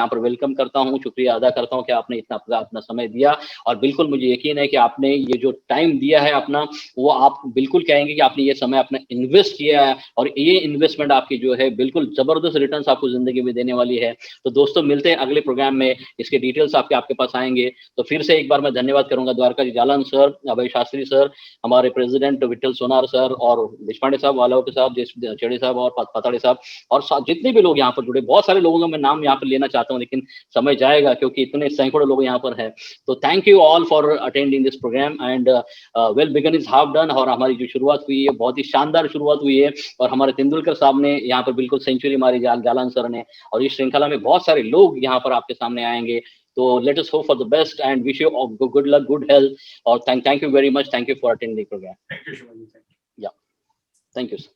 पर वेलकम करता हूँ, शुक्रिया अदा करता हूँ कि आपने इतना अपना समय दिया। और बिल्कुल मुझे यकीन है कि आपने ये जो टाइम दिया है अपना, वो आप बिल्कुल कहेंगे कि आपने ये समय अपना इन्वेस्ट किया है, और ये इन्वेस्टमेंट आपकी जो है बिल्कुल जबरदस्त रिटर्न्स आपको जिंदगी में देने वाली है। तो दोस्तों, मिलते हैं अगले प्रोग्राम में, इसके डिटेल्स आपके पास आएंगे। तो फिर से एक बार मैं धन्यवाद करूंगा द्वारका जी जालन सर, अभय शास्त्री सर, हमारे प्रेसिडेंट विठल सोनार सर, और देशपांडे साहब, वालावकर साहब, चेड़े साहब, और पाताड़े साहब, और जितने भी लोग यहाँ पर जुड़े, बहुत सारे लोगों का मैं नाम यहाँ पर लेना चाहता हूँ, लेकिन समय जाएगा क्योंकि इतने सैकड़ों लोग यहाँ पर हैं। तो thank you all for attending this program, and well begun is half done. और हमारी जो शुरुआत हुई है, बहुत ही शानदार शुरुआत हुई है, और हमारे तेंदुलकर साहब ने यहाँ पर बिल्कुल सेंचुरी मारी, जालन सर ने, और इस श्रृंखला में बहुत सारे लोग यहाँ पर आपके सामने आएंगे। तो let us hope for the best, and wish you good luck, good health, और thank you very much. Thank you for attending programme. Thank you Shivaji, या थैंक यू सर।